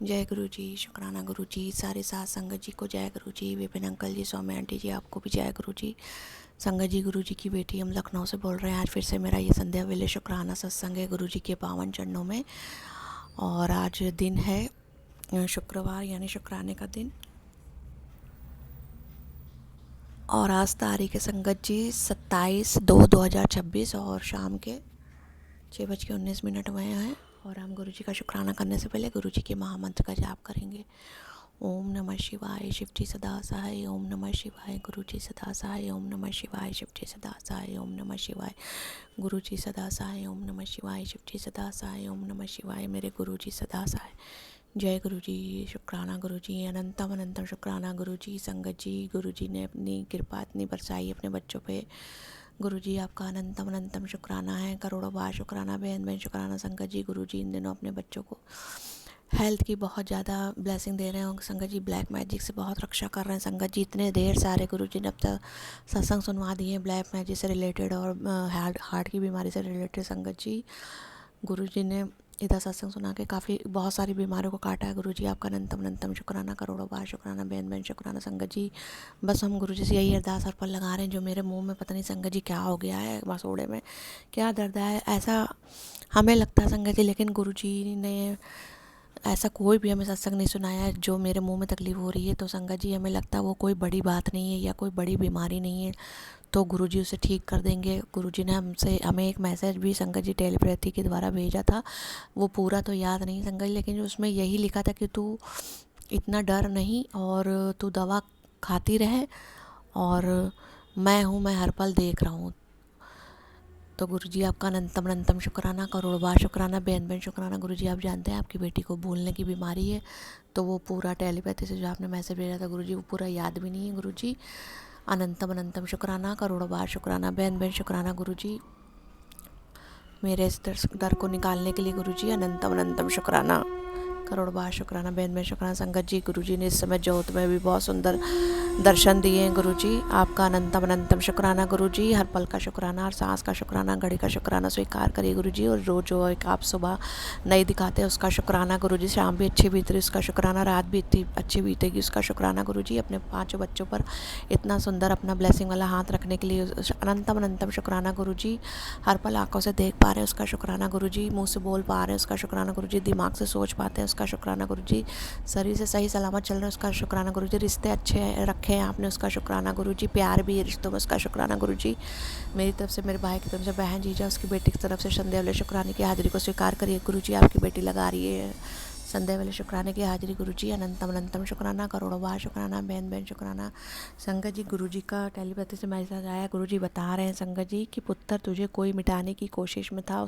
जय गुरु जी, शुक्राना गुरु जी, सारे साथ संगत जी को जय गुरु जी, विपिन अंकल जी, सौम्य आंटी जी, आपको भी जय गुरु जी। संगत जी, गुरु जी की बेटी, हम लखनऊ से बोल रहे हैं। आज फिर से मेरा ये संध्या वेले शुक्राना सत्संग है गुरु जी के पावन चरणों में। और आज दिन है शुक्रवार, यानी शुक्राने का दिन। और आज तारीख है संगत जी 27/2/2026 और शाम के 6:19 हुए हैं। और हम गुरु जी का शुक्राना करने से पहले गुरु जी के महामंत्र का जाप करेंगे। ओम नमः शिवाय, शिव जी सदा सहाय। ओम नमः शिवाय, गुरु जी सदा सहाय। ओम नमः शिवाय, शिव जी सदा सहाय। ओम नमः शिवाय, गुरु जी सदा सहाय। ओम नमः शिवाय, शिव जी सदा सहाय। ओम नमः शिवाय, मेरे गुरु जी सदा सहाय। जय गुरु जी, शुक्राना गुरु जी, अनंतम अनंतम शुक्राना गुरु जी। संगत जी, गुरु जी ने अपनी कृपा इतनी बरसाई अपने बच्चों पे। गुरु जी आपका अनंतम अनंतम शुक्राना है, करोड़ों बार शुक्राना, बेन बेन शुक्राना। संगत जी, गुरु जी इन दिनों अपने बच्चों को हेल्थ की बहुत ज़्यादा ब्लेसिंग दे रहे हैं। संगत जी ब्लैक मैजिक से बहुत रक्षा कर रहे हैं। संगत जी इतने ढेर सारे गुरु जी ने अब तक सत्संग सुनवा दिए हैं ब्लैक मैजिक से रिलेटेड और हार्ट की बीमारी से रिलेटेड। संगत जी, गुरु जी ने इधर सत्संग सुना के काफ़ी बहुत सारी बीमारियों को काटा है। गुरु जी आपका अनंतम अनंतम शुक्राना, करोड़ों बार शुक्राना, बेन बेन शुक्राना। संगत जी, बस हम गुरु जी से यही अरदास हर पल लगा रहे हैं, जो मेरे मुंह में पता नहीं संगत जी क्या हो गया है, मसूड़े में क्या दर्द है, ऐसा हमें लगता है संगत जी। लेकिन गुरु जी ने ऐसा कोई भी हमें सत्संग नहीं सुनाया है जो मेरे मुंह में तकलीफ़ हो रही है। तो संगत जी, हमें लगता है वो कोई बड़ी बात नहीं है या कोई बड़ी बीमारी नहीं है, तो गुरुजी उसे ठीक कर देंगे। गुरुजी ने हमें एक मैसेज भी संगत जी टेलीपैथी के द्वारा भेजा था। वो पूरा तो याद नहीं संगत जी, लेकिन उसमें यही लिखा था कि तू इतना डर नहीं और तू दवा खाती रहे, और मैं हूँ, मैं हर पल देख रहा हूँ। तो गुरुजी आपका अनंतम अनंतम शुक्राना, करोड़ बार शुक्राना, बेन बेन शुक्राना। गुरुजी, आप जानते हैं आपकी बेटी को भूलने की बीमारी है, तो वो पूरा टेलीपैथी से जो आपने मैसेज भेजा था गुरुजी, वो पूरा याद भी नहीं है। गुरुजी अनंतम अनंतम शुक्राना, करोड़ों बार शुक्राना, बेन बेन शुक्राना। गुरुजी, मेरे इस डर को निकालने के लिए गुरुजी अनंतम अनंतम शुक्राना, करोड़ बार शुक्राना, बेन बेन शुक्राना। संगत जी, गुरुजी ने इस समय ज्योत में भी बहुत सुंदर दर्शन दिए हैं। गुरुजी आपका अनंतम अनंतम शुक्राना। गुरुजी, हर पल का शुक्राना, हर सांस का शुक्राना, घड़ी का शुक्राना स्वीकार करिए गुरुजी। और रोज जो एक आप सुबह नहीं दिखाते उसका शुक्राना गुरुजी, शाम भी अच्छी बीत रही उसका शुक्राना, रात भी इतनी अच्छी बीतेगी उसका शुक्राना गुरुजी। अपने 5 बच्चों पर इतना सुंदर अपना ब्लेसिंग वाला हाथ रखने के लिए अनंतम अनंतम शुक्राना गुरुजी। हर पल आंखों से देख पा रहे हैं उसका शुक्राना गुरुजी, मुंह से बोल पा रहे हैं उसका शुक्राना गुरुजी, दिमाग से सोच पाते हैं उसका शुक्राना गुरुजी, शरीर से सही सलामत चल रहे हैं उसका शुक्राना गुरुजी, रिश्ते अच्छे रखे हैं आपने उसका शुक्राना गुरुजी, प्यार भी है रिश्तों में उसका शुक्राना गुरुजी। मेरी तरफ से, मेरे भाई की तरफ से, बहन जीजा उसकी बेटी की तरफ से संध्या वाले शुक्राने की हाजिरी को स्वीकार करिए गुरुजी। आपकी बेटी लगा रही है संध्या वाले शुक्राने की हाजिरी गुरुजी। अनंतम अनंतम शुक्राना, करोड़ों बार शुक्राना, बेन बेन शुक्राना। संगत जी, गुरुजी का टेलीपैथी से मैसेज आया। गुरुजी बता रहे हैं संगत जी कि पुत्र, तुझे कोई मिटाने की कोशिश में था,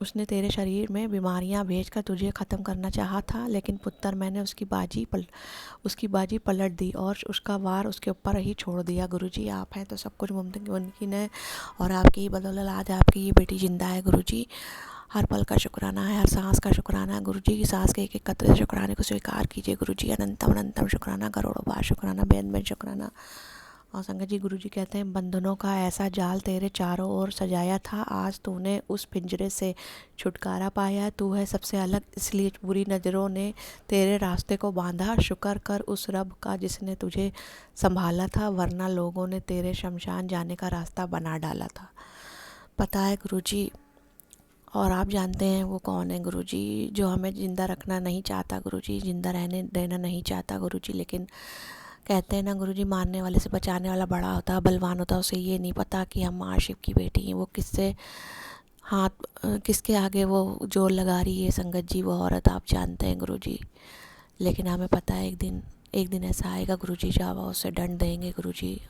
उसने तेरे शरीर में बीमारियां भेजकर तुझे ख़त्म करना चाहा था, लेकिन पुत्र, मैंने उसकी बाजी पलट दी और उसका वार उसके ऊपर ही छोड़ दिया। गुरुजी, आप हैं तो सब कुछ मुमकिन है, और आपकी ही बदौलत आज आपकी ये बेटी जिंदा है गुरुजी। हर पल का शुक्राना है, हर सांस का शुक्राना है गुरुजी की, सांस के एक एक कतरे शुक्राने को स्वीकार कीजिए गुरुजी। अनंतम अनंतम शुक्राना, करोड़ों बार शुक्राना, बेन बेन शुक्राना। और संगत जी, गुरुजी कहते हैं, बंधनों का ऐसा जाल तेरे चारों ओर सजाया था, आज तूने उस पिंजरे से छुटकारा पाया। तू है सबसे अलग, इसलिए बुरी नज़रों ने तेरे रास्ते को बांधा। शुक्र कर उस रब का जिसने तुझे संभाला था, वरना लोगों ने तेरे शमशान जाने का रास्ता बना डाला था। पता है गुरुजी, और आप जानते हैं वो कौन है गुरुजी, जो हमें ज़िंदा रखना नहीं चाहता गुरुजी, ज़िंदा रहने देना नहीं चाहता गुरुजी। लेकिन कहते हैं ना गुरुजी, मारने वाले से बचाने वाला बड़ा होता है, बलवान होता है। उसे ये नहीं पता कि हम माँ शिव की बेटी हैं। वो किसके आगे वो जोर लगा रही है संगत जी, वो औरत, आप जानते हैं गुरुजी। लेकिन हमें पता है एक दिन ऐसा आएगा गुरुजी, जब उसे दंड देंगे गुरुजी।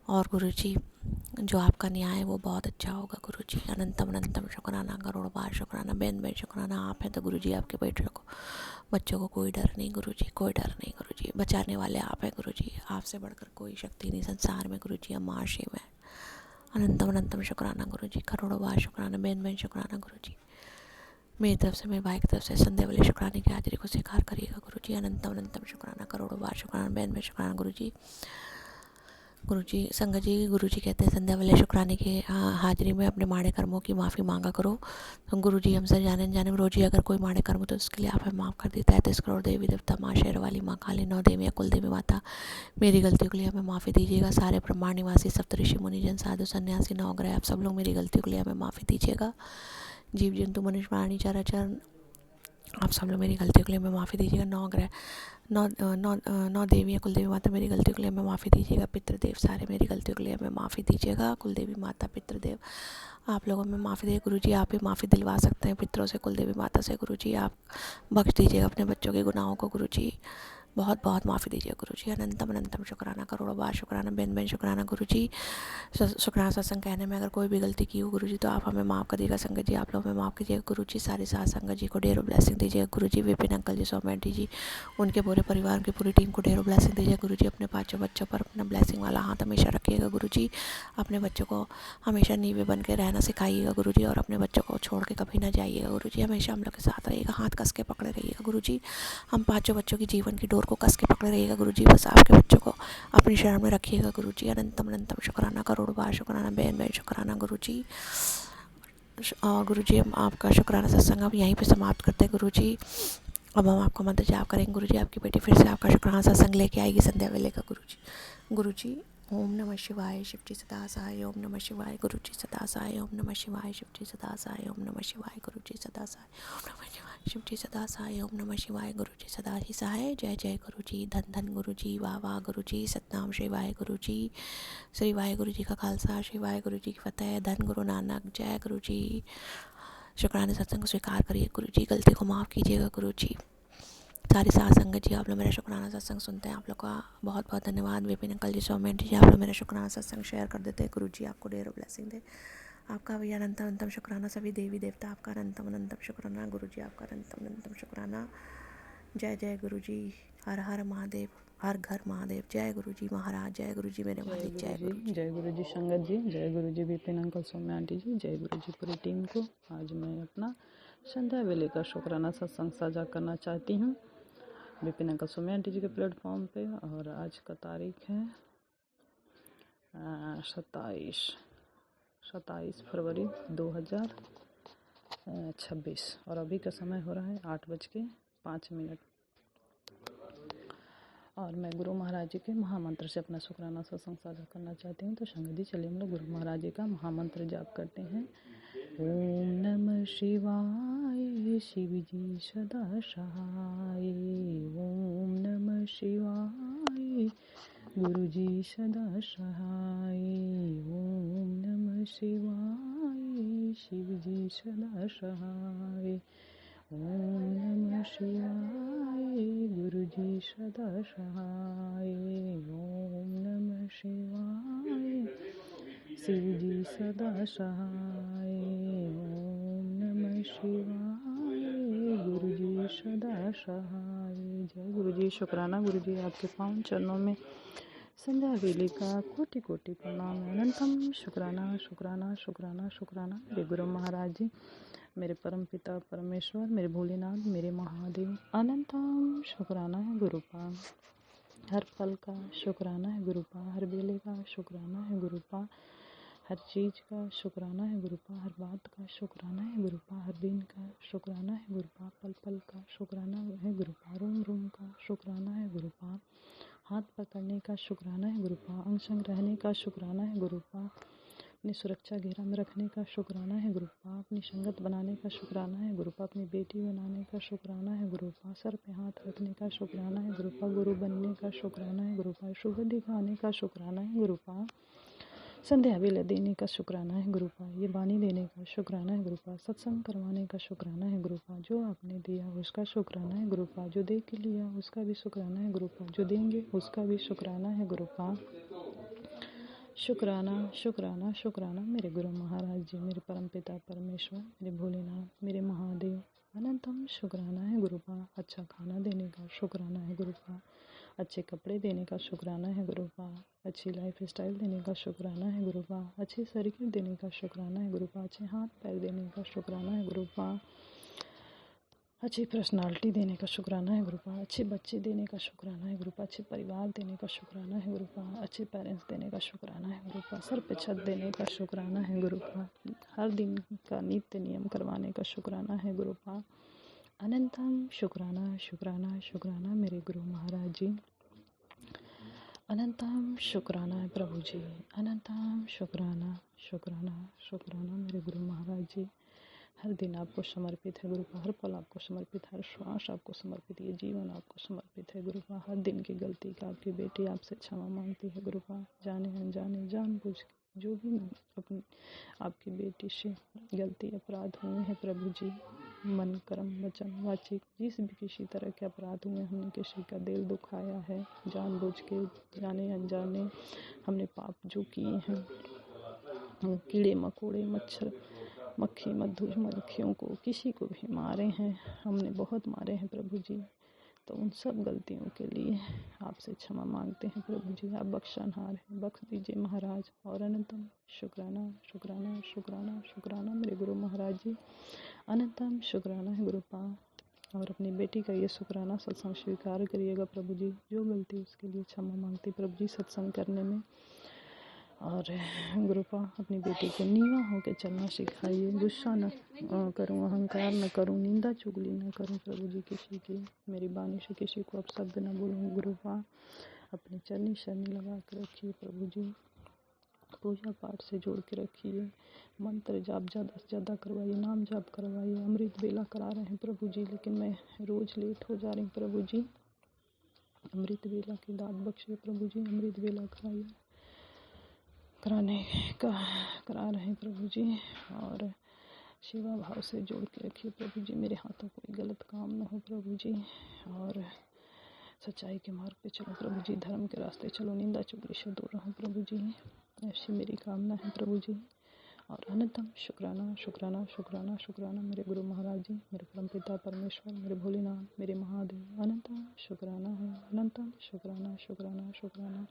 और गुरुजी, जो आपका न्याय है वो बहुत अच्छा होगा गुरुजी। अनंतम अनंतम शुक्राना, करोड़ों बार शुक्राना, बेन बेन शुक्राना। आप हैं तो गुरुजी, आपके बच्चों को कोई डर नहीं गुरुजी, कोई डर नहीं गुरुजी, बचाने वाले आप हैं गुरुजी। आपसे बढ़कर कोई शक्ति नहीं संसार में गुरुजी, हम माँ शिव हैं। अनंतम अनंतम शुक्राना गुरुजी, करोड़ों बार शुक्राना, बेन बेन शुक्राना गुरुजी। मेरी तरफ से, मेरे भाई की तरफ से संध्या वाले शुक्राने की हाजिरी को स्वीकार करिएगा गुरुजी। अनंतम अनंतम शुक्राना, करोड़ों बार शुक्राना, बेन बेन शुक्राना गुरुजी। गुरुजी संगत जी, गुरुजी कहते हैं संध्या वाले शुक्राने की हाजिरी में अपने माड़े कर्मों की माफ़ी मांगा करो। तो गुरुजी हमसे जाने अनजाने में रोजी अगर कोई माड़े कर्म हो तो उसके लिए आप हमें माफ़ कर देता है। 33 करोड़ देवी देवता, माँ शेर वाली, माँ काली, 9 देवियाँ, कुल देवी माता, मेरी गलतियों के लिए हमें माफ़ी दीजिएगा। सारे ब्रह्मांड निवासी, सप्तऋषि, मुनिजन, साधु, सन्यासी, नवग्रह, आप सब लोग मेरी गलतियों के लिए हमें माफ़ी दीजिएगा। जीव जंतु, मनुष्य, प्राणी, चराचर, आप सब लोग मेरी गलतियों के लिए हमें माफ़ी दीजिएगा। नौ देवियाँ, कुल देवी माता, मेरी गलतियों के लिए हमें माफ़ी दीजिएगा। पितृदेव, सारे मेरी गलतियों के लिए हमें माफ़ी दीजिएगा। कुल देवी माता, पितृदेव, आप लोगों में माफ़ी दीजिए। गुरुजी आप ही माफ़ी दिलवा सकते हैं पितरों से, कुल देवी माता से। गुरुजी आप बख्श दीजिएगा अपने बच्चों के गुनाहों को। गुरुजी बहुत बहुत माफ़ी दीजिए। गुरुजी अनंतम अनंतम शुक्राना, करोड़ों बार शुक्राना, बेन बेन शुक्राना। गुरुजी शुक्राना सत्संग कहने में अगर कोई भी गलती की हो गुरुजी तो आप हमें माफ़ करिएगा। संगत जी आप लोग हमें माफ़ कीजिएगा। गुरुजी सारे साथ संगत जी को ढेरों ब्लेसिंग दीजिएगा। गुरुजी विपिन अंकल जी, सौमेटी जी, उनके पूरे परिवार की पूरी टीम को ढेरों ब्लेसिंग दीजिए। गुरुजी अपने पाँचों बच्चों पर अपना ब्लेसिंग वाला हाथ हमेशा रखिएगा। गुरुजी अपने बच्चों को हमेशा नींवे बन के रहना सिखाइएगा। गुरुजी और अपने बच्चों को छोड़ के कभी ना जाइएगा। गुरुजी हमेशा हम लोग के साथ रहिएगा, हाथ कस के पकड़े रहिएगा। गुरुजी हम पाँचों बच्चों की जीवन की डोर को कस के पकड़े रहिएगा। गुरुजी बस आपके बच्चों को अपनी शरण में रखिएगा। गुरुजी अनंतम अनंतम शुक्राना, करोड़ बार शुक्राना, बेन बेन शुक्राना। गुरुजी गुरुजी हम आपका शुक्राना सत्संग अब यहीं पे समाप्त करते हैं। गुरुजी अब हम आपका मंत्र जाप करेंगे। गुरुजी आपकी बेटी फिर से आपका शुक्राना सत्संग लेके आएगी संध्या वेले का। गुरुजी ओम नमः शिवाय, शिवजी सदा सहाय, ओम नमः शिवाय, गुरुजी सदा सहाय, ओम नमः शिवाय, शिवजी सदा सहाय, ओम नमः शिवाय, गुरुजी सदा सहाय, ओम नमः शिवाय, शिवजी सदा सहाय, ओम नमः शिवाय, गुरुजी सदा ही सहाय। जय जय गुरुजी, धन धन गुरुजी, वाह वाह गुरुजी, सतनाम श्री वाहे गुरुजी, श्री वाहे गुरुजी का खालसा, श्री वाहे गुरुजी की फतेह। धन गुरु नानक, जय गुरुजी। शुक्राने सत्संग को स्वीकार करिए गुरुजी, गलती को माफ़ कीजिएगा गुरुजी। सारी साथ संगत जी आप लोग मेरा शुक्राना सत्संग सुनते हैं, आप लोग का बहुत बहुत धन्यवाद। विपिन अंकल जी, सौमेंट जी, आप लोग मेरा शुक्राना सत्संग शेयर कर देते हैं। गुरुजी आपको ढेरों ब्लेसिंग दे। आपका भी अनंतम अनंतम शुक्राना। सभी देवी देवता आपका अनंतम अनंतम शुक्राना। गुरुजी आपका अनंतम अनंतम शुक्राना। जय जय गुरुजी, हर हर महादेव, हर घर महादेव। जय गुरुजी महाराज, जय गुरुजी मेरे मालिक, जय गुरुजी। जय गुरुजी संगत जी, जय गुरुजी विपिन अंकल, सौम्या आंटी जी, जय गुरुजी पूरी टीम को। आज मैं अपना संध्या वेले का शुक्राना सत्संग साझा करना चाहती हूँ विपिन अंकल, सौम्या आंटी जी के प्लेटफॉर्म पे। और आज का तारीख है 27 फरवरी 2026 और अभी का समय हो रहा है 8:05। और मैं गुरु महाराज जी के महामंत्र से अपना शुक्राना सत्संग साझा करना चाहती हूँ। तो संगत जी चलिए हम लोग गुरु महाराज जी का महामंत्र जाप करते हैं। ओम नमः शिवाय, शिव जी सदा सहाय। ओम नमः शिवाय, गुरु जी सदा सहाय। ओम नमः शिवाय, शिव जी सदा सहाय। ओम नमः शिवाय, गुरु जी सदा सहाय। ओम नमः शिवाय, शिव जी सदा सहाय। ओम नमः शिवाय, गुरु जी सदा सहाय। जय गुरु जी। शुक्राना गुरु जी, आपके पावन चरणों में संध्या वेले का कोटि कोटि प्रणाम। अनंतम शुक्राना शुक्राना शुक्राना शुक्राना। मेरे गुरु महाराज जी, मेरे परम पिता परमेश्वर, मेरे भोलेनाथ, मेरे महादेव, अनंतम शुक्राना है गुरुपा। हर पल का शुक्राना है गुरुपा, हर बेले का शुक्राना है गुरुपा, हर चीज़ का शुक्राना है गुरुपा, हर बात का शुक्राना है गुरुपा, हर दिन का शुक्राना है गुरुपा, पल पल का शुक्राना है गुरुपा, रूम रूम का शुक्राना है गुरुपा, हाथ पकड़ने का शुक्राना है गुरुपा, अंग संग रहने का शुक्राना है गुरुपा, अपनी सुरक्षा घेरा में रखने का शुक्राना है गुरुपा, अपनी संगत बनाने का शुक्राना है गुरुपा, अपनी बेटी बनाने का शुक्राना है गुरुपा, सर पे हाथ रखने का शुक्राना है गुरुपा, गुरु बनने का शुक्राना है गुरुपा, शुभ दिखाने का शुक्राना है गुरुपा, संध्या वेला देने का शुक्राना है गुरुपा, ये वाणी देने का शुक्राना है गुरुपा, सत्संग करवाने का शुक्राना है गुरुपा, जो आपने दिया उसका शुक्राना है गुरुपा, जो दे के लिया उसका भी शुक्राना है गुरुपा, जो देंगे उसका भी शुक्राना है गुरुपा। शुक्राना शुक्राना शुक्राना मेरे गुरु महाराज जी, मेरे परम पिता परमेश्वर, मेरे भोलेनाथ, मेरे महादेव, अनंतम शुक्राना है गुरुपा। अच्छा खाना देने का शुक्राना है गुरुपा, अच्छे कपड़े देने का शुक्राना है गुरुपा, अच्छी लाइफ स्टाइल देने का शुक्राना है गुरुपा, अच्छे शरीर देने का शुक्राना है गुरुपा, अच्छे हाथ पैर देने का शुक्राना है गुरुपा, अच्छी पर्सनालिटी देने का शुक्राना है गुरुपा, अच्छे बच्चे देने का शुक्राना है गुरुपा, अच्छे परिवार देने का शुक्राना है गुरुपा, अच्छे पेरेंट्स देने का शुक्राना है गुरुपा, सर पे छत देने का शुक्राना है गुरुपा, हर दिन का नित्य नियम करवाने का शुक्राना है गुरुपा। अनंतम शुक्राना शुक्राना शुक्राना मेरे गुरु महाराज जी, अनंतम शुक्राना है प्रभु जी, अनंतम शुक्राना शुक्राना शुक्राना मेरे गुरु महाराज जी। हर दिन आपको समर्पित है गुरुपा, हर पल आपको समर्पित, हर श्वास आपको समर्पित, ये जीवन आपको समर्पित है गुरुपा। हर दिन की गलती का आपकी बेटी आपसे क्षमा मांगती है गुरुपा, जाने अनजाने जानबूझ के जो भी अपनी आपकी बेटी से गलती अपराध हुए हैं प्रभु जी, मन कर्म वचन वाचिक जिस भी किसी तरह के अपराध हुए, हमने किसी का दिल दुखाया है जानबूझ के, जाने अनजाने हमने पाप जो किए हैं, कीड़े मकोड़े मच्छर मक्खी मधुमक्खियों को किसी को भी मारे हैं, हमने बहुत मारे हैं प्रभु जी, तो उन सब गलतियों के लिए आपसे क्षमा मांगते हैं प्रभु जी। आप बख्शनहार हैं, बख्श दीजिए महाराज। और अनंतम शुक्राना शुक्राना शुक्राना शुक्राना मेरे गुरु महाराज जी, अनंतम शुक्राना है गुरुपा। और अपनी बेटी का ये शुक्राना सत्संग स्वीकार करिएगा प्रभु जी, जो गलती उसके लिए क्षमा मांगती प्रभु जी सत्संग करने में। और गुरुपा अपनी बेटी को नीवा होकर चलना सिखाइए, गुस्सा न करूं, अहंकार न करूं, निंदा चुगली न करूं प्रभु जी किसी की, मेरी वाणी से किसी को अपशब्द न बोलूं गुरुपा। अपनी चरनी शरनी लगा के रखिए प्रभु जी, पूजा पाठ से जोड़ के रखिए, मंत्र जाप ज़्यादा से ज़्यादा करवाइए, नाम जाप करवाइए। अमृत बेला करा रहे हैं प्रभु जी, लेकिन मैं रोज़ लेट हो जा रही हूँ प्रभु जी, अमृत बेला की दात बख्शिए प्रभु जी, अमृत बेला कराने का करा रहे हैं प्रभु जी। और सेवा भाव से जोड़ के रखिए प्रभु जी, मेरे हाथों कोई गलत काम ना हो प्रभु जी, और सच्चाई के मार्ग पे चलो प्रभु जी, धर्म के रास्ते चलो, निंदा चुगली से दूर रहो प्रभु जी, ऐसी मेरी कामना है प्रभु जी। और अनंतम शुक्राना शुक्राना शुक्राना शुक्राना मेरे गुरु महाराज जी, मेरे परमपिता परमेश्वर, मेरे भोलेनाथ, मेरे महादेव, अनंतम शुक्राना है, अनंतम शुक्राना शुक्राना शुक्राना।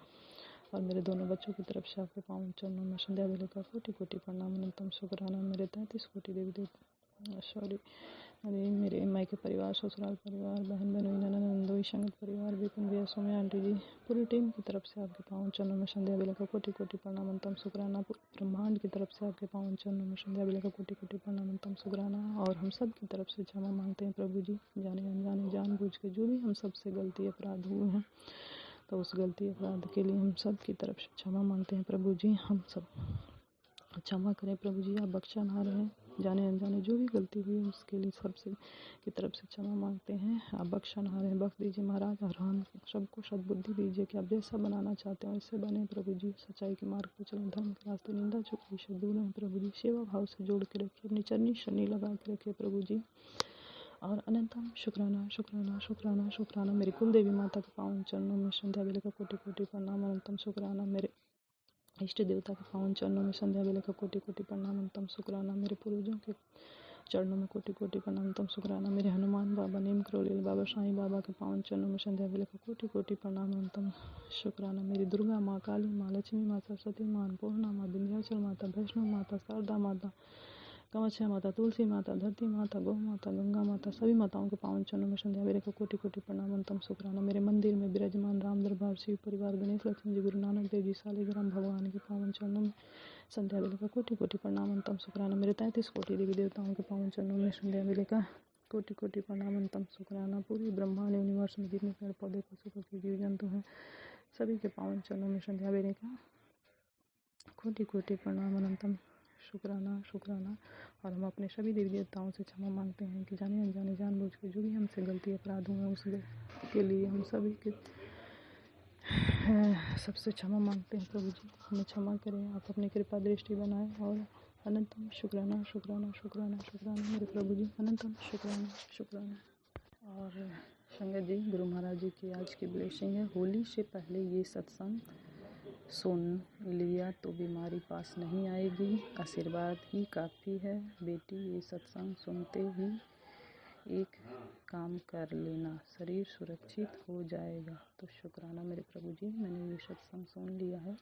और मेरे दोनों बच्चों की तरफ से आपके पावन चरणों में संध्या वेले का कोटि कोटि प्रणाम, अनंतम शुक्राना। मेरे 33 कोटि देवी देवता सॉरी मेरे मायके परिवार, ससुराल परिवार, बहन बहनोई, ननद नंदोई, संगत परिवार, विपिन भैया, सोम्या आंटी जी, पूरी टीम की तरफ से आपके पावन चरणों में संध्या वेले का कोटि कोटि प्रणाम, अनंतम शुक्राना। ब्रह्मांड की तरफ से आपके पावन चरणों में संध्या वेले का कोटि कोटि प्रणाम, अनंतम शुक्राना। और हम सब की तरफ से क्षमा मांगते हैं प्रभु जी, जाने अनजाने जानबूझ के जो भी हम सबसे गलती अपराध हुए हैं, तो उस गलती अपराध के लिए हम सब की तरफ से क्षमा मांगते हैं प्रभु जी। हम सब क्षमा करें प्रभु जी, आप बख्शनहार हैं, जाने अनजाने जो भी गलती हुई है उसके लिए सबसे की तरफ से क्षमा मांगते हैं, आप बख्शनहार हैं, बख्श दीजिए महाराज। और हम सबको सद्बुद्धि दीजिए कि आप जैसा बनाना चाहते हो वैसे बने प्रभु जी, सच्चाई के मार्ग पर चलें, धर्म के रास्ते, निंदा चुगली से दूर हैं प्रभु जी, सेवा भाव से जोड़ के रखिए, अपनी चरनी शनी लगा के रखिए प्रभु जी। और अनंतम शुक्राना शुक्राना शुक्राना शुक्राना मेरी कुल देवी माता के पावन चरणों में संध्या वेले का कोटि कोटि प्रणाम, अनंतम शुक्राना। मेरे इष्ट देवता के पावन चरणों में संध्या वेले का कोटि कोटि प्रणाम, अनंतम शुक्राना। मेरे पूर्वजों के चरणों में कोटि कोटि प्रणाम, अनंतम शुक्राना। मेरे हनुमान बाबा, नीम करोलील बाबा, साईं बाबा के पावन चरणों में संध्या वेले का कोटि कोटि प्रणाम, अनंतम शुक्राना। मेरी दुर्गा माँ, काली माँ, लक्ष्मी माँ, सरस्वती माँ, अन्नपूर्णा माँ, विंध्याचल माता, वैष्णव माता, शारदा माता, कामाख्या माता, तुलसी माता, धरती माता, गौ माता, गंगा माता, सभी माताओं के पावन चरणों में संध्या वेले का कोटि कोटि प्रणाम, अनंतम शुक्राना। मेरे मंदिर में विराजमान राम दरबार, शिव परिवार, गणेश लक्ष्मी जी, गुरु नानक देव जी, शालिग्राम भगवान के पावन चरणों में संध्या वेले का कोटि कोटि प्रणाम, अनंतम शुक्राना। मेरे 33 कोटि देवी देवताओं के पावन चरणों में संध्या वेले का कोटि कोटि प्रणाम, अनंतम शुक्राना। पूरी ब्रह्मांड यूनिवर्स में जितने पेड़ पौधे पशु पक्षी जीव जंतु हैं सभी के पावन चरणों में संध्या वेले का कोटि कोटि प्रणाम, अनंतम शुक्राना शुक्राना। और हम अपने सभी देवी देवताओं से क्षमा मांगते हैं कि जाने अनजाने जानबूझ के जो भी हमसे गलती अपराध हुए उस के लिए हम सभी के सबसे क्षमा मांगते हैं प्रभु जी, हमें क्षमा करें, आप अपनी कृपा दृष्टि बनाएं। और अनंतम शुक्राना शुक्राना शुक्राना शुक्राना मेरे प्रभु जी, अनंतम शुक्राना शुक्राना। और संगत जी, गुरु महाराज जी की आज की ब्लेसिंग है, होली से पहले ये सत्संग सुन लिया तो बीमारी पास नहीं आएगी, आशीर्वाद ही काफ़ी है। बेटी ये सत्संग सुनते ही एक काम कर लेना, शरीर सुरक्षित हो जाएगा। तो शुक्राना मेरे प्रभु जी, मैंने ये सत्संग सुन लिया है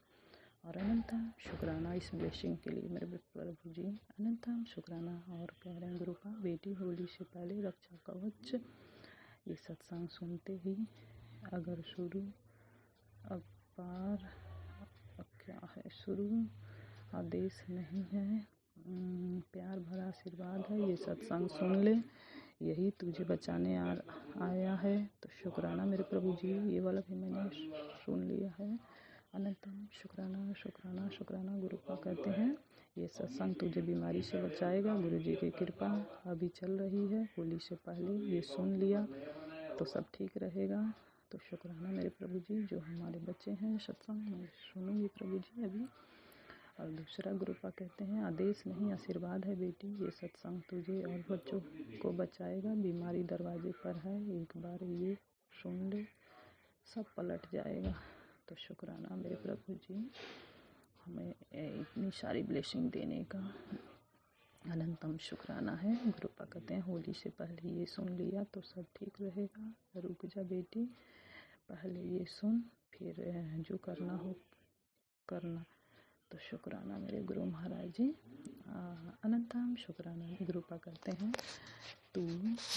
और अनंतम शुक्राना इस ब्लेसिंग के लिए मेरे प्रभु जी, अनंतम शुक्राना। और कह रहे हैं गुरुपा, बेटी होली से पहले रक्षा कवच ये सत्संग सुनते ही अगर शुरू अपार क्या है, शुरू आदेश नहीं है, प्यार भरा आशीर्वाद है, ये सत्संग सुन ले, यही तुझे बचाने आया है। तो शुक्राना मेरे प्रभु जी, ये वाला भी मैंने सुन लिया है। अनंतम शुक्राना शुक्राना शुक्राना। गुरुपा कहते हैं ये सत्संग तुझे बीमारी से बचाएगा, गुरु जी की कृपा अभी चल रही है, होली से पहले ये सुन लिया तो सब ठीक रहेगा। तो शुक्राना मेरे प्रभु जी, जो हमारे बच्चे हैं सत्संग मैं सुनूंगी प्रभु जी अभी। और दूसरा गुरुपा कहते हैं आदेश नहीं आशीर्वाद है बेटी, ये सत्संग तुझे और बच्चों को बचाएगा, बीमारी दरवाजे पर है, एक बार ये सुन ले सब पलट जाएगा। तो शुक्राना मेरे प्रभु जी, हमें इतनी सारी ब्लेसिंग देने का अनंतम शुक्राना है। गुरुपा कहते हैं होली से पहले ये सुन लिया तो सब ठीक रहेगा, रुक जा बेटी, पहले ये सुन फिर जो करना हो करना। तो शुक्राना मेरे गुरु महाराज जी, अनंतम शुक्राना। गुरुपा कहते हैं तू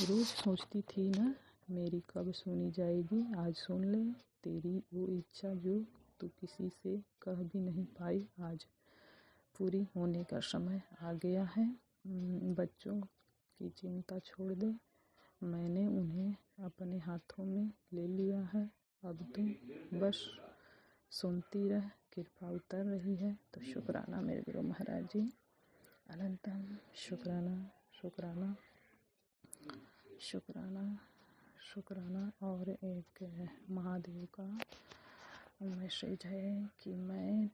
रोज सोचती थी ना मेरी कब सुनी जाएगी, आज सुन ले, तेरी वो इच्छा जो तू किसी से कह भी नहीं पाई आज पूरी होने का समय आ गया है। बच्चों की चिंता छोड़ दे, मैंने उन्हें अपने हाथों में ले लिया है, अब तुम बस सुनती रह, कृपा उतर रही है। तो शुक्राना मेरे गुरु महाराज जी, अनंतम शुक्राना शुक्राना शुक्राना शुक्राना। और एक महादेव का मैसेज है कि मैं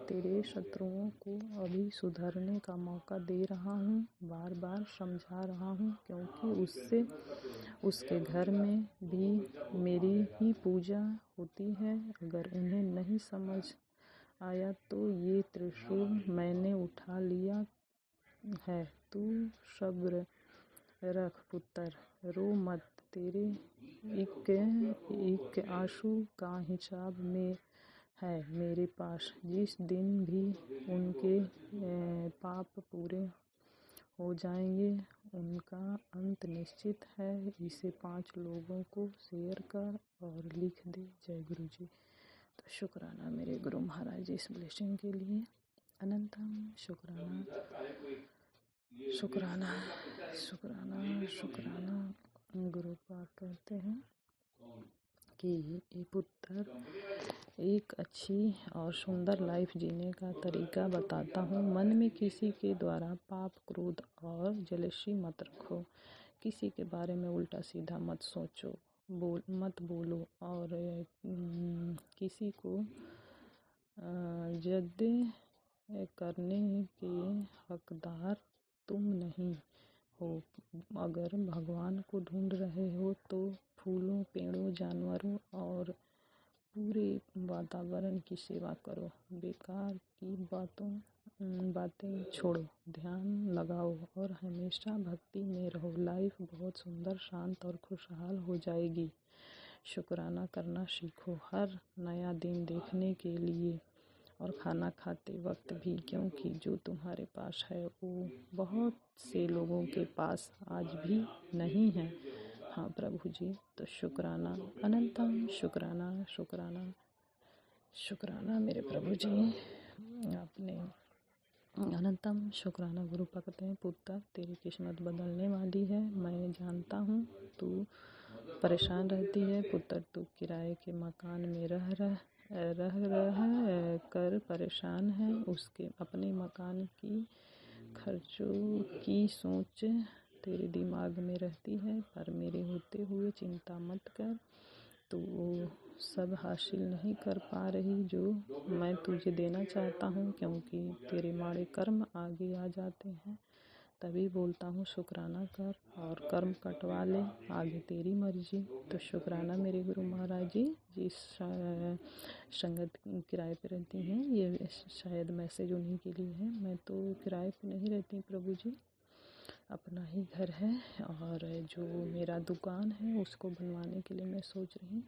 तेरे शत्रुओं को अभी सुधरने का मौका दे रहा हूँ, बार बार समझा रहा हूँ, क्योंकि उसके घर में भी मेरी ही पूजा होती है। अगर उन्हें नहीं समझ आया तो ये त्रिशूल मैंने उठा लिया है, तू सब्र रख पुत्र, रो मत, तेरे एक आंसू का हिसाब में है मेरे पास। जिस दिन भी उनके पाप पूरे हो जाएंगे उनका अंत निश्चित है। इसे 5 लोगों को शेयर कर और लिख दे, जय गुरु जी। तो शुक्राना मेरे गुरु महाराज जी इस ब्लेसिंग के लिए, अनंतम शुक्राना शुक्राना शुक्राना शुक्राना। गुरुपा कहते हैं कि ये पुत्र एक अच्छी और सुंदर लाइफ जीने का तरीका बताता हूँ। मन में किसी के द्वारा पाप क्रोध और जलसी मत रखो, किसी के बारे में उल्टा सीधा मत सोचो, मत बोलो, और किसी को जद्दे करने के हकदार तुम नहीं हो। अगर भगवान को ढूंढ रहे हो तो फूलों, पेड़ों, जानवरों और पूरे वातावरण की सेवा करो। बेकार की बातें छोड़ो, ध्यान लगाओ और हमेशा भक्ति में रहो। लाइफ बहुत सुंदर, शांत और खुशहाल हो जाएगी। शुक्राना करना सीखो हर नया दिन देखने के लिए, और खाना खाते वक्त भी, क्योंकि जो तुम्हारे पास है वो बहुत से लोगों के पास आज भी नहीं है। हाँ प्रभु जी, तो शुक्राना, अनंतम शुक्राना शुक्राना शुक्राना मेरे प्रभु जी, आपने अनंतम शुक्राना। गुरु कहते हैं पुत्र, तेरी किस्मत बदलने वाली है, मैं जानता हूँ तू परेशान रहती है पुत्र, तू किराए के मकान में रह कर परेशान है। उसके अपने मकान की खर्चों की सोच तेरे दिमाग में रहती है, पर मेरे होते हुए चिंता मत कर, तू सब हासिल नहीं कर पा रही जो मैं तुझे देना चाहता हूँ, क्योंकि तेरे माड़े कर्म आगे आ जाते हैं। तभी बोलता हूँ शुक्राना कर और कर्म कटवा ले, आगे तेरी मर्जी। तो शुक्राना मेरे गुरु महाराज जी, जिस संगत किराए पे रहती हैं, ये शायद मैसेज उन्हीं के लिए है। मैं तो किराए पे नहीं रहती प्रभु जी, अपना ही घर है, और जो मेरा दुकान है उसको बनवाने के लिए मैं सोच रही हूँ,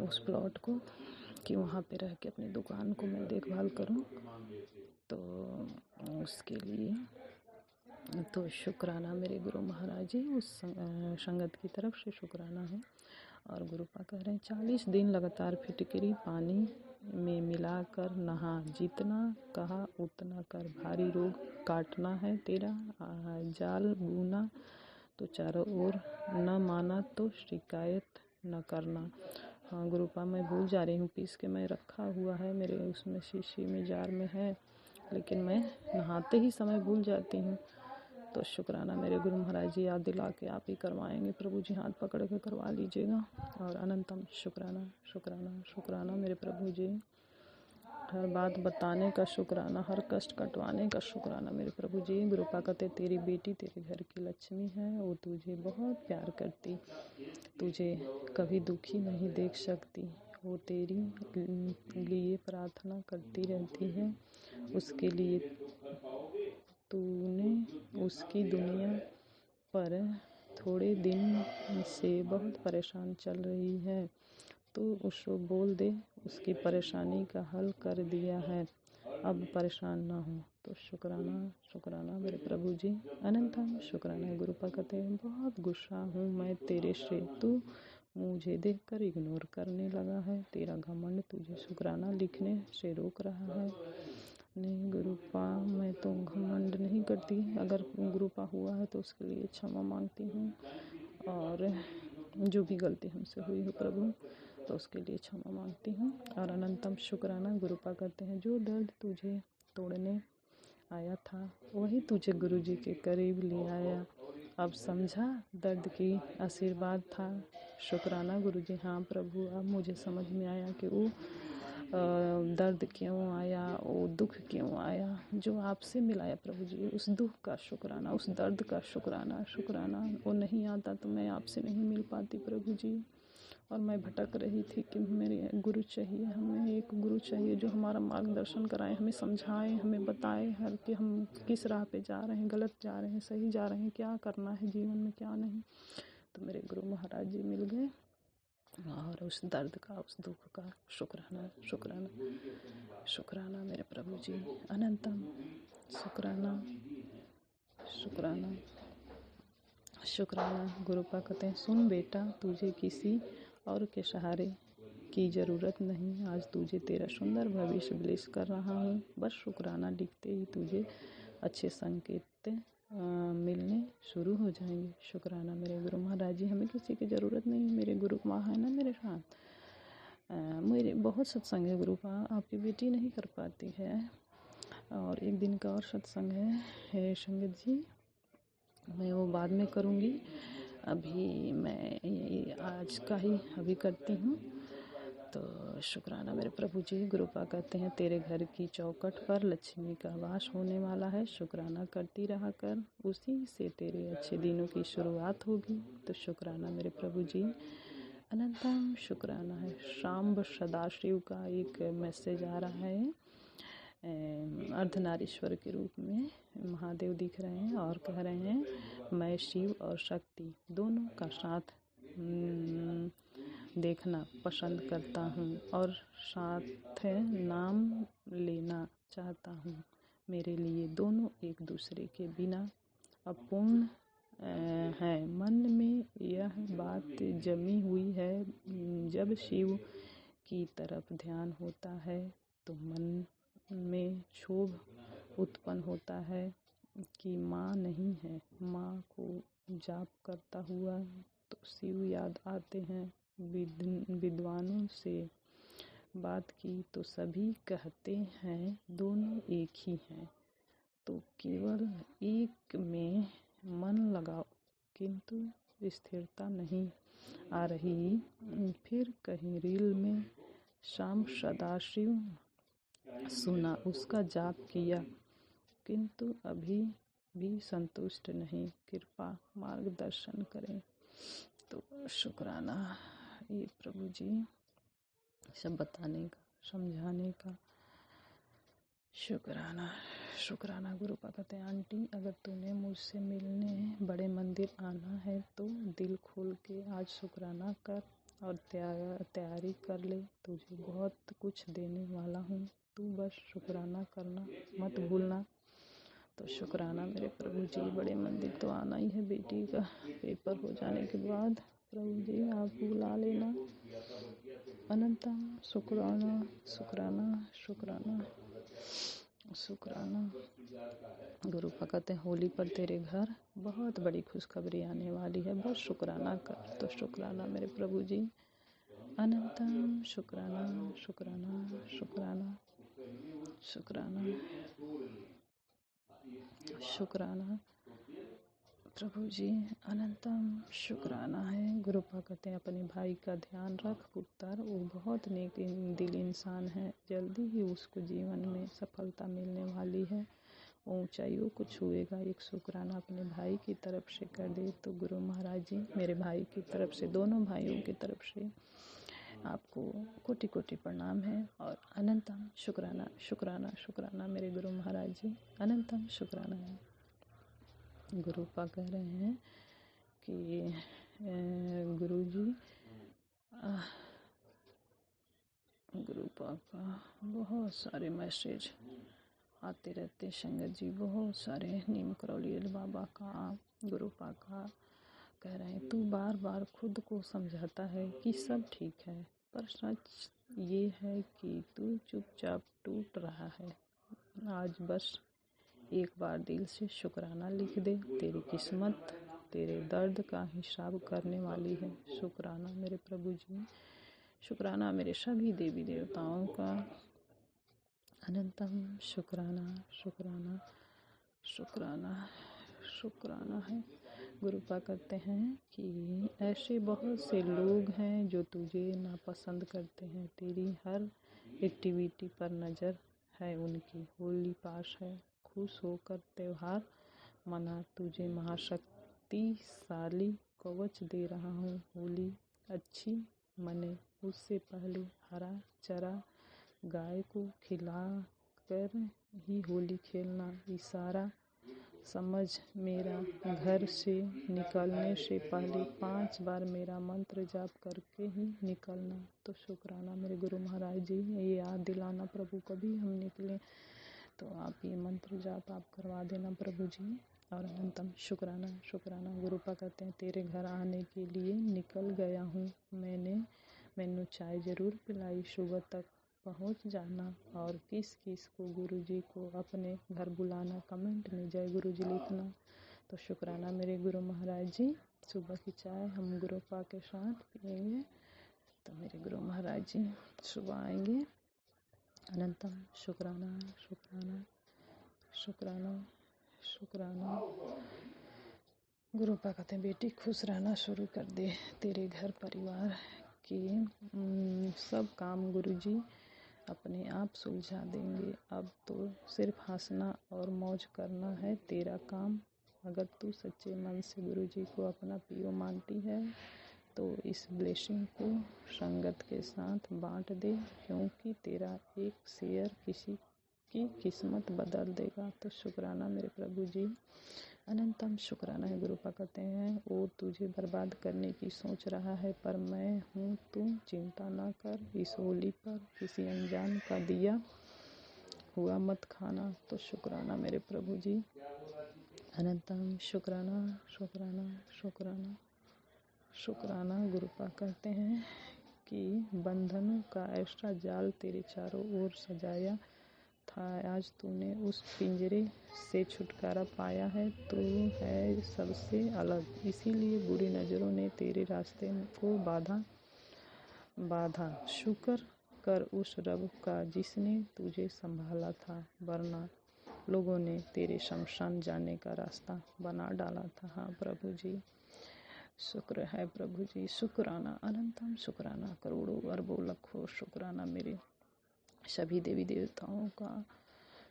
उस प्लॉट को। कि वहाँ पे रह के अपनी दुकान को मैं देखभाल करूँ, तो उसके लिए तो शुक्राना मेरे गुरु महाराज जी, उस संगत की तरफ से शुक्राना है। और गुरुपा कह रहे हैं 40 दिन लगातार फिटकरी पानी में मिलाकर नहा, जितना कहा उतना कर, भारी रोग काटना है तेरा, जाल बुना तो चारों ओर, न माना तो शिकायत न करना। हाँ गुरुपा, मैं भूल जा रही हूँ, पीस के मैं रखा हुआ है मेरे उसमें शीशी में जार में है, लेकिन मैं नहाते ही समय भूल जाती हूँ। तो शुक्राना मेरे गुरु महाराज जी, याद दिला के आप ही करवाएंगे प्रभु जी, हाथ पकड़ के करवा लीजिएगा। और अनंतम शुक्राना शुक्राना शुक्राना मेरे प्रभु जी, हर बात बताने का शुक्राना, हर कष्ट कटवाने का शुक्राना मेरे प्रभु जी। गुरुपा कहते तेरी बेटी तेरे घर की लक्ष्मी है, वो तुझे बहुत प्यार करती, तुझे कभी दुखी नहीं देख सकती, वो तेरी लिए प्रार्थना करती रहती है, उसके लिए तूने उसकी दुनिया पर थोड़े दिन से बहुत परेशान चल रही है, तो उसको बोल दे उसकी परेशानी का हल कर दिया है, अब परेशान ना हो। तो शुक्राना शुक्राना मेरे प्रभु जी, अनंतम शुक्राना। गुरुपा कहते हैं बहुत गुस्सा हूँ मैं तेरे से, तू मुझे देखकर इग्नोर करने लगा है, तेरा घमंड तुझे शुक्राना लिखने से रोक रहा है। नहीं गुरुपा, मैं तो घमंड नहीं करती, अगर गुरुपा हुआ है तो उसके लिए क्षमा मांगती हूँ, और जो भी गलती हमसे हुई हो प्रभु तो उसके लिए क्षमा मांगती हूँ। और अनंतम शुक्राना। गुरुपा कहते हैं जो दर्द तुझे तोड़ने आया था वही तुझे गुरु जी के करीब ले आया, अब समझा दर्द की आशीर्वाद था। शुक्राना गुरु जी, हाँ प्रभु, अब मुझे समझ में आया कि वो दर्द क्यों आया, वो दुख क्यों आया, जो आपसे मिलाया प्रभु जी, उस दुख का शुक्राना, उस दर्द का शुक्राना शुक्राना। वो नहीं आता तो मैं आपसे नहीं मिल पाती प्रभु जी, और मैं भटक रही थी कि मेरे गुरु चाहिए, हमें एक गुरु चाहिए जो हमारा मार्गदर्शन कराए, हमें समझाए, हमें बताए हर कि हम किस राह पे जा रहे हैं, गलत जा रहे हैं, सही जा रहे हैं, क्या करना है जीवन में क्या नहीं। तो मेरे गुरु महाराज जी मिल गए, और उस दर्द का उस दुख का शुक्राना शुक्राना शुक्राना मेरे प्रभु जी, अनंतम शुक्राना शुक्राना शुक्राना। गुरुपा कहते हैं सुन बेटा, तुझे किसी और के सहारे की ज़रूरत नहीं, आज तुझे तेरा सुंदर भविष्य ब्लेस कर रहा हूँ, बस शुक्राना लिखते ही तुझे अच्छे संकेत मिलने शुरू हो जाएंगे। शुक्राना मेरे गुरु महाराज जी, हमें किसी की ज़रूरत नहीं, मेरे गुरु माँ है ना मेरे साथ। मेरे बहुत सत्संग है गुरुपा, आपकी बेटी नहीं कर पाती है, और एक दिन का और सत्संग है संगत जी, मैं वो बाद में करूँगी, अभी मैं ये आज का ही अभी करती हूँ। तो शुक्राना मेरे प्रभु जी। गुरुपा कहते हैं तेरे घर की चौखट पर लक्ष्मी का वास होने वाला है, शुक्राना करती रहा कर, उसी से तेरे अच्छे दिनों की शुरुआत होगी। तो शुक्राना मेरे प्रभु जी, अनंतम शुक्राना है। शाम्ब सदाशिव का एक मैसेज आ रहा है, अर्धनारीश्वर के रूप में महादेव दिख रहे हैं और कह रहे हैं मैं शिव और शक्ति दोनों का साथ देखना पसंद करता हूँ और साथ नाम लेना चाहता हूँ, मेरे लिए दोनों एक दूसरे के बिना अपूर्ण है। मन में यह बात जमी हुई है, जब शिव की तरफ ध्यान होता है तो मन में क्षोभ उत्पन्न होता है कि माँ नहीं है। माँ को जाप करता हुआ तो शिव याद आते हैं। विद्वानों से बात की तो सभी कहते हैं दोनों एक ही हैं, तो केवल एक में मन लगाओ, किंतु स्थिरता नहीं आ रही। फिर कहीं रील में शाम सदाशिव सुना, उसका जाप किया, किंतु अभी भी संतुष्ट नहीं, कृपा मार्गदर्शन करें। तो शुक्राना ये प्रभु जी, सब बताने का समझाने का शुक्राना शुक्राना। गुरुपा कहते हैं आंटी, अगर तूने मुझसे मिलने बड़े मंदिर आना है तो दिल खोल के आज शुक्राना कर, और तैयारी कर ले, तुझे बहुत कुछ देने वाला हूँ, तू बस शुक्राना करना मत भूलना। तो शुक्राना मेरे प्रभु जी। बड़े मंदिर तो आना ही है बेटी का पेपर हो जाने के बाद। प्रभु जी आप बुला लेना। अनंतम शुक्राना शुक्राना शुक्राना शुक्राना। गुरु पाक कहते हैं होली पर तेरे घर बहुत बड़ी खुशखबरी आने वाली है, बस शुक्राना कर। तो शुक्राना मेरे प्रभु जी। अनंतम शुक्राना शुक्राना शुक्राना शुक्राना शुक्राना प्रभु जी। अनंतम शुक्राना है। गुरु पाक कहते हैं अपने भाई का ध्यान रख पुत्र, वो बहुत नेक दिल इंसान है, जल्दी ही उसको जीवन में सफलता मिलने वाली है, ऊंचाइयों को छुएगा। एक शुक्राना अपने भाई की तरफ से कर दे। तो गुरु महाराज जी मेरे भाई की तरफ से, दोनों भाइयों की तरफ से आपको कोटि कोटि प्रणाम है। और अनंतम शुक्राना शुक्राना शुक्राना मेरे गुरु महाराज जी। अनंतम शुक्राना है। गुरु पाक कह रहे हैं कि गुरु जी गुरु पाक का बहुत सारे मैसेज आते रहते, संगत जी बहुत सारे। नीम करौली बाबा का, गुरु पाक का कह रहे हैं तू बार बार खुद को समझाता है कि सब ठीक है, पर सच ये है कि तू चुपचाप टूट रहा है। आज बस एक बार दिल से शुक्राना लिख दे, तेरी किस्मत तेरे दर्द का हिसाब करने वाली है। शुक्राना मेरे प्रभु जी। शुक्राना मेरे सभी देवी देवताओं का। अनंतम शुक्राना शुक्राना शुक्राना शुक्राना है। गुरु पाक कहते हैं कि ऐसे बहुत से लोग हैं जो तुझे नापसंद करते हैं, तेरी हर एक्टिविटी पर नज़र है उनकी। होली पास है, खुश होकर त्योहार मना, तुझे महाशक्तिशाली कवच दे रहा हूँ। होली अच्छी मने, उससे पहले हरा चरा गाय को खिला कर ही होली खेलना। इशारा समझ, मेरा घर से निकलने से पहले 5 बार मेरा मंत्र जाप करके ही निकलना। तो शुक्राना मेरे गुरु महाराज जी, ये याद दिलाना प्रभु कभी हम निकले तो आप ये मंत्र जाप आप करवा देना प्रभु जी। और अनंतम शुक्राना शुक्राना। गुरु पाक कहते हैं तेरे घर आने के लिए निकल गया हूँ, मैंने चाय ज़रूर पिलाई, सुबह तक पहुँच जाना। और किस किस को गुरु जी को अपने घर बुलाना, कमेंट में जय गुरु जी लिखना। तो शुक्राना मेरे गुरु महाराज जी। सुबह की चाय हम गुरु पाक के साथ पिएंगे, तो मेरे गुरु महाराज जी सुबह आएंगे। अनंतम शुक्राना शुक्राना शुक्राना शुक्राना। गुरु पाक कहते हैं बेटी खुश रहना शुरू कर दे, तेरे घर परिवार की सब काम गुरु जी अपने आप सुलझा देंगे। अब तो सिर्फ हंसना और मौज करना है तेरा काम। अगर तू सच्चे मन से गुरु जी को अपना पियो मानती है तो इस ब्लेसिंग को संगत के साथ बांट दे, क्योंकि तेरा एक शेयर किसी की किस्मत बदल देगा। तो शुक्राना मेरे प्रभु जी। अनंतम शुक्राना है। गुरु पाक कहते हैं वो तुझे बर्बाद करने की सोच रहा है, पर मैं हूँ, तू चिंता ना कर। इस होली पर किसी अनजान का दिया हुआ मत खाना। तो शुक्राना मेरे प्रभु जी। अनंतम शुक्राना शुक्राना शुक्राना शुक्राना। गुरु पाक कहते हैं कि बंधनों का ऐसा जाल तेरे चारों ओर सजाया था, आज तूने उस पिंजरे से छुटकारा पाया है। तू है सबसे अलग, इसीलिए बुरी नज़रों ने तेरे रास्ते को बाधा। शुक्र कर उस रब का जिसने तुझे संभाला था, वरना लोगों ने तेरे शमशान जाने का रास्ता बना डाला था। हाँ प्रभु जी, शुक्र है प्रभु जी। शुक्राना अनंतम शुक्राना, करोड़ों अरबों लाखों शुक्राना मेरे सभी देवी देवताओं का,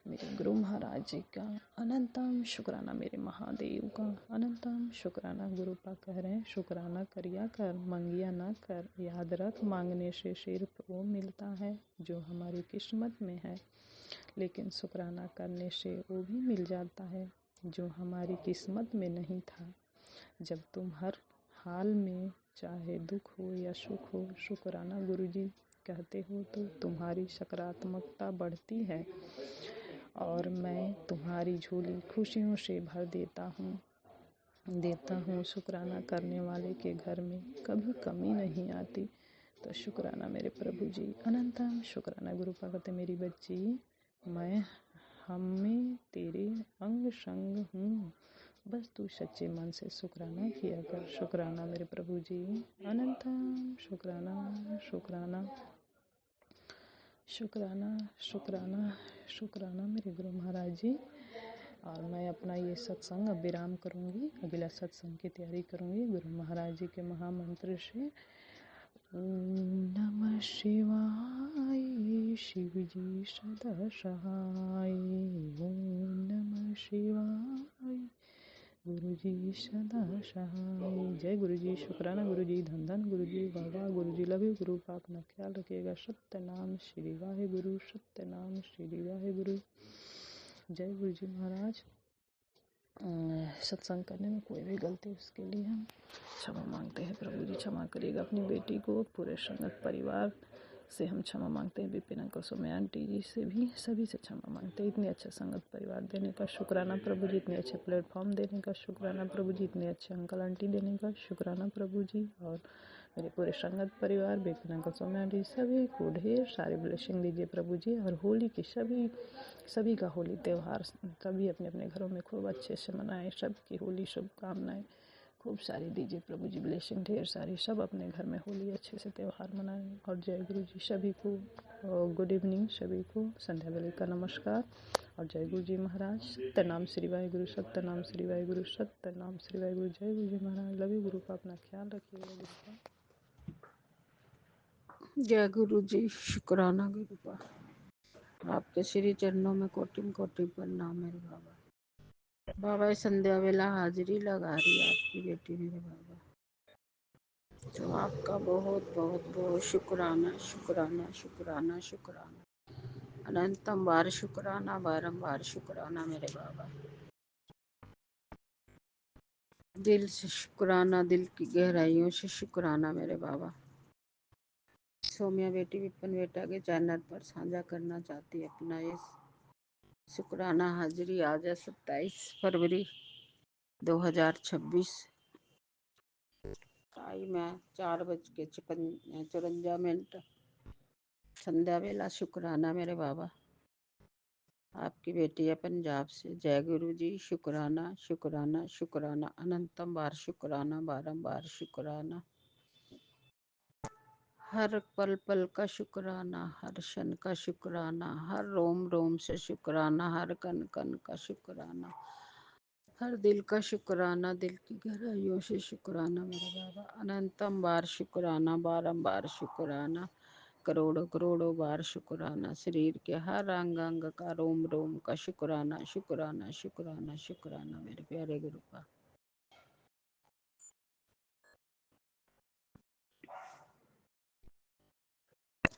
मेरे गुरु महाराज जी का। अनंतम शुक्राना मेरे महादेव का। अनंतम शुक्राना। गुरु पाक कह रहे हैं शुक्राना करिया कर, मंगिया ना कर। याद रख मांगने से सिर्फ वो मिलता है जो हमारी किस्मत में है, लेकिन शुक्राना करने से वो भी मिल जाता है जो हमारी किस्मत में नहीं था। जब तुम हर हाल में, चाहे दुख हो या सुख हो, शुक्राना गुरुजी कहते हो तो तुम्हारी सकारात्मकता बढ़ती है और मैं तुम्हारी झोली खुशियों से भर देता हूँ। शुक्राना करने वाले के घर में कभी कमी नहीं आती। तो शुक्राना मेरे प्रभु जी, अनंतम शुक्राना गुरु भगत मेरी बच्ची, मैं हमें तेरे अंग संग हूँ, बस तू सच्चे मन से शुक्राना किया कर। शुक्राना मेरे प्रभु जी, अनंतम शुक्राना शुक्राना शुक्राना शुक्राना शुक्राना मेरे गुरु महाराज जी। और मैं अपना ये सत्संग अब विराम करूँगी, अगला सत्संग की तैयारी करूँगी गुरु महाराज जी के महामंत्र से। ओम नमः शिवाय, शिव जी सदा सहाय। ओम नमः शिवाय, गुरु जी सदा सहाय। जय गुरु जी, शुक्राना गुरु जी, धन धन गुरु जी, वाह वाह गुरु जी, लव यू गुरु। अपना ख्याल रखिएगा। सत्य नाम श्री वाहे गुरु, सत्य नाम श्री वाहे गुरु। जय गुरु जी महाराज। सत्संग करने में कोई भी गलती, उसके लिए हम क्षमा मांगते हैं। प्रभु जी क्षमा करिएगा। अपनी बेटी को, पूरे संगत परिवार से हम क्षमा मांगते हैं। विपिन अंकल, सोम्या आंटी जी से भी, सभी से क्षमा मांगते हैं। इतने अच्छे संगत परिवार देने का शुक्राना प्रभु जी, इतने अच्छे प्लेटफॉर्म देने का शुक्राना प्रभु जी, इतने अच्छे अंकल आंटी देने का शुक्राना प्रभु जी। और मेरे पूरे संगत परिवार, विपिन अंकल, सोम्या आंटी, सभी को ढेर सारे ब्लेसिंग दीजिए प्रभु जी। और होली की सभी का होली त्यौहार सभी अपने अपने घरों में खूब अच्छे से मनाएं। सबकी होली शुभकामनाएं खूब सारी दीजिए प्रभु जी, ब्लेसिंग ढेर सारी। सब अपने घर में होली अच्छे से त्यौहार मनाएं। और जय गुरु जी सभी को, गुड इवनिंग सभी को, संध्या वेले का नमस्कार। और जय गुरु जी महाराज। सत्य नाम श्री वाहे गुरु, सत्य नाम श्री वाहे गुरु, सत्य नाम श्री वाहे गुरु। जय गुरु जी महाराज। लव यू गुरु का। अपना ख्याल रखिएगा गुरु का। जय गुरु जी, शुक्राना गुरु का। आपके श्री चरणों में कोटि कोटि प्रणाम मेरे बाबा। बाबा संध्या वेला हाजिरी लगा रही है आपकी बेटी मेरे बाबा। तो आपका बहुत बहुत बहुत शुक्राना शुक्राना शुक्राना शुक्राना, अनंतम बार शुक्राना, बारंबार शुक्राना मेरे बाबा। दिल से शुक्राना, दिल की गहराइयों से शुक्राना मेरे बाबा। सोम्या बेटी विपिन बेटा के चैनल पर साझा करना चाहती है अपना ये शुक्राना हाजिरी। आज है 27 फरवरी 2026। टाइम है 4:54 संध्या वेला। शुक्राना मेरे बाबा। आपकी बेटी है पंजाब से। जय गुरु जी, शुक्राना शुक्राना शुक्राना, अनंतम बार शुक्राना, बारंबार शुक्राना। हर पल पल का शुक्राना, हर क्षण का शुक्राना, हर रोम रोम से शुक्राना, हर कण कण का शुक्राना, हर दिल का शुक्राना, दिल की गहराइयों से शुक्राना मेरे बाबा। अनंतम बार शुक्राना, बारंबार शुक्राना, करोड़ों करोड़ों बार शुक्राना। शरीर के हर अंग अंग का, रोम रोम का शुक्राना शुक्राना शुक्राना शुक्राना मेरे प्यारे गुरु का।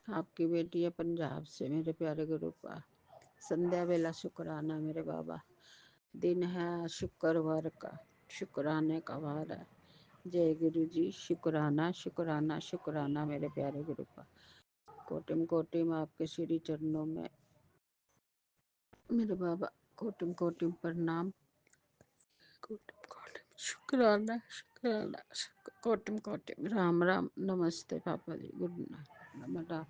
आपकी बेटी है पंजाब से मेरे प्यारे गुरु का। संध्या वेला शुक्राना मेरे बाबा। दिन है शुक्रवार का, शुक्राने का वार है। जय गुरु जी, शुक्राना शुक्राना शुक्राना मेरे प्यारे गुरु का। कोटिम कोटिम आपके श्री चरणों में मेरे बाबा, कोटिम कोटिम प्रणाम, कोटिम कोटिम शुक्राना शुक्राना, कोटिम कोटिम राम राम, नमस्ते पापा जी, गुड नाइट, नमः।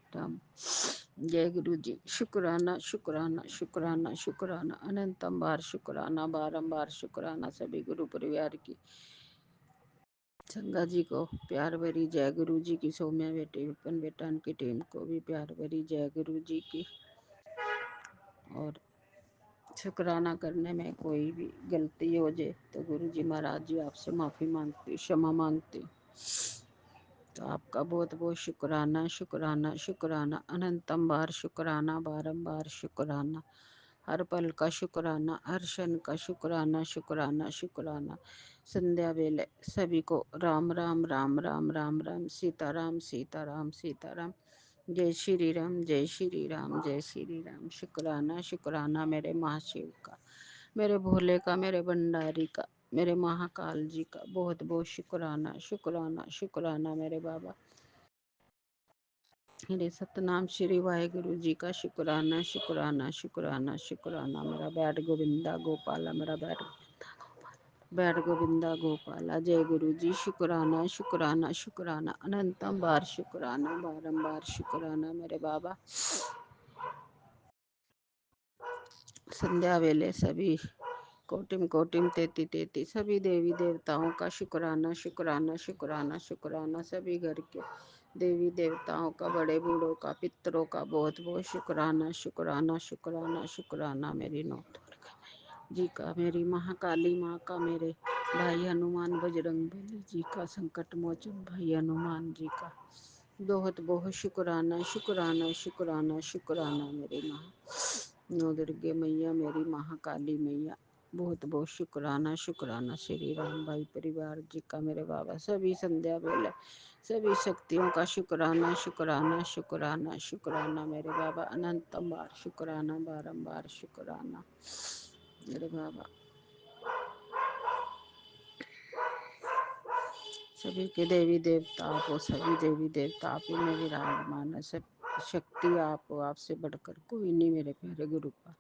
जय गुरु जी, शुक्राना शुक्राना शुक्राना शुक्राना, अनंतम बार शुक्राना, बारंबार शुक्राना। सभी गुरु परिवार की, संगा जी को प्यार भरी जय गुरु जी की। सौम्या बेटी, विपिन बेटा की टीम को भी प्यार भरी जय गुरु जी की। और शुक्राना करने में कोई भी गलती हो जाए तो गुरु जी महाराज जी आपसे माफ़ी मांगती, क्षमा मांगती। तो आपका बहुत बहुत शुक्राना शुक्राना शुक्राना, अनंतम बार शुक्राना, बारंबार शुक्राना, हर पल का शुक्राना, हर क्षण का शुक्राना शुक्राना शुक्राना। संध्या वेले सभी को राम राम राम राम राम राम, सीताराम सीताराम सीताराम, जय श्री राम जय श्री राम जय श्री राम। शुक्राना शुक्राना मेरे महाशिव का, मेरे भोले का, मेरे भंडारी का, मेरे महाकाल जी का बहुत बहुत शुक्राना शुक्राना शुक्राना मेरे बाबा। मेरे सतनाम श्री वाहेगुरु जी का शुक्राना शुक्राना शुक्राना शुक्राना। मेरा बैठ गोविंदा गोपाला, मेरा बैठ गोविंदा गोपाला। जय गुरु जी, शुक्राना शुक्राना शुक्राना, अनंतम बार शुक्राना, बारंबार शुक्राना मेरे बाबा। संध्या वेले सभी कोटिम कोटिम तेती तेती सभी देवी देवताओं का शुक्राना शुक्राना शुक्राना शुक्राना। सभी घर के देवी देवताओं का, बड़े बूढ़ों का, पितरों का बहुत बहुत शुक्राना शुक्राना शुक्राना शुक्राना। मेरी नौ जी का, मेरी महाकाली माँ का, मेरे भाई हनुमान बजरंग बली जी का, संकट मोचन भाई हनुमान जी का बहुत बहुत शुक्राना शुक्राना शुक्राना शुक्राना। मेरी माँ नौ दुर्गे मैया, मेरी महाकाली मैया बहुत बहुत शुक्राना शुक्राना। श्री राम भाई परिवार जी का, मेरे बाबा सभी संध्या बेला सभी शक्तियों का शुक्राना शुक्राना शुक्राना शुक्राना मेरे बाबा। अनंतम बार शुक्राना, बारंबार शुक्राना मेरे बाबा। सभी के देवी देवता आप हो, सभी देवी देवता आप ही में विराजमान है। सब शक्ति आप हो, आपसे बढ़कर कोई नहीं मेरे प्यारे गुरु का।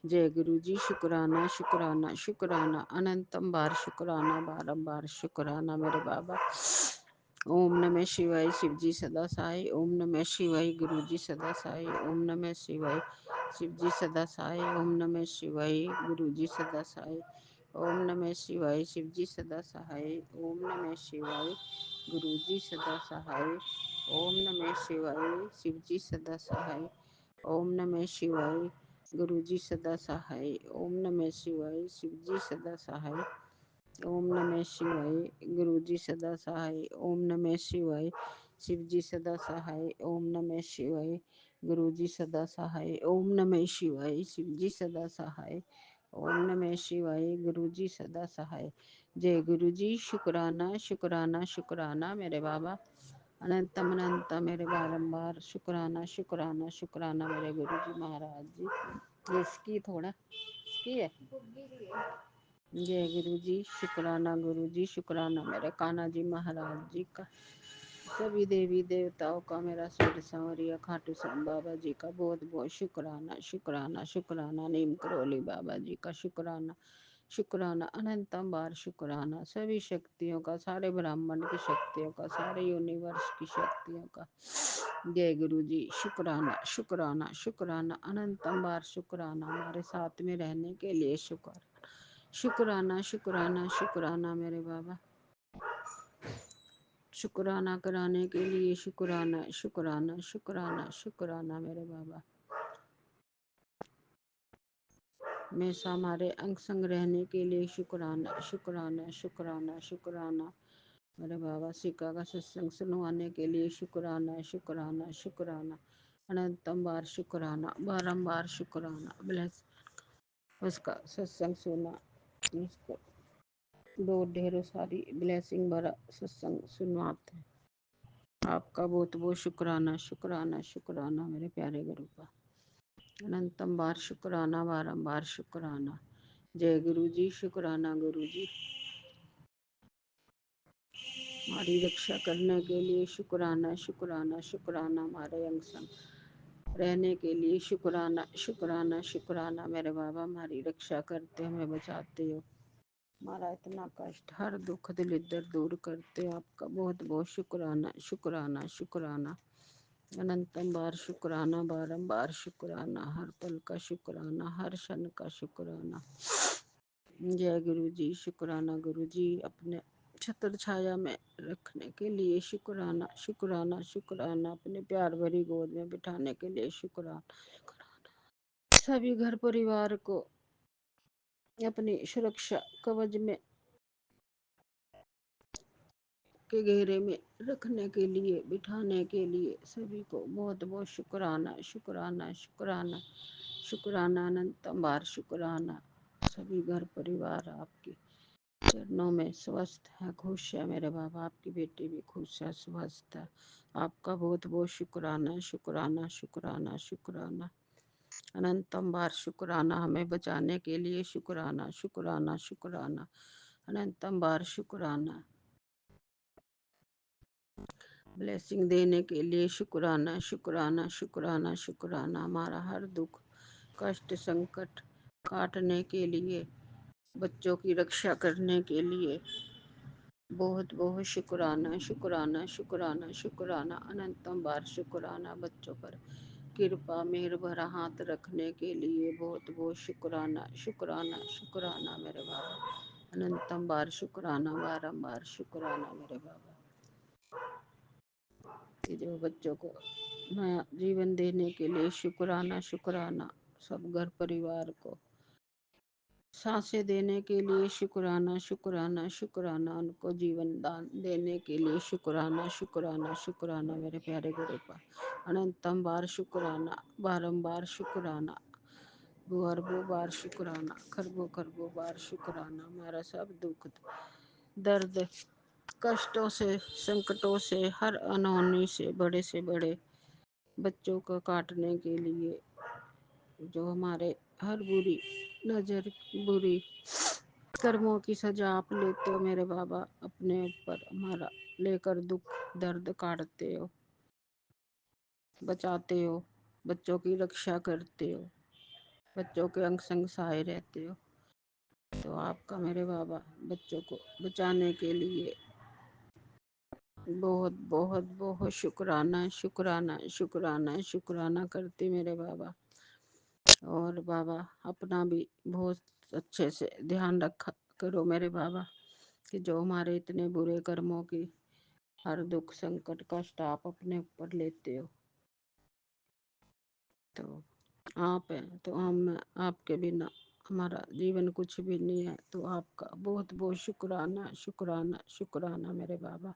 जय गुरु जी, शुक्राना शुक्राना शुक्राना, अनंतम बार शुक्राना, बारंबार शुक्राना मेरे बाबा। ओम नमः शिवाय शिव जी सदा साई, ओम नमः शिवाय गुरु जी सदा साई, ओम नमः शिवाय शिव जी सदा साई, ओम नमः शिवाय गुरु जी सदा साई, ओम नमः शिवाय शिव जी सदा सहाय, ओम नमः शिवाय गुरु जी सदा सहाय, ओम नमः शिवाय शिव जी सदा सहाय, ओम नमः शिवाय गुरु जी सदा सहाय, ओम नमः शिवाय शिव जी सदा सहाय, ओम नमः शिवाय गुरु जी सदा सहाय, ओम नमः शिवाय शिव जी सदा सहाय, ओम नमः शिवाय गुरु जी सदा सहाय, ओम नमः शिवाय शिव जी सदा सहाय, ओम नमः शिवाय गुरु जी सदा सहाय। जय गुरु जी, शुक्राना शुक्राना शुक्राना मेरे बाबा। अनंतम अनंत मेरे बारंबार शुक्राना शुक्राना शुक्राना मेरे गुरु जी महाराज जी। इसकी थोड़ा की है। जय गुरु जी, शुक्राना गुरु जी, शुक्राना मेरे कान्हा जी महाराज जी का। सभी देवी देवताओं का, मेरा सिर सांवरिया खाटू श्याम बाबा जी का बहुत बहुत शुक्राना शुक्राना शुक्राना। नीम करोली बाबा जी का शुक्राना शुक्राना, अनंतम बार शुक्राना। सभी शक्तियों का, सारे ब्राह्मण की शक्तियों का, सारे यूनिवर्स की शक्तियों का। जय गुरु जी, शुक्राना शुक्राना शुक्राना, अनंतम बार शुक्राना। हमारे साथ में रहने के लिए शुक्राना शुक्राना शुक्राना मेरे बाबा। शुक्राना कराने के लिए शुक्राना शुक्राना शुक्राना शुक्राना मेरे बाबा। हमेशा हमारे अंग संग रहने के लिए शुक्राना शुक्राना शुक्राना शुक्राना मेरे बाबा। सिक्का का सत्संग सुनवाने के लिए शुक्राना शुक्राना शुक्राना, अनंतम बार शुक्राना, बारंबार शुक्राना। ब्लेस उसका सत्संग सुना, उसको दो ढेरों सारी ब्लेसिंग भरा सत्संग सुनवाते हैं। आपका बहुत बहुत शुक्राना शुक्राना शुक्राना मेरे प्यारे गुरु का। अनंतम बार शुक्राना, बारंबार शुक्राना। जय गुरु जी, शुक्राना गुरु जी। हमारी रक्षा करने के लिए शुक्राना शुक्राना शुक्राना। हमारे अंग संग रहने के लिए शुक्राना शुक्राना शुक्राना मेरे बाबा। हमारी रक्षा करते, हमें बचाते हो, हमारा इतना कष्ट हर दुख दलिद्र दूर करते हो। आपका बहुत बहुत शुक्राना शुक्राना शुक्राना, अनंतम बार शुक्राना, बारंबार शुक्राना, हर पल का शुक्राना, हर क्षण का शुक्राना। जय गुरु जी, शुक्राना गुरु जी। अपने छत्र छाया में रखने के लिए शुक्राना शुक्राना शुक्राना। अपने प्यार भरी गोद में बिठाने के लिए शुक्राना शुक्राना। सभी घर परिवार को अपनी सुरक्षा कवच में के घेरे में रखने के लिए, बिठाने के लिए सभी को बहुत बहुत शुक्राना शुक्राना शुक्राना शुक्राना, अनंतम बार शुक्राना। सभी घर परिवार आपके चरणों में स्वस्थ है, खुश है मेरे बाबा। आपकी बेटी भी खुश है, स्वस्थ है। आपका बहुत बहुत शुक्राना शुक्राना शुक्राना शुक्राना, अनंतम बार शुक्राना। हमें बचाने के लिए शुक्राना शुक्राना शुक्राना, अनंतम बार शुक्राना। ब्लेसिंग देने के लिए शुक्राना शुक्राना शुक्राना शुक्राना। हमारा हर दुख कष्ट संकट काटने के लिए, बच्चों की रक्षा करने के लिए बहुत बहुत शुक्राना शुक्राना शुक्राना शुक्राना। अनंतम बार शुक्राना। बच्चों पर कृपा मेहर भरा हाथ रखने के लिए बहुत बहुत शुक्राना शुक्राना शुक्राना मेरे बाबा। अनंतम बार शुक्राना, बारंबार शुक्राना मेरे बाबा कि जो बच्चों को नया जीवन देने के लिए शुक्राना शुक्राना। सब घर परिवार को सांसें देने के लिए शुक्राना शुक्राना शुक्राना। उनको जीवन दान देने के लिए शुक्राना शुक्राना शुक्राना मेरे प्यारे गुरु का। अनंतम बार शुक्राना, बारंबार शुक्राना, अरबों बार शुक्राना, खरबों खरबों बार शुक्राना। हमारा सब दुख दर्द कष्टों से संकटों से हर अनहोनी से बड़े बच्चों को काटने के लिए, जो हमारे हर बुरी नज़र बुरी कर्मों की सजा आप लेते हो मेरे बाबा अपने ऊपर, हमारा लेकर दुख दर्द काटते हो, बचाते हो, बच्चों की रक्षा करते हो, बच्चों के अंग संग सहाय रहते हो। तो आपका मेरे बाबा बच्चों को बचाने के लिए बहुत बहुत बहुत शुक्राना शुक्राना शुक्राना शुक्राना करते मेरे बाबा। और बाबा अपना भी बहुत अच्छे से ध्यान रखा करो मेरे बाबा कि जो हमारे इतने बुरे कर्मों की हर दुख संकट कष्ट आप अपने ऊपर लेते हो। तो आप हैं तो हम आपके बिना हमारा जीवन कुछ भी नहीं है। तो आपका बहुत बहुत शुक्राना शुक्राना शुक्राना मेरे बाबा।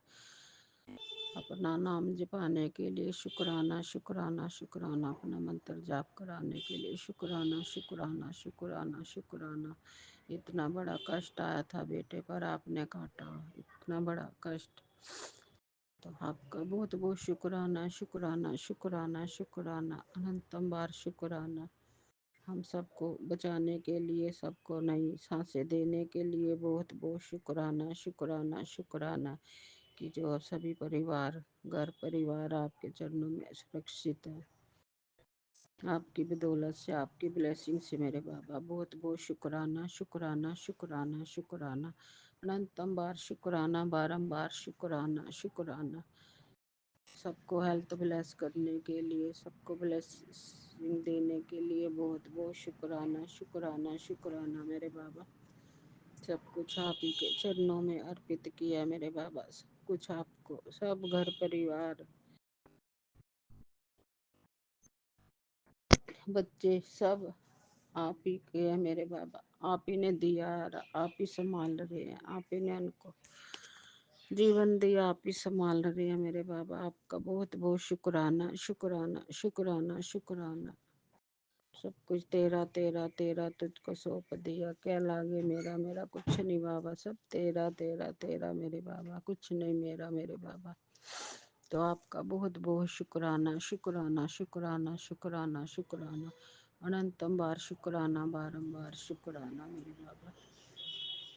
अपना नाम जपाने के लिए शुक्राना शुक्राना शुक्राना। अपना मंत्र जाप कराने के लिए शुक्राना शुक्राना शुक्राना शुक्राना। इतना बड़ा कष्ट आया था बेटे पर आपने काटा, इतना बड़ा कष्ट। तो आपका बहुत बहुत शुक्राना शुक्राना शुक्राना शुक्राना। अनंतम बार शुक्राना। हम सबको बचाने के लिए, सबको नई सांसें देने के लिए बहुत बहुत शुक्राना शुक्राना शुक्राना कि जो सभी परिवार घर परिवार आपके चरणों में सुरक्षित है। आपकी बदौलत से, आपकी ब्लेसिंग से मेरे बाबा बहुत बहुत शुक्राना शुक्राना शुक्राना शुक्राना। अनंतम बार शुक्राना, बारंबार शुक्राना शुक्राना। सबको हेल्थ ब्लेस करने के लिए, सबको ब्लेसिंग देने के लिए बहुत बहुत शुक्राना शुक्राना शुक्राना मेरे बाबा। सब कुछ आप ही के चरणों में अर्पित किया मेरे बाबा। सब कुछ आपको, सब घर परिवार बच्चे सब आप ही के हैं मेरे बाबा। आप ही ने दिया, आप ही संभाल रहे हैं, आप ही ने उनको जीवन दिया, आप ही संभाल रहे हैं मेरे बाबा। आपका बहुत बहुत शुक्राना शुक्राना शुक्राना शुक्राना। सब कुछ तेरा तेरा तेरा तुझको सौंप दिया, क्या लागे मेरा, मेरा कुछ नहीं बाबा, सब तेरा तेरा तेरा मेरे बाबा, कुछ नहीं मेरा मेरे बाबा। तो आपका बहुत बहुत शुक्राना शुक्राना शुक्राना शुक्राना शुक्राना। अनंतम बार शुक्राना, बारंबार शुक्राना मेरे बाबा।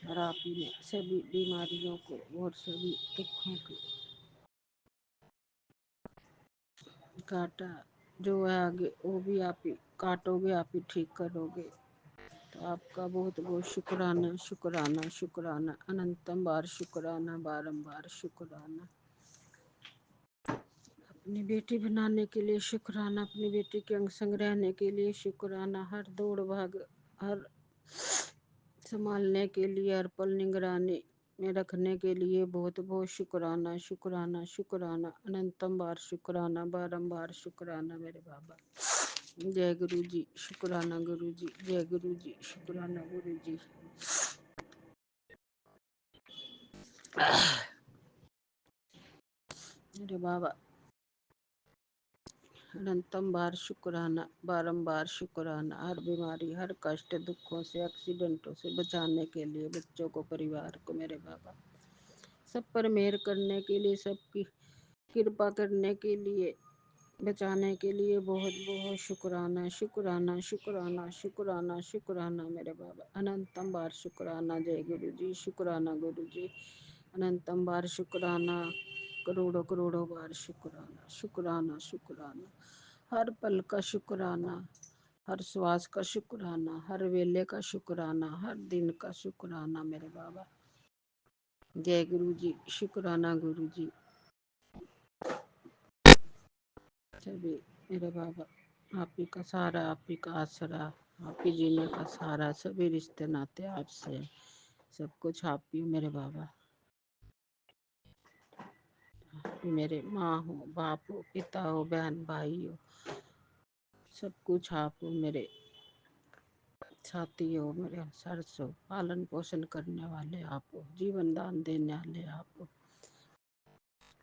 और आप ही ने सभी बीमारियों को और सभी दुखों को काटा, जो है आगे वो भी आप ही काटोगे, आप ही ठीक करोगे। तो आपका बहुत बहुत शुक्राना शुक्राना शुक्राना। अनंतम बार शुक्राना, बारंबार शुक्राना। अपनी बेटी बनाने के लिए शुक्राना, अपनी बेटी के अंग संग रहने के लिए शुक्राना, हर दौड़ भाग हर संभालने के लिए, हर पल निगरानी में रखने के लिए बहुत बहुत शुक्राना शुक्राना शुक्राना। अनंतम बार शुक्राना, बारंबार शुक्राना मेरे बाबा। जय गुरु जी, शुक्राना गुरु जी, जय गुरु जी, शुक्राना गुरु जी। मेरे बाबा अनंतम बार शुक्राना, बारंबार शुक्राना। हर बीमारी हर कष्ट दुखों से एक्सीडेंटों से बचाने के लिए, बच्चों को परिवार को मेरे बाबा सब पर मेहर करने के लिए, सबकी कृपा करने के लिए बचाने के लिए बहुत बहुत शुक्राना शुक्राना शुक्राना शुक्राना शुक्राना मेरे बाबा, अनंतम बार शुक्राना। जय गुरु जी, शुक्राना गुरु जी, अनंतम बार शुक्राना, करोड़ों करोड़ों बार शुक्राना शुक्राना शुक्राना। हर पल का शुक्राना, हर श्वास का शुक्राना, हर वेले का शुक्राना, हर दिन का शुक्राना मेरे बाबा। जय गुरु जी, शुक्राना गुरु जी। सभी मेरे बाबा, आप ही का सहारा, आप ही का आसरा, आप ही जीने का सहारा, सभी रिश्ते नाते आपसे, सब कुछ आप ही हो मेरे बाबा। आप ही मेरे माँ हो, बाप हो, पिता हो, बहन भाई हो, सब कुछ आप हो मेरे साथी हो, मेरे सरस हो, पालन पोषण करने वाले आप हो, जीवन दान देने वाले आप हो,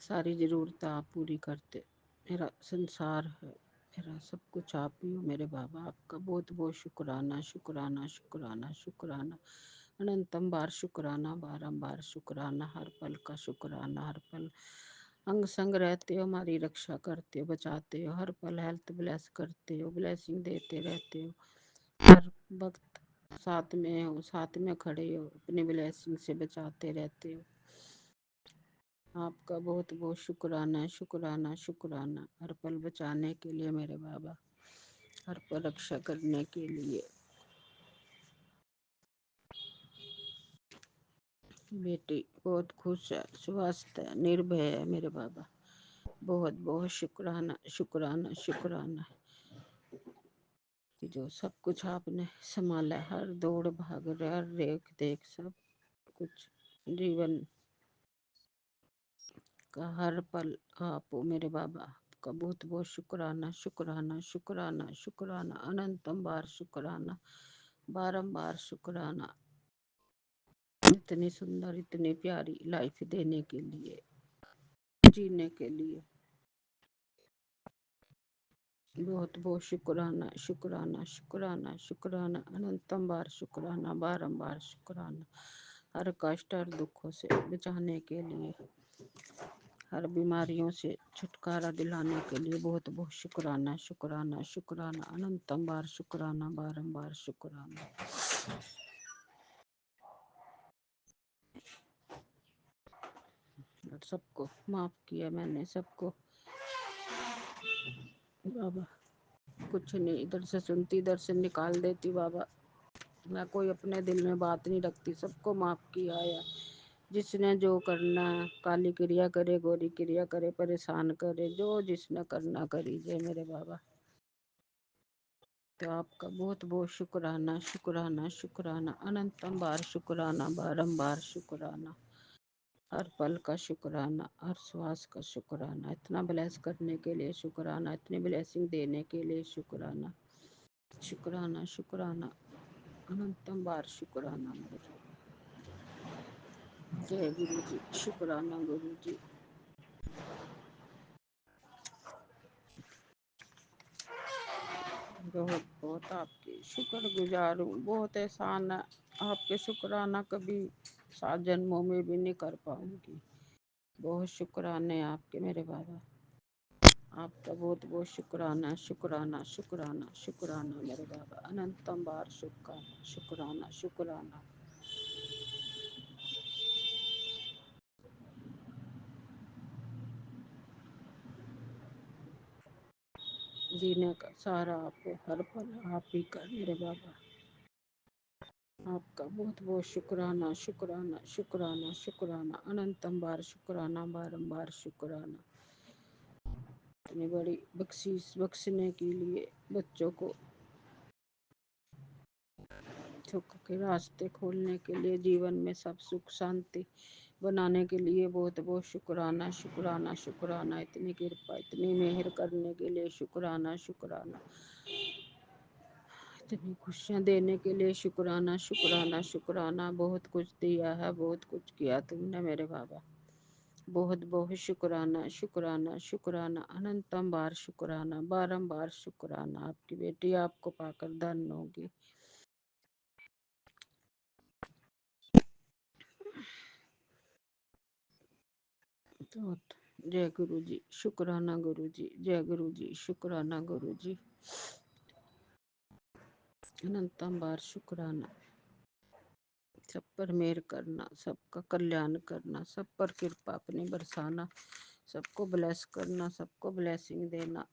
सारी जरूरत आप पूरी करते। मेरा संसार है, मेरा सब कुछ आप ही हो मेरे बाबा। आपका बहुत बहुत शुक्राना शुक्राना शुक्राना शुक्राना, अनंतम बार शुक्राना, बारंबार शुक्राना, हर पल का शुक्राना। हर पल अंग संग रहते हो, हमारी रक्षा करते हो, बचाते हो, हर पल हेल्थ ब्लेस करते हो, ब्लेसिंग देते रहते हो, हर वक्त साथ में हो, साथ में खड़े हो, अपनी ब्लेसिंग से बचाते रहते हो। आपका बहुत बहुत शुक्राना शुक्राना शुक्राना, हर पल बचाने के लिए मेरे बाबा, हर पल रक्षा करने के लिए। बेटी बहुत खुश है, स्वस्थ है, निर्भय है मेरे बाबा। बहुत बहुत शुक्राना शुक्राना शुक्राना कि जो सब कुछ आपने संभाला है, हर दौड़ भाग हर रेख देख सब कुछ जीवन का हर पल आप हो मेरे बाबा। आपका बहुत बहुत शुक्राना शुक्राना शुक्राना शुक्राना, अनंतम बार शुक्राना, बारंबार शुक्राना, इतनी सुंदर इतनी प्यारी लाइफ देने के लिए, जीने के लिए। बहुत बहुत शुक्राना शुक्राना शुक्राना शुक्राना, अनंतम बार शुक्राना, बारंबार शुक्राना, हर कष्ट हर दुखों से बचाने के लिए, हर बीमारियों से छुटकारा दिलाने के लिए बहुत बहुत शुक्राना शुक्राना शुक्राना, अनंतम बार शुक्राना, बारंबार शुक्राना। और सबको माफ किया मैंने, सबको बाबा, कुछ नहीं इधर से सुनती इधर से निकाल देती बाबा। मैं कोई अपने दिल में बात नहीं रखती, सबको माफ किया है। जिसने जो करना, काली क्रिया करे गोरी क्रिया करे, परेशान करे, जो जिसने करना करीजिए मेरे बाबा। तो आपका बहुत बहुत शुक्राना शुक्राना शुक्राना, अनंतम बार शुक्राना, बारंबार शुक्राना, हर पल का शुक्राना, हर श्वास का शुक्राना, इतना ब्लेस करने के लिए शुक्राना, इतनी ब्लेसिंग देने के लिए शुक्राना शुक्राना शुक्राना, अनंतम बार शुक्राना मेरे। जय गुरु जी, शुक्राना गुरु जी। बहुत बहुत आपके शुक्रगुजार हूँ, बहुत एहसान है आपके, शुक्राना कभी 7 जन्मों में भी नहीं कर पाऊंगी। बहुत शुक्राने आपके मेरे बाबा। आपका बहुत बहुत शुक्राना शुक्राना शुक्राना शुक्राना मेरे बाबा, अनंतम बार शुक्राना शुक्राना शुक्राना। जीने का सारा आपको, हर पल आप ही का मेरे बाबा। आपका बहुत बहुत शुक्राना शुक्राना शुक्राना शुक्राना, अनंतम बार शुक्राना, बारंबार शुक्राना। इतनी बड़ी बख्शीश बख्शने के लिए, बच्चों को सुख के रास्ते खोलने के लिए, जीवन में सब सुख शांति बनाने के लिए बहुत बहुत शुक्राना शुक्राना शुक्राना, इतनी कृपा इतनी मेहर करने के लिए शुक्राना शुक्राना, इतनी खुशियाँ देने के लिए शुक्राना शुक्राना शुक्राना। बहुत कुछ दिया है, बहुत कुछ किया तुमने मेरे बाबा। बहुत बहुत शुक्राना शुक्राना शुक्राना, अनंतम बार शुक्राना, बारंबार शुक्राना। आपकी बेटी आपको पाकर धन्य होगी। तो जय गुरु जी, शुक्राना गुरु जी, जय गुरु जी, शुक्राना गुरु जी, अनंतम बार शुक्राना। सब पर मेहर करना, सबका कल्याण करना, सब पर कृपा अपनी बरसाना, सबको ब्लेस करना, सबको ब्लेसिंग देना।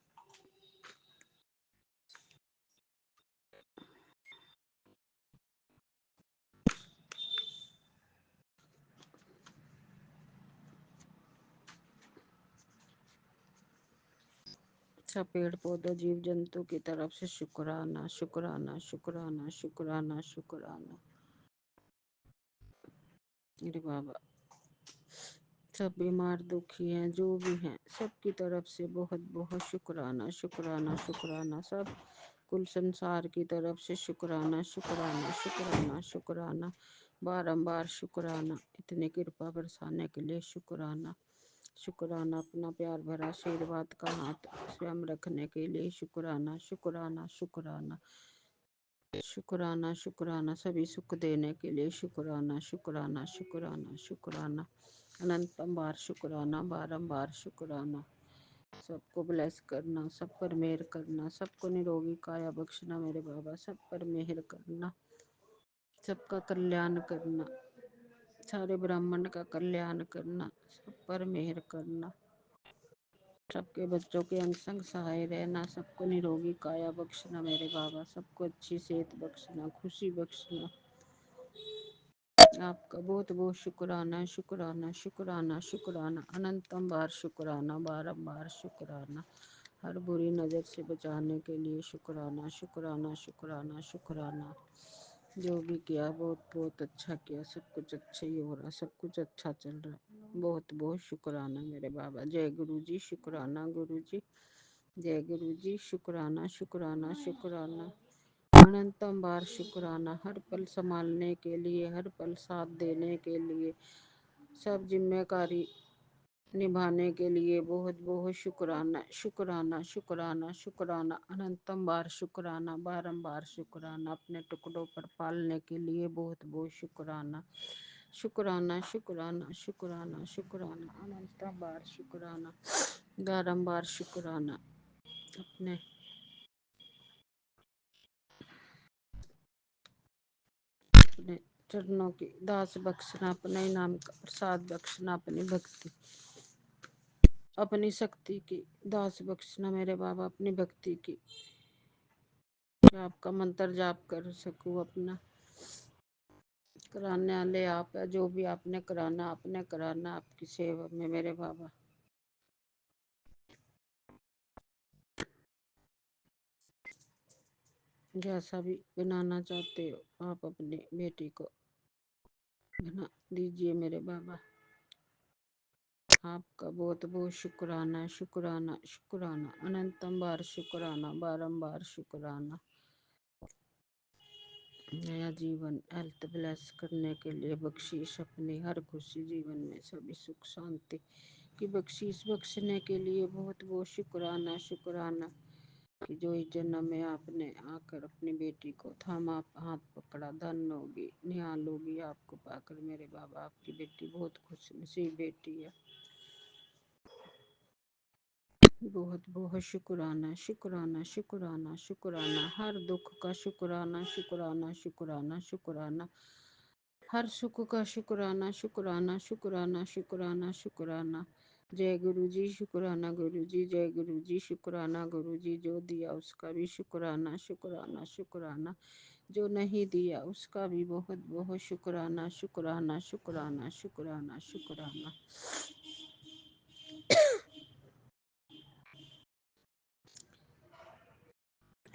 सब पेड़ पौधों जीव जंतु की तरफ से शुक्राना, शुक्राना, शुक्राना, शुक्राना, शुक्राना। अरे बाबा, सब बीमार दुखी हैं जो भी हैं, सबकी तरफ से बहुत बहुत शुक्राना, शुक्राना, शुक्राना। सब कुल संसार की तरफ से शुक्राना, शुक्राना, शुक्राना, शुक्राना, बारंबार शुक्राना। इतनी कृपा बरसाने के लिए शुक्राना, शुक्राना। अपना प्यार भरा आशीर्वाद का हाथ स्वयं रखने के लिए शुक्राना, शुक्राना, शुक्राना, शुक्राना, शुक्राना। सभी सुख देने के लिए शुक्राना, शुक्राना, शुक्राना, शुक्राना। अनंतम बार शुक्राना, बारंबार शुक्राना। सबको ब्लेस करना, सब पर मेहर करना, सबको निरोगी काया बख्शना मेरे बाबा, सब पर मेहर करना, सबका कल्याण करना, सारे ब्राह्मण का कल्याण करना, सब पर मेहर करना, सबके बच्चों के अंग संग सहाय रहना, सबको निरोगी काया बख्शना मेरे बाबा, सबको अच्छी सेहत बख्शना, खुशी बख्शना। आपका बहुत बहुत शुक्राना, शुक्राना, शुक्राना, शुक्राना। अनंतम बार शुक्राना, बारंबार शुक्राना। हर बुरी नज़र से बचाने के लिए शुक्राना, शुक्राना, शुक्राना, शुक्राना। जो भी किया बहुत बहुत अच्छा किया, सब कुछ अच्छा ही हो रहा, सब कुछ अच्छा चल रहा। बहुत बहुत शुक्राना मेरे बाबा। जय गुरु जी, शुक्राना गुरु जी, जय गुरु जी, शुक्राना, शुक्राना, शुक्राना। अनंतम बार शुक्राना। हर पल संभालने के लिए, हर पल साथ देने के लिए, सब जिम्मेदारी निभाने के लिए बहुत बहुत शुक्राना, शुक्राना, शुक्राना, शुक्राना। अनंतम बार शुक्राना, बारंबार शुक्राना। अपने टुकड़ों पर पालने के लिए बहुत बहुत शुक्राना, शुक्राना, शुक्राना, शुक्राना, शुक्राना। अनंतम बार शुक्राना, बारंबार शुक्राना। अपने अपने चरणों की दास बख्शना, अपने इनाम का प्रसाद बख्शना, अपनी भक्ति, अपनी शक्ति की दास बख्शना मेरे बाबा, अपनी भक्ति की, आपका मंत्र जाप कर सकूं। अपना कराने वाले आप है, जो भी आपने कराना आपने कराना, आपकी सेवा में मेरे बाबा। जैसा भी बनाना चाहते हो आप अपनी बेटी को बना दीजिए मेरे बाबा। आपका बहुत बहुत शुक्राना, शुक्राना, शुक्राना। अनंतम बार शुक्राना, बारंबार शुक्राना। नया जीवन हेल्थ ब्लेस करने के लिए बख्शीश, अपनी हर खुशी जीवन में सभी सुख शांति की बख्शीश बख्शने के लिए बहुत बहुत शुक्राना, शुक्राना। कि जो इस जन्म में आपने आकर अपनी बेटी को थामा, हाथ पकड़ा, धन होगी, निहाल होगी आपको पाकर मेरे बाबा। आपकी बेटी बहुत खुश नसीब बेटी है। बहुत बहुत शुक्राना, शुक्राना, शुक्राना, शुक्राना। हर दुख का शुक्राना, शुक्राना, शुक्राना, शुक्राना। हर सुख का शुक्राना, शुक्राना, शुक्राना, शुक्राना, शुक्राना। जय गुरु जी, शुक्राना गुरु जी, जय गुरु जी, शुक्राना गुरु जी। जो दिया उसका भी शुक्राना, शुक्राना, शुक्राना। जो नहीं दिया उसका भी बहुत बहुत शुक्राना, शुक्राना, शुक्राना, शुक्राना, शुक्राना।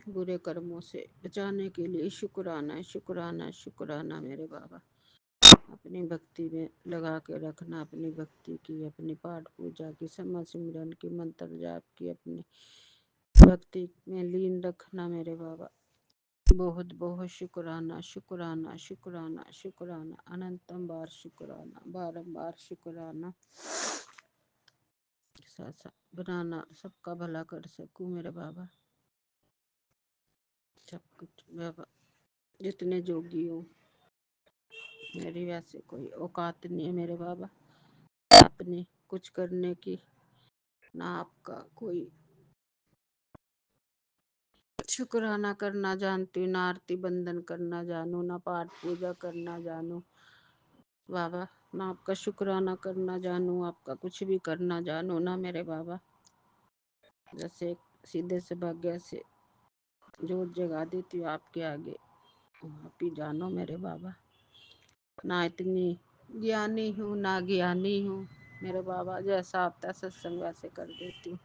बुरे कर्मों से बचाने के लिए शुक्राना, शुक्राना, शुक्राना मेरे बाबा। अपनी भक्ति में लगा के रखना, अपनी भक्ति की, अपनी पाठ पूजा की, समय सिमरन की, मंत्र जाप की, अपनी भक्ति में लीन रखना मेरे बाबा। बहुत बहुत शुक्राना, शुक्राना, शुक्राना, शुक्राना। अनंतम बार शुक्राना, बारंबार शुक्राना। सासा बनाना, सबका भला कर सकूं मेरे बाबा। सब कुछ बाबा, जितने जोगी हो, मेरी वैसे कोई औकात नहीं है मेरे बाबा अपने कुछ करने की। ना आपका कोई शुक्राना करना जानती हूँ, ना आरती बंदन करना जानू, ना पाठ पूजा करना जानू बाबा, ना आपका शुक्राना करना जानू, आपका कुछ भी करना जानू ना मेरे बाबा। जैसे सीधे से भाग्य से जोत जगा देती हूँ आपके आगे, आप ही जानो मेरे बाबा। ना इतनी ज्ञानी हूँ ना ज्ञानी हूँ मेरे बाबा, जैसा आता है सत्संग वैसे कर देती हूँ,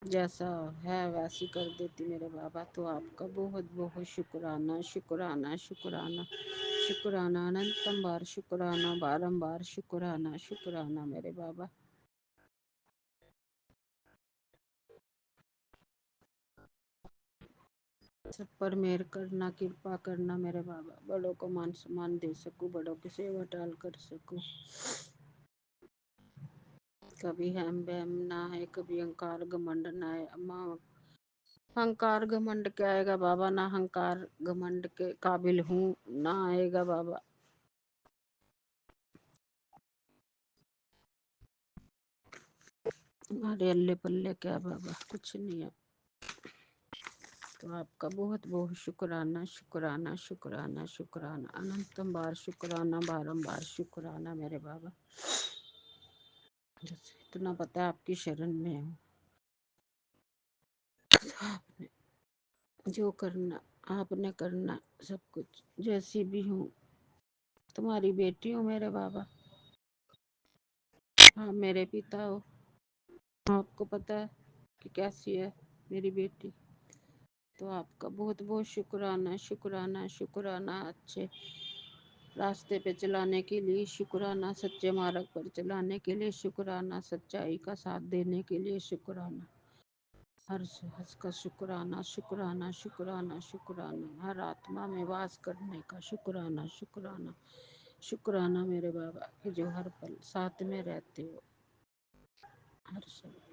जैसा है वैसी कर देती मेरे बाबा। तो आपका बहुत बहुत शुक्राना शुक्राना शुक्राना शुक्राना, अनंतम बार शुक्राना, बारंबार शुक्राना शुक्राना मेरे बाबा। सब पर मेहर करना, कृपा करना मेरे बाबा, बड़ों को मान सम्मान दे सकूं, बड़ों की सेवा टाल कर सकूं, कभी हम बहम ना है, कभी अहंकार घमंड ना है अम्मा। अहंकार घमंड क्या आएगा बाबा, ना अहंकार घमंड के काबिल हूँ ना आएगा बाबा। हमारे अल्ले पल्ले क्या बाबा, कुछ नहीं है। तो आपका बहुत बहुत शुक्राना शुक्राना शुक्राना शुक्राना, अनंतम बार शुक्राना, बारंबार शुक्राना मेरे बाबा। इतना पता है आपकी शरण में हूँ, आपने जो करना आपने करना सब कुछ, जैसी भी हूँ तुम्हारी बेटी हूँ मेरे बाबा। हाँ मेरे पिता हो, आपको पता है कि कैसी है मेरी बेटी। तो आपका बहुत बहुत शुक्राना शुक्राना शुक्राना, अच्छे रास्ते पे चलाने के लिए शुक्राना, सच्चे मार्ग पर चलाने के लिए शुक्राना, सच्चाई का साथ देने के लिए शुक्राना, हर हंस का शुक्राना शुक्राना शुक्राना शुक्राना, हर आत्मा में वास करने का शुक्राना शुक्राना शुक्राना मेरे बाबा, कि जो हर पल साथ में रहते हो हर समय।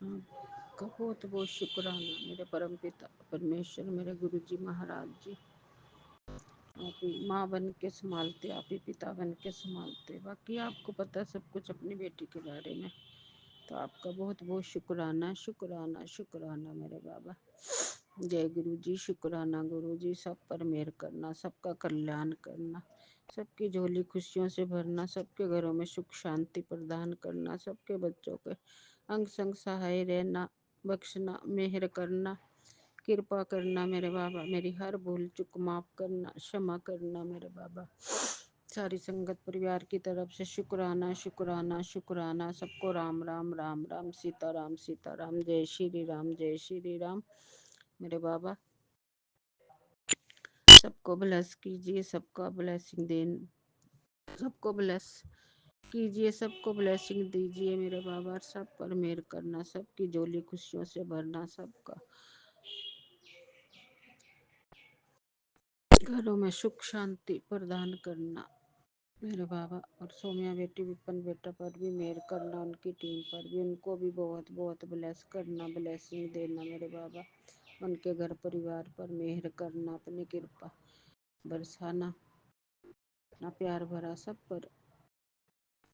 आपका बहुत बहुत शुक्राना मेरे परम पिता परमेश्वर, मेरे गुरु जी महाराज जी। आप ही माँ बन के संभालते, आप ही पिता बन के संभालते, बाकी आपको पता है सब कुछ अपनी बेटी के बारे में। तो आपका बहुत बहुत शुक्राना शुक्राना शुक्राना मेरे बाबा। जय गुरु जी, शुक्राना गुरु जी, सब पर मेहर करना, सबका कल्याण करना, सबकी झोली खुशियों से भरना, सबके घरों में सुख शांति प्रदान करना, सबके बच्चों के अंग संग सहाय रहना, बख्शना, मेहर करना, कृपा करना मेरे बाबा, मेरी हर भूल चुक माफ करना, क्षमा करना मेरे बाबा। सारी संगत परिवार की तरफ से शुक्राना शुक्राना शुक्राना, सबको राम राम राम राम, सीता राम, जय श्री राम जय श्री राम मेरे बाबा। सबको ब्लेस कीजिए, सबका ब्लेसिंग देन, सबको ब्लेस कीजिए, सबको ब्लेसिंग दीजिए मेरे बाबा। सब पर मेहर करना, सबकी झोली खुशियों से भरना, सबका घरों में सुख शांति प्रदान करना मेरे बाबा। और सौम्या बेटी विपन बेटा पर भी मेहर करना, उनकी टीम पर भी, उनको भी बहुत बहुत ब्लेस करना, ब्लेसिंग देना मेरे बाबा। उनके घर परिवार पर मेहर करना, अपनी कृपा बरसाना, अपना प्यार भरा सब पर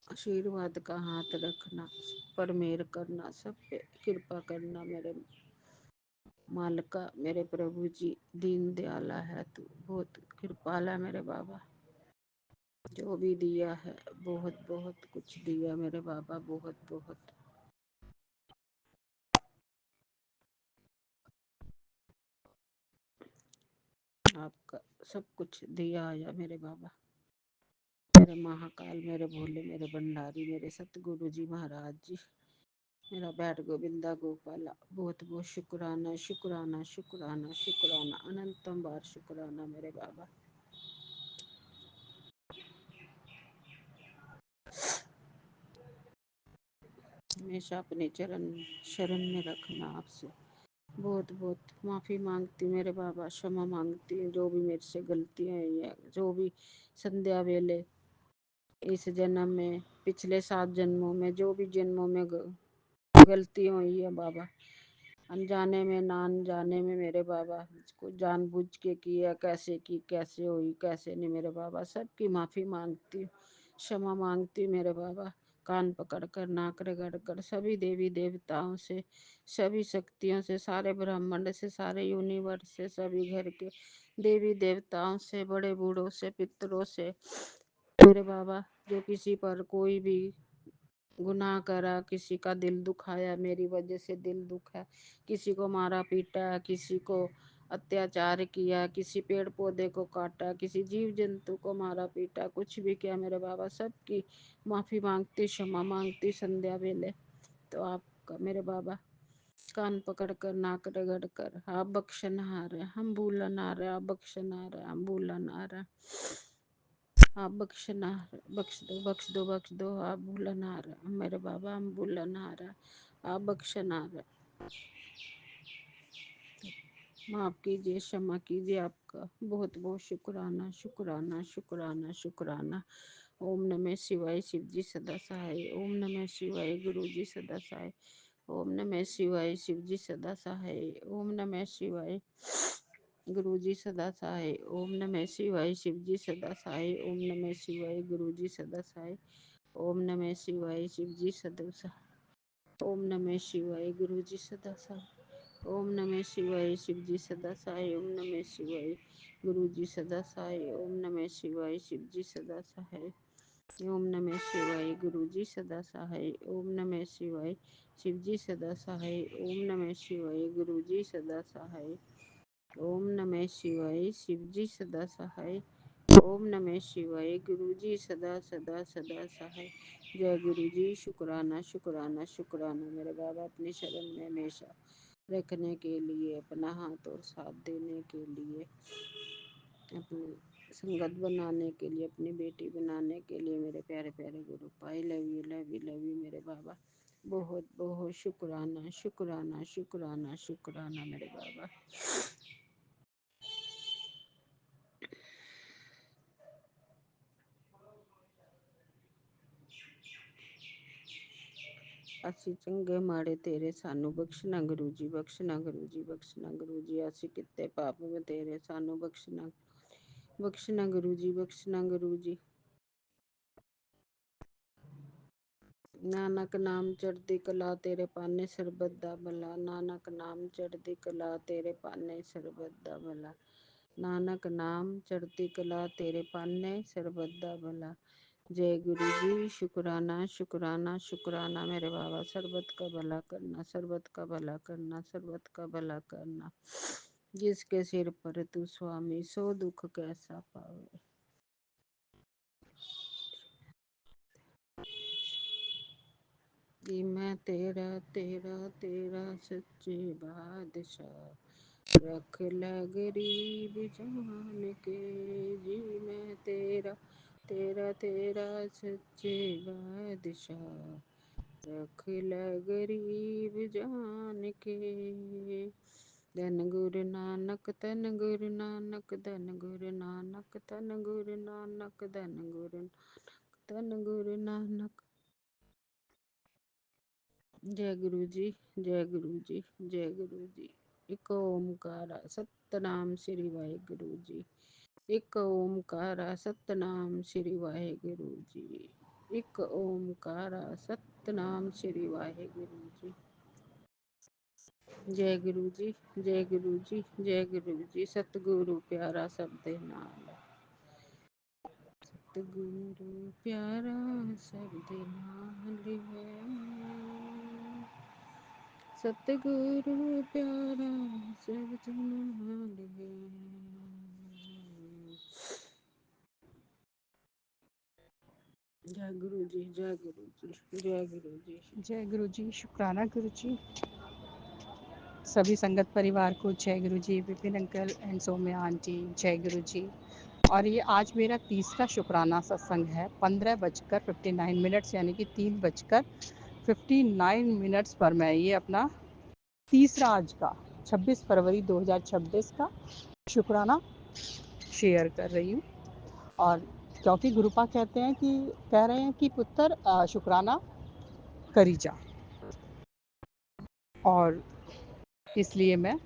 आशीर्वाद का हाथ रखना, सब पर मेहर करना, सब पे कृपा करना मेरे मालिका, मेरे प्रभु जी। दीन दयाला है तू, बहुत कृपाला मेरे बाबा। जो भी दिया है बहुत बहुत कुछ दिया मेरे बाबा, बहुत बहुत। आपका सब कुछ दिया आया मेरे बाबा, मेरे महाकाल, मेरे भोले, मेरे भंडारी, मेरे सतगुरु जी महाराज जी, मेरा बैठ गोविंदा गोपाला, बहुत बहुत शुक्राना शुक्राना शुक्राना शुक्राना, अनंतम बार शुक्राना मेरे बाबा। हमेशा अपने चरण शरण में रखना, आपसे बहुत बहुत माफ़ी मांगती हूँ मेरे बाबा, क्षमा मांगती हूँ जो भी मेरे से गलतियाँ हुई है, जो भी संध्या वेले इस जन्म में, पिछले 7 जन्मों में, जो भी जन्मों में गलतियाँ हुई है बाबा, अनजाने में ना अनजाने में मेरे बाबा, इसको जानबूझ के किया, कैसे की, कैसे हुई, कैसे नहीं मेरे बाबा, सबकी माफ़ी मांगती हूँ, क्षमा मांगती हूँ मेरे बाबा। कान पकड़ कर नाक रगड़ कर सभी देवी देवताओं से, सभी शक्तियों से, सारे ब्रह्मांड से, सारे यूनिवर्स से, सभी घर के देवी देवताओं से, बड़े बूढ़ों से, पितरों से, मेरे बाबा जो किसी पर कोई भी गुनाह करा, किसी का दिल दुखाया, मेरी वजह से दिल दुखा, किसी को मारा पीटा, किसी को अत्याचार किया, किसी पेड़ पौधे को काटा, किसी जीव जंतु को मारा पीटा, कुछ भी किया मेरे बाबा, सबकी माफी मांगती, क्षमा मांगती संध्या वेले। तो आपका मेरे बाबा कान पकड़ कर नाक रगड़ कर, आप बख्शनहार है, हम भूलनहार है, आप बख्शनहार है, हम भूलनहार है, आप बख्शनहार, बख्श दो बख्श दो बख्श दो, आप भूलनहार है मेरे बाबा, हम भूलनहार है, आप बख्शनहार है, माफ कीजिए, क्षमा कीजिए, आपका बहुत बहुत शुक्राना शुक्राना शुक्राना शुक्राना। ओम नमः शिवाय, शिव जी सदा सहाय। ओम नमः शिवाय, गुरु जी सदा सहाय। ओम नमः शिवाय, शिव जी सदा सहाय। ओम नमः शिवाय, गुरु जी सदा सहाय। ओम नमः शिवाय, शिव जी सदा सहाय। ओम नमः शिवाय, गुरु जी सदा सहाय। ओम नमः शिवाय, शिव जी सदा सहाय। ओम नमः शिवाय, गुरु जी सदा सहाय। ओम नमः शिवाय, शिव जी सदा सहाय। ओम नमः शिवाय, गुरु जी सदा सहाय। ओम नमः शिवाय, शिव जी सदा सहाय। ओम नमः शिवाय, गुरु जी सदा सहाय। ओम नमः शिवाय, शिव जी सदा सहाय। ओम नमः शिवाय, गुरु जी सदा सहाय। ओम नमः शिवाय, शिव जी सदा सहाय। ओम नमः शिवाय, गुरु जी सदा सदा सदा सहाय। जय गुरु जी। शुक्राना शुक्राना शुक्राना मेरे बाबा, अपनी शरण में हमेशा रखने के लिए, अपना हाथ और साथ देने के लिए, अपनी संगत बनाने के लिए, अपनी बेटी बनाने के लिए, मेरे प्यारे प्यारे गुरु, I love you love you love you मेरे बाबा। बहुत बहुत शुक्राना शुक्राना शुक्राना शुक्राना मेरे बाबा। ਅਸੀਂ ਚੰਗੇ ਮਾੜੇ ਤੇਰੇ, ਸਾਨੂੰ ਬਖਸ਼ਣਾ ਗੁਰੂ ਜੀ, ਬਖਸ਼ਣਾ ਗੁਰੂ ਜੀ, ਬਖਸ਼ਣਾ ਗੁਰੂ ਜੀ। ਅਸੀਂ ਕਿਤੇ ਪਾਪ ਬਤੇਰੇ, ਸਾਨੂੰ ਬਖਸ਼ਣਾ, ਬਖਸ਼ਣਾ ਗੁਰੂ ਜੀ, ਬਖਸ਼ਣਾ ਗੁਰੂ ਜੀ। ਨਾਨਕ ਨਾਮ ਚੜ੍ਹਦੀ ਕਲਾ ਤੇਰੇ ਪਾਨੇ, ਸਰਬਤ ਦਾ ਭਲਾ। ਨਾਨਕ ਨਾਮ ਚੜ੍ਹਦੀ ਕਲਾ ਤੇਰੇ ਪਾਨੇ, ਸਰਬਤ ਦਾ ਭਲਾ। ਨਾਨਕ ਨਾਮ ਚੜ੍ਹਦੀ ਕਲਾ ਤੇਰੇ ਪਾਨੇ, ਸਰਬਤ ਦਾ भला। जय गुरु जी। शुक्राना शुक्राना शुक्राना मेरे बाबा, सरबत का भला करना, सरबत का भला करना, सरबत का भला करना। जिसके सिर पर तू स्वामी, सो दुख कैसा पावे। जी मैं तेरा तेरा तेरा सच्चे बादशाह, रख ले गरीब जान के। जी मैं तेरा तेरा तेरा सच्चे बादशाह, रख ले गरीब जान के। धन गुरु नानक, धन गुरु नानक, धन गुरु नानक, धन गुरु नानक, धन गुरु नानक, धन गुरु नानक। जय गुरु जी, जय गुरु जी, जय गुरु जी। एक ओमकारा सतनाम श्री वाहिगुरु जी। एक ओमकारा सतनाम श्री वाहिगुरु जी। एक ओमकारा सतनाम श्री वाहिगुरु जी। जय गुरु जी, जय गुरु जी, जय गुरु जी। सतगुरु प्यारा सब दे नाल, सतगुरु प्यारा सब दे नाल है। सतगुरु प्यारा सब दे नाल है। जय गुरु जी, जय गुरु जी, जय गुरु जी। जय गुरु जी। शुक्राना गुरु जी। सभी संगत परिवार को जय गुरु जी। Vipin uncle and Saumya aunty, जय गुरु जी। और ये आज मेरा तीसरा शुक्राना सत्संग है। 15:59 यानी कि 3:59 पर मैं ये अपना तीसरा आज का 26 फरवरी 2026 का शुक्राना शेयर कर रही हूँ। और क्योंकि गुरुपा कहते हैं कि कह रहे हैं कि पुत्र शुक्राना करी जा, और इसलिए मैं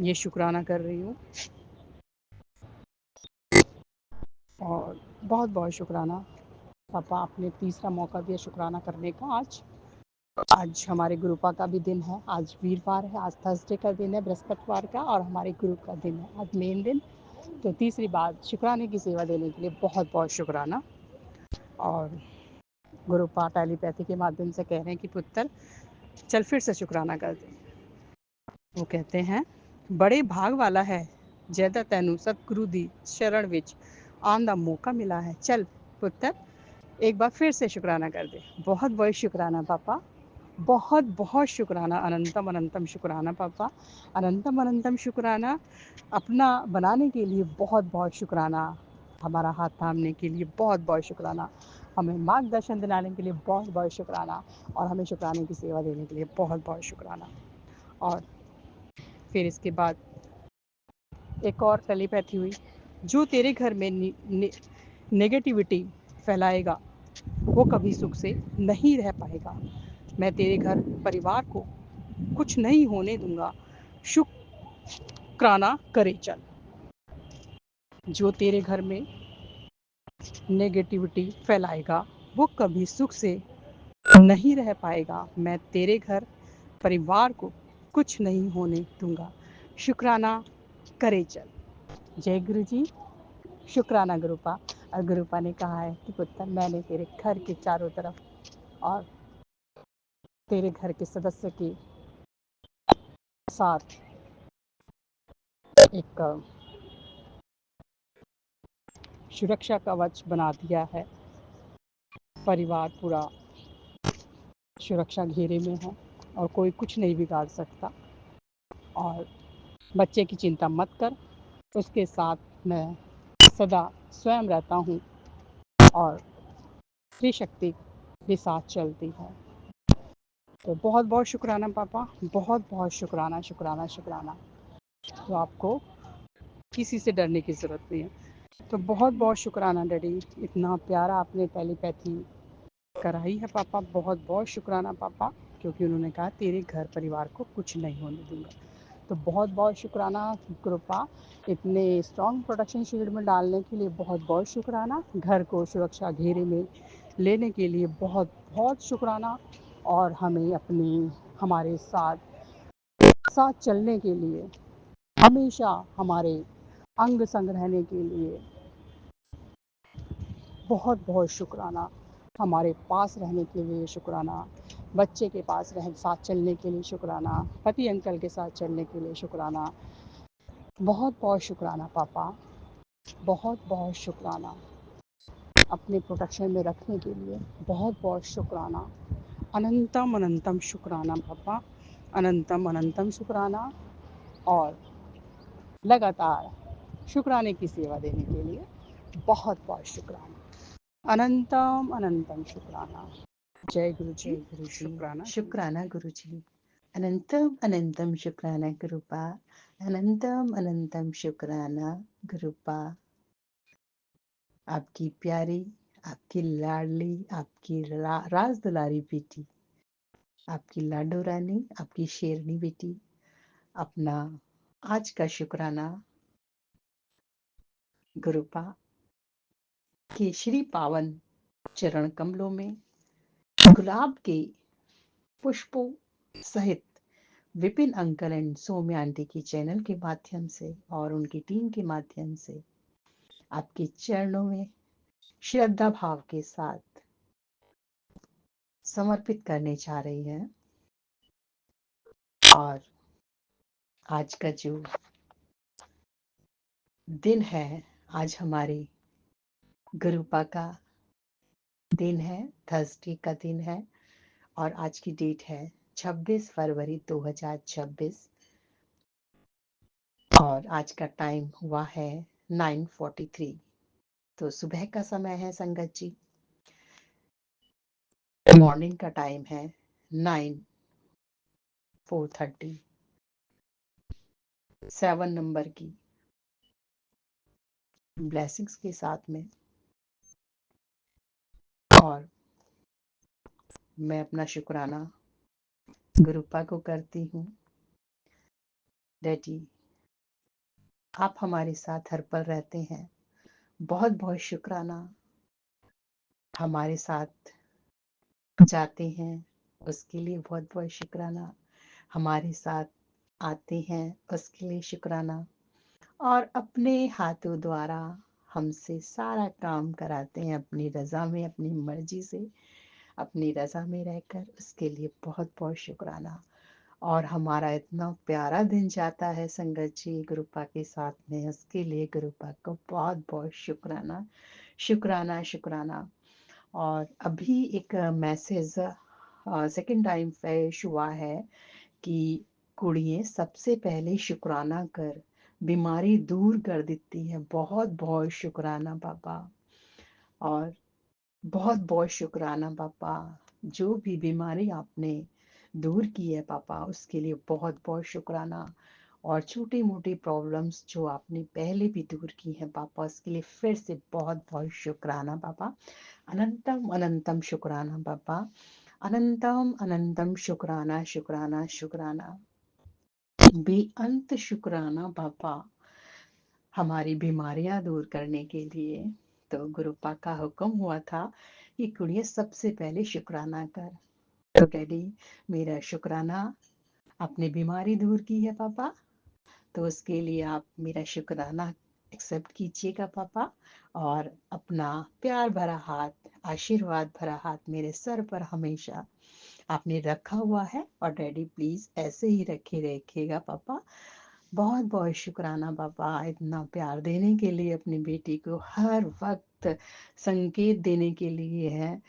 ये शुक्राना कर रही हूँ। और बहुत बहुत शुक्राना पापा आपने तीसरा मौका दिया शुक्राना करने का। आज हमारे गुरुपा का भी दिन है, आज वीरवार है, आज थर्सडे का दिन है, बृहस्पतिवार का, और हमारे गुरु का दिन है आज मेन दिन। तो तीसरी बात शुक्राने की सेवा देने के लिए बहुत बहुत शुक्राना। और गुरुपा टेलीपैथी के माध्यम से कह रहे हैं कि पुत्र चल फिर से शुक्राना कर दे। वो कहते हैं बड़े भाग वाला है जैदा तैनू सतगुरु दी शरण विच आन दा मौका मिला है। चल पुत्र एक बार फिर से शुक्राना कर दे। बहुत बहुत शुक्राना पापा, बहुत बहुत शुक्राना, अनंतम अनंतम शुक्राना पापा, अनंतम अनंतम शुक्राना। अपना बनाने के लिए बहुत बहुत शुक्राना, हमारा हाथ थामने के लिए बहुत बहुत शुक्राना, हमें मार्गदर्शन दिलाने के लिए बहुत बहुत शुक्राना, और हमें शुक्राने की सेवा देने के लिए बहुत बहुत शुक्राना। और फिर इसके बाद एक और टेलीपैथी हुई, जो तेरे घर में नेगेटिविटी फैलाएगा वो कभी सुख से नहीं रह पाएगा। मैं तेरे घर परिवार को कुछ नहीं होने दूंगा, शुक्राना करे चल। जो तेरे घर में नेगेटिविटी फैलाएगा वो कभी सुख से नहीं रह पाएगा। मैं तेरे घर परिवार को कुछ नहीं होने दूंगा, शुक्राना करे चल। जय गुरु जी, शुक्राना गुरुपा। और गुरुपा ने कहा है कि पुत्र मैंने तेरे घर के चारों तरफ और तेरे घर के सदस्य के साथ एक सुरक्षा कवच बना दिया है। परिवार पूरा सुरक्षा घेरे में है और कोई कुछ नहीं बिगाड़ सकता। और बच्चे की चिंता मत कर, उसके साथ मैं सदा स्वयं रहता हूँ और स्त्री शक्ति भी साथ चलती है। तो बहुत बहुत शुक्राना पापा, बहुत बहुत शुक्राना शुक्राना शुक्राना। तो आपको किसी से डरने की ज़रूरत नहीं है। तो बहुत बहुत शुक्राना डैडी, इतना प्यारा आपने टेलीपैथी कराई है पापा, बहुत बहुत शुक्राना पापा, क्योंकि उन्होंने कहा तेरे घर परिवार को कुछ नहीं होने दूंगा। तो बहुत बहुत शुक्राना कृपा, इतने स्ट्रॉन्ग प्रोटेक्शन शील्ड में डालने के लिए बहुत बहुत शुक्राना, घर को सुरक्षा घेरे में लेने के लिए बहुत बहुत शुक्राना, और हमें अपनी हमारे साथ साथ चलने के लिए, हमेशा हमारे अंग संग रहने के लिए बहुत बहुत शुक्राना, हमारे पास रहने के लिए शुक्राना, बच्चे के पास रह साथ चलने के लिए शुक्राना, पति अंकल के साथ चलने के लिए शुक्राना। बहुत बहुत शुक्राना पापा, बहुत बहुत शुक्राना, अपने प्रोटेक्शन में रखने के लिए बहुत बहुत शुक्राना। अनंतम अनंतम शुक्राना पापा, अनंतम अनंतम शुक्राना। और लगातार शुक्राने की सेवा देने के लिए बहुत बहुत शुक्राना, अनंतम अनंतम शुक्राना। जय गुरु जी, जय गुरु जी, शुक्राना शुक्राना गुरु जी, अनंतम अनंतम शुक्राना गुरुपा, अनंतम अनंतम शुक्राना गुरुपा। आपकी प्यारी, आपकी लाडली, आपकी राज दुलारी बेटी, आपकी लाडो रानी, आपकी शेरनी बेटी अपना आज का शुक्राना गुरुपा के श्री पावन चरण कमलों में गुलाब के पुष्पों सहित Vipin uncle and Saumya aunty की चैनल के माध्यम से और उनकी टीम के माध्यम से आपके चरणों में श्रद्धा भाव के साथ समर्पित करने जा रही हैं। और आज का जो दिन है, आज हमारी गुरुपा का दिन है, थर्सडे का दिन है, और आज की डेट है 26 फरवरी 2026, और आज का टाइम हुआ है 9:43। तो सुबह का समय है संगत जी, मॉर्निंग का टाइम है 9:4:30। 7 नंबर की ब्लेसिंग्स के साथ में। और मैं अपना शुक्राना गुरुपा को करती हूँ। डैडी आप हमारे साथ हर पल रहते हैं, बहुत बहुत शुक्राना। हमारे साथ जाते हैं उसके लिए बहुत बहुत शुक्राना, हमारे साथ आते हैं उसके लिए शुक्राना, और अपने हाथों द्वारा हमसे सारा काम कराते हैं अपनी रज़ा में, अपनी मर्जी से, अपनी रज़ा में रहकर, उसके लिए बहुत बहुत शुक्राना। और हमारा इतना प्यारा दिन जाता है संगत जी गुरुपा के साथ में, उसके लिए गुरुपा को बहुत बहुत शुक्राना, शुक्राना, शुक्राना। और अभी एक मैसेज सेकंड टाइम फ्लैश हुआ है कि कुड़िए सबसे पहले शुक्राना कर, बीमारी दूर कर देती है। बहुत बहुत शुक्राना पापा, और बहुत बहुत शुक्राना पापा, जो भी बीमारी आपने दूर की है पापा उसके लिए बहुत बहुत शुक्राना। और छोटी मोटी प्रॉब्लम्स जो आपने पहले भी दूर की हैं पापा उसके लिए फिर से बहुत बहुत शुक्राना पापा। अनंतम अनंतम शुक्राना पापा, अनंतम अनंतम शुक्राना, शुक्राना, शुक्राना, बेअंत शुक्राना पापा, हमारी बीमारियां दूर करने के लिए। तो गुरुपा का हुक्म हुआ था कि कुड़िए सबसे पहले शुक्राना कर। तो डैडी मेरा शुक्राना, आपने बीमारी दूर की है पापा, तो उसके लिए आप मेरा शुक्राना एक्सेप्ट कीजिएगा पापा, और अपना प्यार भरा हाथ, आशीर्वाद भरा हाथ मेरे सर पर हमेशा आपने रखा हुआ है, और डैडी प्लीज ऐसे ही रखे रखिएगा पापा। बहुत बहुत शुक्राना पापा, इतना प्यार देने के लिए अपनी बेटी को, हर वक्त संकेत देने के लिए है।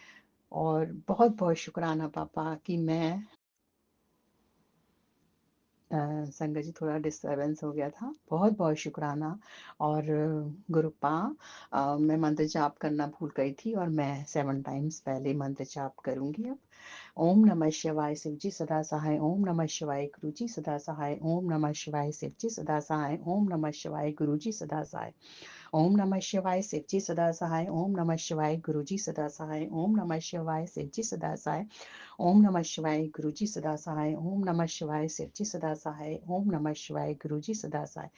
और बहुत बहुत शुक्राना पापा कि मैं संगत जी थोड़ा डिस्टरबेंस हो गया था। बहुत बहुत शुक्राना। और गुरुपा मैं मंत्र जाप करना भूल गई थी, और मैं 7 टाइम्स पहले मंत्र जाप करूंगी अब। ओम नमः शिवाय शिवजी सदा सहाय, ओम नमः शिवाय गुरुजी सदा सहाय, ओम नमः शिवाय शिवजी सदा सहाय, ओम नमः शिवाय गुरुजी सदा सहाय, ओम नमः शिवाय शिवजी सदा सहाय, ओम नमः शिवाय गुरुजी सदा सहाय, ओम नमः शिवाय शिवजी सदा सहाय, ओम नमः शिवाय गुरुजी सदा सहाय, ओम नमः शिवाय शिवजी सदा सहाय, ओम नमः शिवाय गुरुजी सदा सहाय,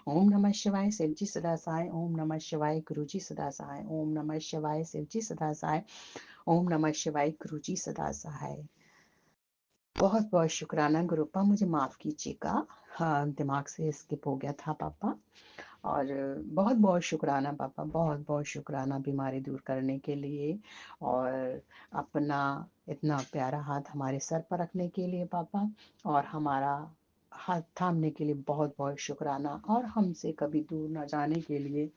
ओम नमः शिवाय शिवजी सदा सहाय, ओम नमः शिवाय गुरुजी सदा सहाय, ओम नमः शिवाय शिवजी सदा सहाय, ओम नमः शिवाय गुरुजी सदा सहाय। बहुत बहुत शुक्राना गुरुपा, मुझे माफ कीजिएगा, हाँ दिमाग से स्किप हो गया था पापा। और बहुत बहुत शुक्राना पापा, बहुत बहुत शुक्राना बीमारी दूर करने के लिए, और अपना इतना प्यारा हाथ हमारे सर पर रखने के लिए पापा, और हमारा हाथ थामने के लिए बहुत बहुत शुक्राना, और हमसे कभी दूर न जाने के लिए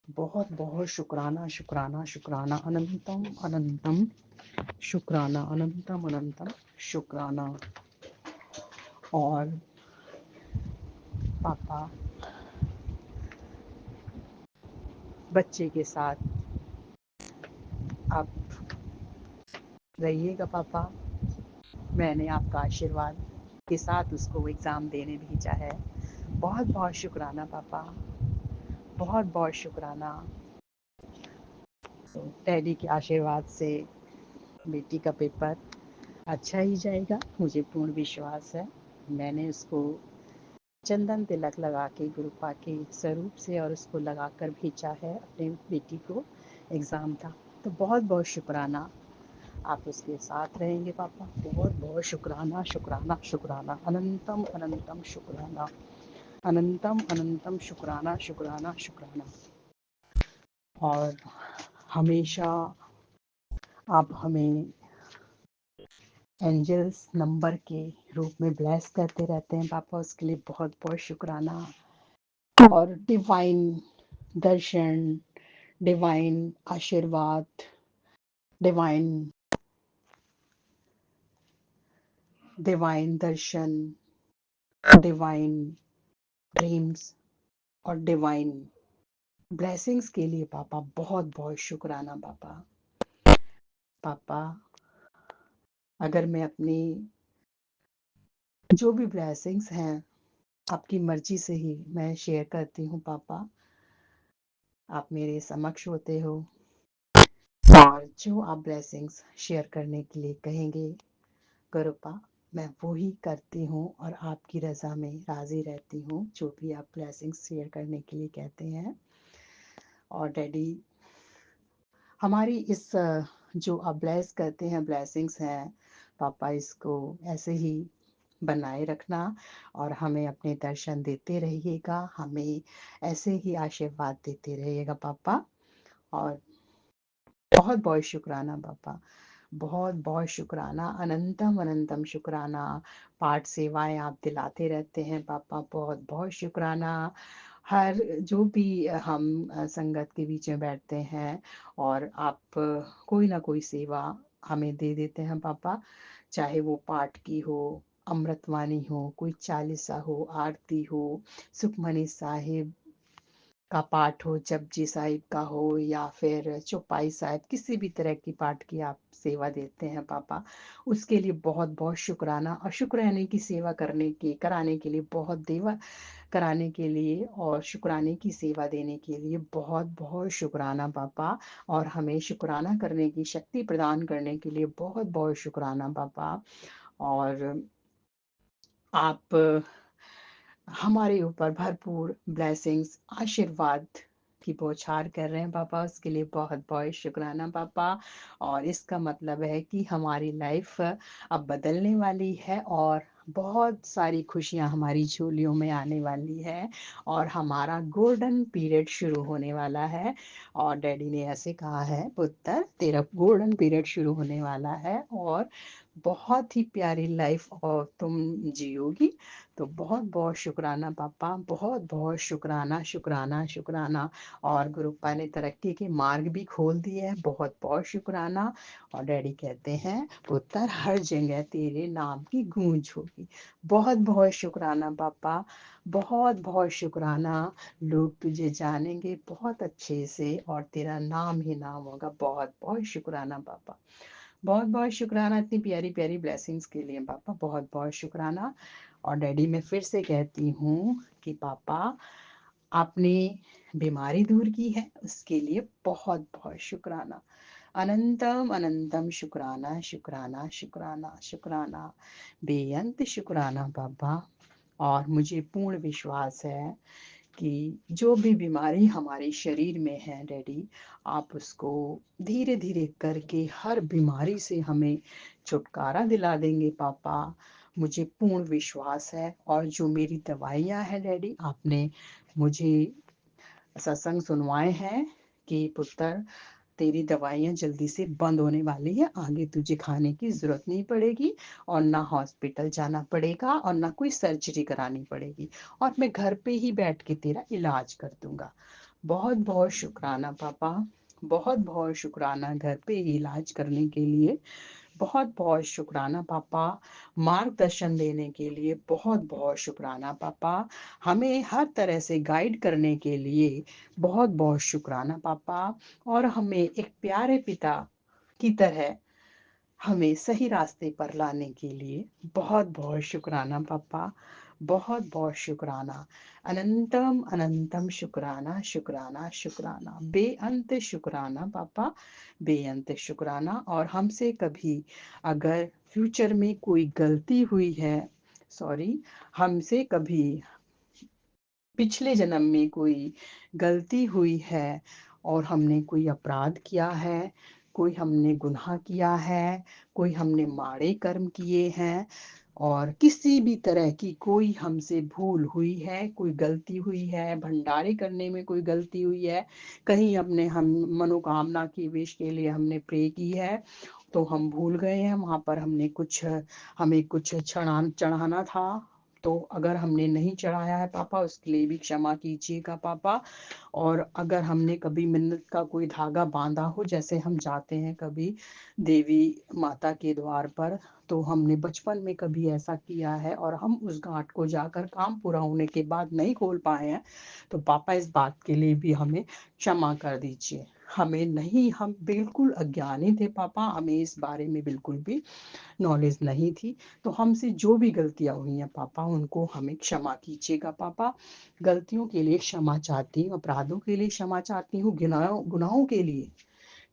बहुत बहुत शुक्राना, शुक्राना, शुक्राना, अनंतम अनंतम शुक्राना, अनंतम अनंतम शुक्राना। और पापा बच्चे के साथ आप रहिएगा पापा, मैंने आपका आशीर्वाद के साथ उसको एग्ज़ाम देने भेजा है। बहुत बहुत शुक्राना पापा, बहुत बहुत शुक्राना। तो डैडी के आशीर्वाद से बेटी का पेपर अच्छा ही जाएगा, मुझे पूर्ण विश्वास है। मैंने उसको चंदन तिलक लगा के गुरुपा के स्वरूप से और उसको लगा कर भेजा है अपने बेटी को, एग्ज़ाम था। तो बहुत बहुत शुक्राना, आप उसके साथ रहेंगे पापा। बहुत बहुत शुक्राना, शुक्राना, शुक्राना, अनंतम अनंतम शुक्राना, अनंतम अनंतम शुक्राना, शुक्राना, शुक्राना। और हमेशा आप हमें एंजल्स नंबर के रूप में ब्लेस करते रहते हैं पापा, उसके लिए बहुत बहुत शुक्राना। और डिवाइन दर्शन, डिवाइन आशीर्वाद, डिवाइन डिवाइन दर्शन, डिवाइन ड्रीम्स और डिवाइन ब्लेसिंग्स के लिए पापा बहुत बहुत शुक्राना पापा। पापा अगर मैं अपनी जो भी ब्लेसिंग्स हैं आपकी मर्जी से ही मैं शेयर करती हूँ पापा, आप मेरे समक्ष होते हो, और जो आप ब्लेसिंग्स शेयर करने के लिए कहेंगे गुरुपा मैं वो ही करती हूँ, और आपकी रज़ा में राज़ी रहती हूँ जो भी आप ब्लेसिंग्स शेयर करने के लिए कहते हैं। और डैडी हमारी इस जो आप ब्लेस करते हैं ब्लेसिंग्स हैं पापा, इसको ऐसे ही बनाए रखना और हमें अपने दर्शन देते रहिएगा, हमें ऐसे ही आशीर्वाद देते रहिएगा पापा। और बहुत बहुत शुक्राना पापा, बहुत बहुत शुक्राना, अनंतम अनंतम शुक्राना। पाठ सेवाएं आप दिलाते रहते हैं पापा, बहुत बहुत शुक्राना। हर जो भी हम संगत के बीच में बैठते हैं और आप कोई ना कोई सेवा हमें दे देते हैं पापा, चाहे वो पाठ की हो, अमृतवाणी हो, कोई चालीसा हो, आरती हो, सुखमनी साहिब का पाठ हो, जपजी साहिब का हो या फिर चौपाई साहिब, किसी भी तरह की पाठ की आप सेवा देते हैं पापा, उसके लिए बहुत बहुत शुक्राना। और शुक्राने की सेवा कराने के लिए बहुत देवा कराने के लिए और शुक्राने की सेवा देने के लिए बहुत बहुत शुक्राना पापा। और हमें शुक्राना करने की शक्ति प्रदान करने के लिए बहुत बहुत शुक्राना पापा। और आप हमारे ऊपर भरपूर ब्लेसिंग्स आशीर्वाद की बौछार कर रहे हैं पापा, उसके लिए बहुत बहुत शुक्राना पापा। और इसका मतलब है कि हमारी लाइफ अब बदलने वाली है और बहुत सारी खुशियां हमारी झोलियों में आने वाली है और हमारा गोल्डन पीरियड शुरू होने वाला है। और डैडी ने ऐसे कहा है, पुत्र तेरा गोल्डन पीरियड शुरू होने वाला है और बहुत ही प्यारी लाइफ और तुम जियोगी। तो बहुत बहुत शुक्राना पापा, बहुत बहुत शुक्राना शुक्राना शुक्राना। और गुरुपा ने तरक्की के मार्ग भी खोल दिए हैं, बहुत बहुत शुक्राना। और डैडी कहते हैं, पुत्र हर जगह तेरे नाम की गूंज होगी। बहुत बहुत शुक्राना पापा, बहुत बहुत शुक्राना। लोग तुझे जानेंगे बहुत अच्छे से और तेरा नाम ही नाम होगा। बहुत बहुत शुक्राना पापा, बहुत बहुत शुक्राना इतनी प्यारी प्यारी ब्लेसिंग्स के लिए पापा, बहुत बहुत शुक्राना। और डैडी मैं फिर से कहती हूँ कि पापा आपने बीमारी दूर की है, उसके लिए बहुत बहुत शुक्राना, अनंतम अनंतम शुक्राना शुक्राना शुक्राना शुक्राना, बेअंत शुक्राना पापा। और मुझे पूर्ण विश्वास है कि जो भी बीमारी हमारे शरीर में है डैडी, आप उसको धीरे धीरे करके हर बीमारी से हमें छुटकारा दिला देंगे पापा, मुझे पूर्ण विश्वास है। और जो मेरी दवाइयाँ हैं डैडी, आपने मुझे सत्संग सुनवाए हैं कि पुत्र तेरी दवाइयाँ जल्दी से बंद होने वाली है, आगे तुझे खाने की जरूरत नहीं पड़ेगी और ना हॉस्पिटल जाना पड़ेगा और ना कोई सर्जरी करानी पड़ेगी और मैं घर पे ही बैठ के तेरा इलाज कर दूंगा। बहुत बहुत शुक्राना पापा, बहुत बहुत शुक्राना घर पे ही इलाज करने के लिए। बहुत बहुत शुक्राना पापा, मार्गदर्शन देने के लिए बहुत बहुत शुक्राना पापा, हमें हर तरह से गाइड करने के लिए बहुत बहुत शुक्राना पापा। और हमें एक प्यारे पिता की तरह हमें सही रास्ते पर लाने के लिए बहुत बहुत शुक्राना पापा, बहुत बहुत शुक्राना, अनंतम अनंतम शुक्राना शुक्राना शुक्राना, बेअंत शुक्राना पापा, बेअंत शुक्राना। और हमसे कभी अगर फ्यूचर में कोई गलती हुई है, सॉरी, हमसे कभी पिछले जन्म में कोई गलती हुई है और हमने कोई अपराध किया है, कोई हमने गुनाह किया है, कोई हमने माड़े कर्म किए हैं और किसी भी तरह की कोई हमसे भूल हुई है, कोई गलती हुई है, भंडारे करने में कोई गलती हुई है, कहीं हमने हम मनोकामना की विश के लिए हमने प्रे की है तो हम भूल गए हैं, वहाँ पर हमें कुछ चढ़ाना था, तो अगर हमने नहीं चढ़ाया है पापा, उसके लिए भी क्षमा कीजिएगा पापा। और अगर हमने कभी मिन्नत का कोई धागा बांधा हो, जैसे हम जाते हैं कभी देवी माता के द्वार पर, तो हमने बचपन में कभी ऐसा किया है और हम उस घाट को जाकर काम पूरा होने के बाद नहीं खोल पाए हैं, तो पापा इस बात के लिए भी हमें क्षमा कर दीजिए। हमें नहीं, हम बिल्कुल अज्ञानी थे पापा, हमें इस बारे में बिल्कुल भी नॉलेज नहीं थी, तो हमसे जो भी गलतियां हुई हैं पापा, उनको हमें क्षमा कीजिएगा पापा। गलतियों के लिए क्षमा चाहती हूँ, अपराधों के लिए क्षमा चाहती हूँ, गुनाहों के लिए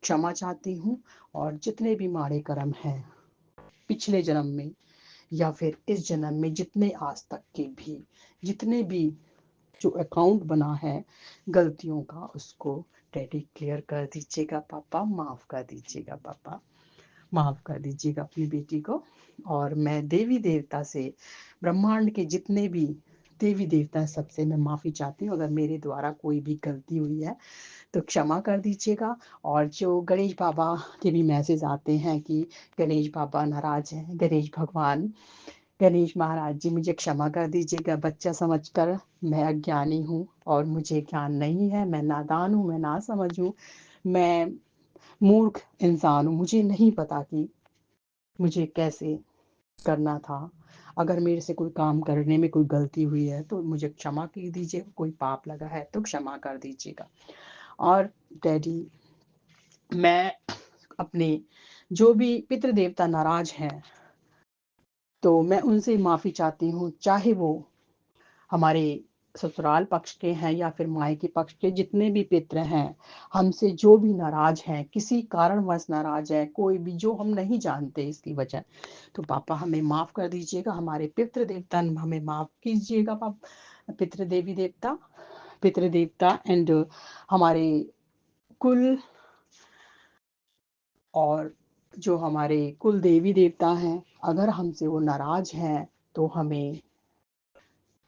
क्षमा चाहती हूँ। और जितने भी माड़े कर्म हैं पिछले जन्म में या फिर इस जन्म में, जितने आज तक के भी, जितने भी जो अकाउंट बना है गलतियों का, उसको डैडी क्लियर कर दीजिएगा पापा, माफ़ कर दीजिएगा पापा, माफ़ कर दीजिएगा अपनी बेटी को। और मैं देवी देवता से, ब्रह्मांड के जितने भी देवी देवता हैं, सबसे मैं माफ़ी चाहती हूँ। अगर मेरे द्वारा कोई भी गलती हुई है तो क्षमा कर दीजिएगा। और जो गणेश बाबा के भी मैसेज आते हैं कि गणेश बाबा नाराज़ हैं, गणेश भगवान, गणेश महाराज जी मुझे क्षमा कर दीजिएगा, बच्चा समझकर मैं अज्ञानी हूँ और मुझे ज्ञान नहीं है, मैं नादान हूँ, मैं नासमझ हूँ, मैं मूर्ख इंसान हूँ, मुझे नहीं पता कि मुझे कैसे करना था। अगर मेरे से कोई काम करने में कोई गलती हुई है तो मुझे क्षमा कर दीजिए, कोई पाप लगा है तो क्षमा कर दीजिएगा। और डैडी, मैं अपने जो भी पितृ देवता नाराज हैं तो मैं उनसे माफ़ी चाहती हूँ, चाहे वो हमारे ससुराल पक्ष के हैं या फिर मायके पक्ष के जितने भी पितृ हैं, हमसे जो भी नाराज हैं, किसी कारणवश नाराज है, कोई भी जो हम नहीं जानते इसकी वजह, तो पापा हमें माफ़ कर दीजिएगा, हमारे पितृ देवता हमें माफ़ कीजिएगा पितृ देवी देवता, पितृ देवता एंड हमारे कुल, और जो हमारे कुल देवी देवता हैं, अगर हमसे वो नाराज हैं तो हमें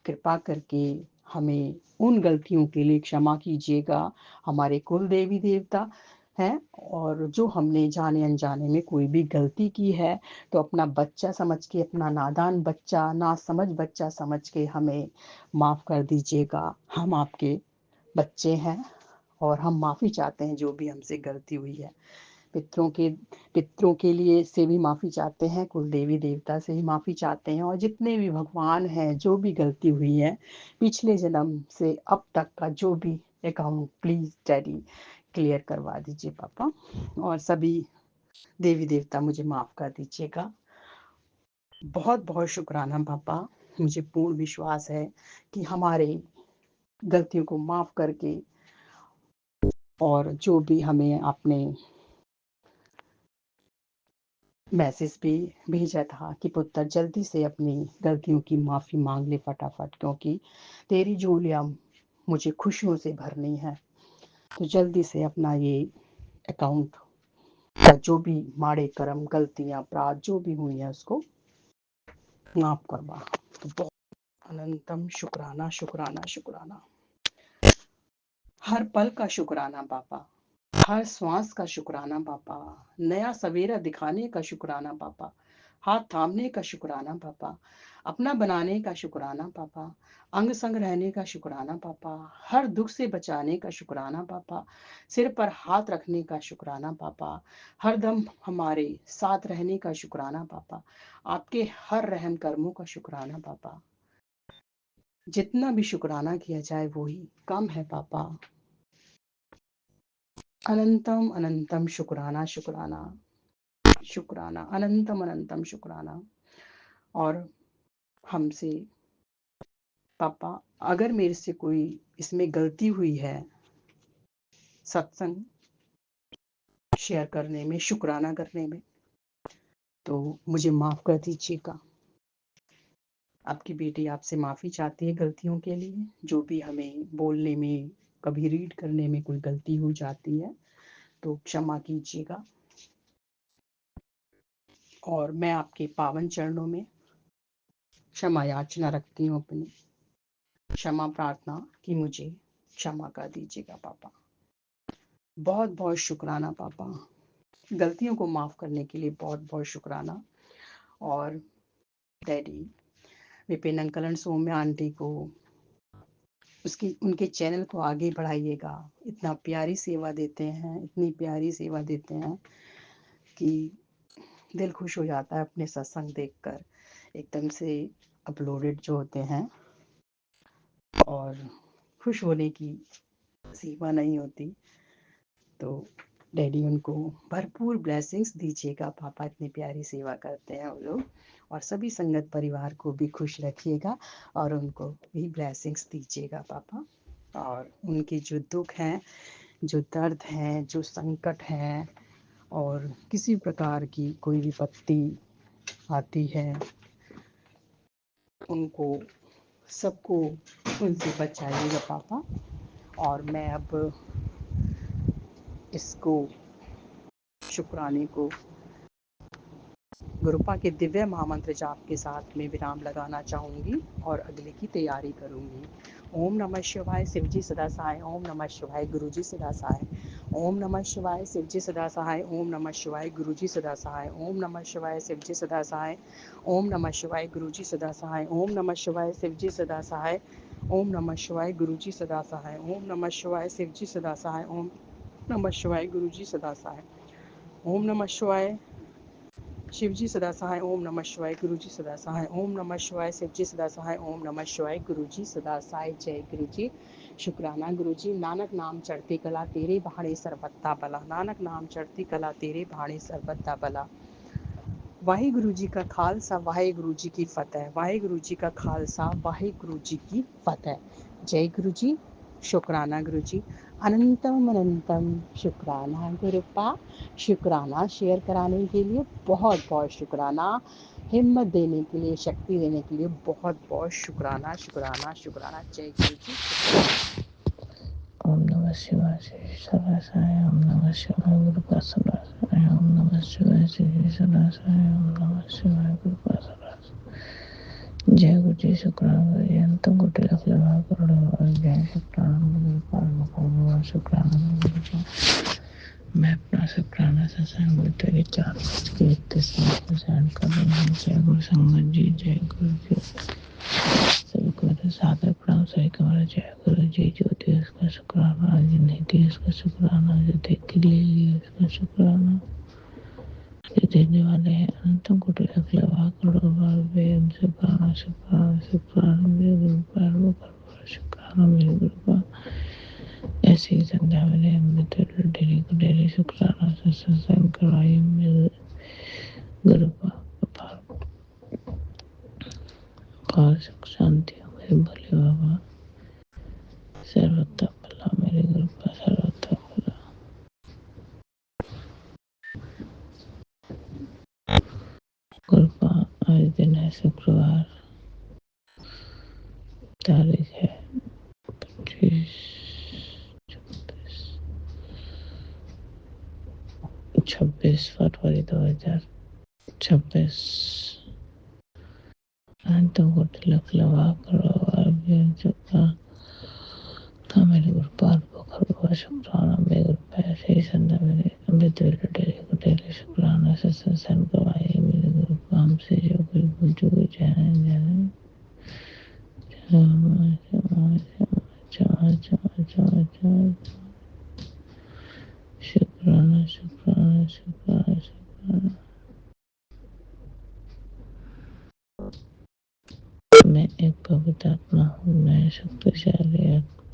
कृपा करके हमें उन गलतियों के लिए क्षमा कीजिएगा। हमारे कुल देवी देवता हैं, और जो हमने जाने अनजाने में कोई भी गलती की है तो अपना बच्चा समझ के, अपना नादान बच्चा, नासमझ बच्चा समझ के हमें माफ़ कर दीजिएगा। हम आपके बच्चे हैं और हम माफ़ी चाहते हैं जो भी हमसे गलती हुई है। पितरों के लिए से भी माफ़ी चाहते हैं, कुल देवी देवता से भी माफ़ी चाहते हैं, और जितने भी भगवान हैं, जो भी गलती हुई है पिछले जन्म से अब तक का जो भी अकाउंट प्लीज़ डैडी क्लियर करवा दीजिए पापा। और सभी देवी देवता मुझे माफ़ कर दीजिएगा। बहुत बहुत शुक्राना पापा, मुझे पूर्ण विश्वास है कि हमारे गलतियों को माफ़ करके, और जो भी हमें आपने मैसेज भी भेजा था कि पुत्र जल्दी से अपनी गलतियों की माफ़ी मांग ले फटाफट, क्योंकि तेरी झोलियाँ मुझे खुशियों से भरनी है। तो जल्दी से अपना ये अकाउंट का जो भी माड़े कर्म, गलतियाँ, अपराध जो भी हुई हैं उसको माफ़ करवा। तो बहुत अनंतम शुक्राना, शुक्राना, शुक्राना। हर पल का शुक्राना पापा, हर श्वास का शुक्राना पापा, नया सवेरा दिखाने का शुक्राना पापा, हाथ थामने का शुक्राना पापा, अपना बनाने का शुक्राना पापा, अंग संग रहने का शुक्राना पापा, हर दुख से बचाने का शुक्राना पापा, सिर पर हाथ रखने का शुक्राना पापा, हर दम हमारे साथ रहने का शुक्राना पापा, आपके हर रहम कर्मों का शुक्राना पापा। जितना भी शुक्राना किया जाए वो ही कम है पापा। अनंतम अनंतम शुक्राना, शुक्राना, शुक्राना, अनंतम अनंतम शुक्राना। और हमसे पापा, अगर मेरे से कोई इसमें गलती हुई है सत्संग शेयर करने में, शुक्राना करने में, तो मुझे माफ़ कर दीजिएगा। आपकी बेटी आपसे माफ़ी चाहती है गलतियों के लिए, जो भी हमें बोलने में, कभी रीड करने में कोई गलती हो जाती है तो क्षमा कीजिएगा। और मैं आपके पावन चरणों में क्षमा याचना रखती हूँ, अपनी क्षमा प्रार्थना कि मुझे क्षमा कर दीजिएगा पापा। बहुत बहुत शुक्राना पापा, गलतियों को माफ़ करने के लिए बहुत बहुत शुक्राना। और daddy, Vipin uncle and Saumya aunty को, उनके चैनल को आगे बढ़ाइएगा। इतना प्यारी सेवा देते हैं, इतनी प्यारी सेवा देते हैं कि दिल खुश हो जाता है अपने सत्संग देखकर, एकदम से अपलोडेड जो होते हैं, और खुश होने की सीमा नहीं होती। तो डैडी उनको भरपूर ब्लेसिंग्स दीजिएगा पापा, इतनी प्यारी सेवा करते हैं वो लोग। और सभी संगत परिवार को भी खुश रखिएगा और उनको भी ब्लेसिंग्स दीजिएगा पापा। और उनके जो दुख हैं, जो दर्द हैं, जो संकट हैं, और किसी प्रकार की कोई विपत्ति आती है, उनको सबको उनसे बचाइएगा पापा। और मैं अब इसको शुक्राने को गुरुपा के दिव्य महामंत्र जाप के साथ में विराम लगाना चाहूँगी और अगले की तैयारी करूँगी। ओम नमः शिवाय, शिवजी सदा सहाय। ओम नमः शिवाय, गुरुजी सदा सहाय। ओम नमः शिवाय, शिवजी सदा सहाय। ओम नमः शिवाय, गुरुजी सदा सहाय। ओम नमः शिवाय, शिवजी सदा सहाय। ओम नमः शिवाय, गुरुजी सदा सहाय। ओम नमः शिवाय, शिवजी सदा सहाय। ओम नमः शिवाय, गुरुजी सदा सहाय। ओम नमः शिवाय, शिवजी सदा सहाय। ओम नमः शिवाय, गुरुजी सदा सहाय। ओम नमः शिवाय, शिवजी सदा सहाय। ओम नमः शिवाय, गुरुजी सदा सहाय। ओम नमः शिवाय, शिवजी सदा सहाय। ओम नमः शिवाय, गुरुजी सदा सहाय। जय गुरुजी। शुक्राना गुरुजी। नानक नाम चढ़ती कला तेरे भाणे सर्बत्ता भला। नानक नाम चढ़ती कला तेरे भाणे सर्बत्ता भला। वाहिगुरु जी का खालसा, वाहिगुरु जी की फतेह। वाहिगुरु जी का खालसा, वाहिगुरु जी की फतेह। जय गुरु जी। शुक्राना गुरु जी। अनंतम अनंतम शुक्राना गुरुपा। शुक्राना शेयर कराने के लिए बहुत बहुत शुक्राना। हिम्मत देने के लिए, शक्ति देने के लिए बहुत बहुत शुक्राना शुक्राना शुक्राना। जय गुरु जी। ओम नमः शिवाय श्री सदा साई। ओम नमः शिवाय गुरुपा सदा साई। ओम नमः शिवाय श्री सदा साई। ओम नमः शिवाय गुरुपा सदा साई। जय गुरु जी। शुक्राना गुरु जी। अंत कोटि लख लगा करोड़ जय शुक्राना गुरुपा। शुक्राना गुरुपा। मैं अपना शुक्राना सत्संग मित्र के 4:31 को सेंड कर रही हूँ। जय गुरु संगत जी। जय गुरु जी। सभी को मेरे सादर प्रणाम। सभी को मेरा जय गुरु जी। जो देश का शुक्राना, जो नहीं देश का शुक्राना, जो देख के ले लिया इसका शुक्राना, जो देने वाले हैं अनंतों को लख लगा करोड़ बार बेन शुक्राना शुक्राना शुक्राना मेरे गुरु पैरों पर शुक्राना मेरे गुरु का। ऐसी ही संध्या मैंने अमृत डेली को डेली शुक्राना से सत्संग करवाई मेरे गुरु का। अपार सुख शांति हो मेरे भोले बाबा। सर्वथा भला मेरे गुरु का, सर्वथा भला। गुरु का आज दिन है शुक्रवार, तारीख है 26 फरवरी 2026। अंतों को तिलक लगा करो और बेन चुका था मेरे गुरु पाद पोखर बाबा। शुक्राना मेरे गुरु पैसे ही संध्या मेरे अमृत डेली को डेली शुक्राना से सत्संग करवाए मेरे गुरु काम से जो कोई भूल चूक जाए शुक्राना शुक्राना शुक्राना शुक्राना। मैं एक पवित्र आत्मा हूँ। मैं शक्तिशाली आत्मा।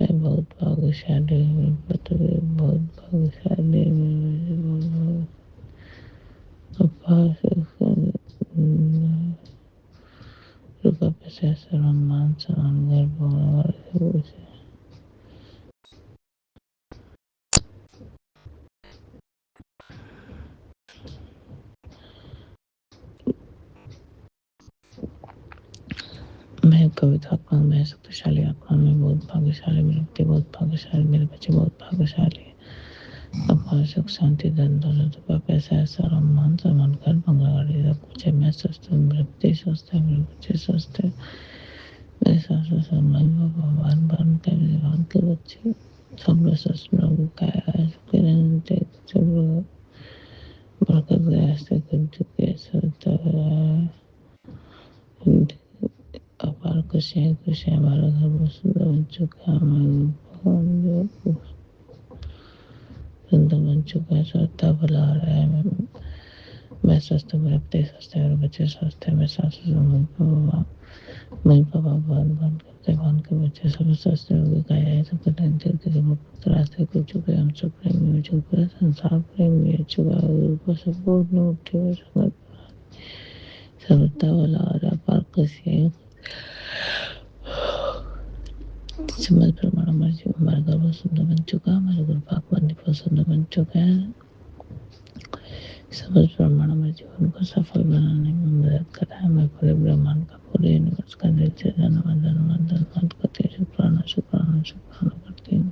मैं बहुत भाग्यशाली हूँ। मेरे पति बहुत भाग्यशाली हूँ। अपार रुका पैसे सम्मान समान घर पाने वाले से मैं कविता आत्मा। मैं शक्तिशाली आत्मा। मैं बहुत भाग्यशाली। मेरे पति बहुत भाग्यशाली। मेरे बच्चे बहुत भाग्यशाली। अपार सुख शांति धन दौलत रुपया पैसा ऐसा मान सम्मान घर बंगला गाड़ी सब कुछ है। मैं स्वस्थ हूँ। मेरे पति स्वस्थ है। मेरे बच्चे स्वस्थ है। मेरे सास ससुर मम्मी पापा बहन भान के मेरे भान के बच्चे सब लोग स्वस्थ लोगों का है। सब लोग बरकत गया ऐसे कर चुके सब अपार खुशियाँ खुशियाँ हमारा घर बहुत सुंदर बन चुका है। हमारे भगवान जो सुंदर बन चुका है। स्वच्छता भला आ रहा है। मैं स्वस्थ हूँ। मेरे पति स्वस्थ है। मेरे बच्चे स्वस्थ है। मेरे सास ससुर मम्मी पापा बहन भान करते भान के बच्चे सब स्वस्थ हो गए हैं। सब टेंशन किसी को पुत्र रास्ते को चुके हम सब प्रेम में चुके संसार प्रेम में चुका है। सब पूर्ण उठे सर्वथा वाला और अपार खुशियाँ समझ प्रमाण हमारे जीवन हमारा घर बहुत सुंदर बन चुका है। हमारे गुरु भगवान बहुत सुंदर बन चुका है। समझ प्रमाण हमारे जीवन को सफल बनाने में मदद कर रहा है। मैं पूरे ब्रह्मांड का, पूरे यूनिवर्स का नित्य धन्यवाद धन्यवाद धन्यवाद करती हूँ। शुक्राना शुक्राना शुक्राना करती हूँ।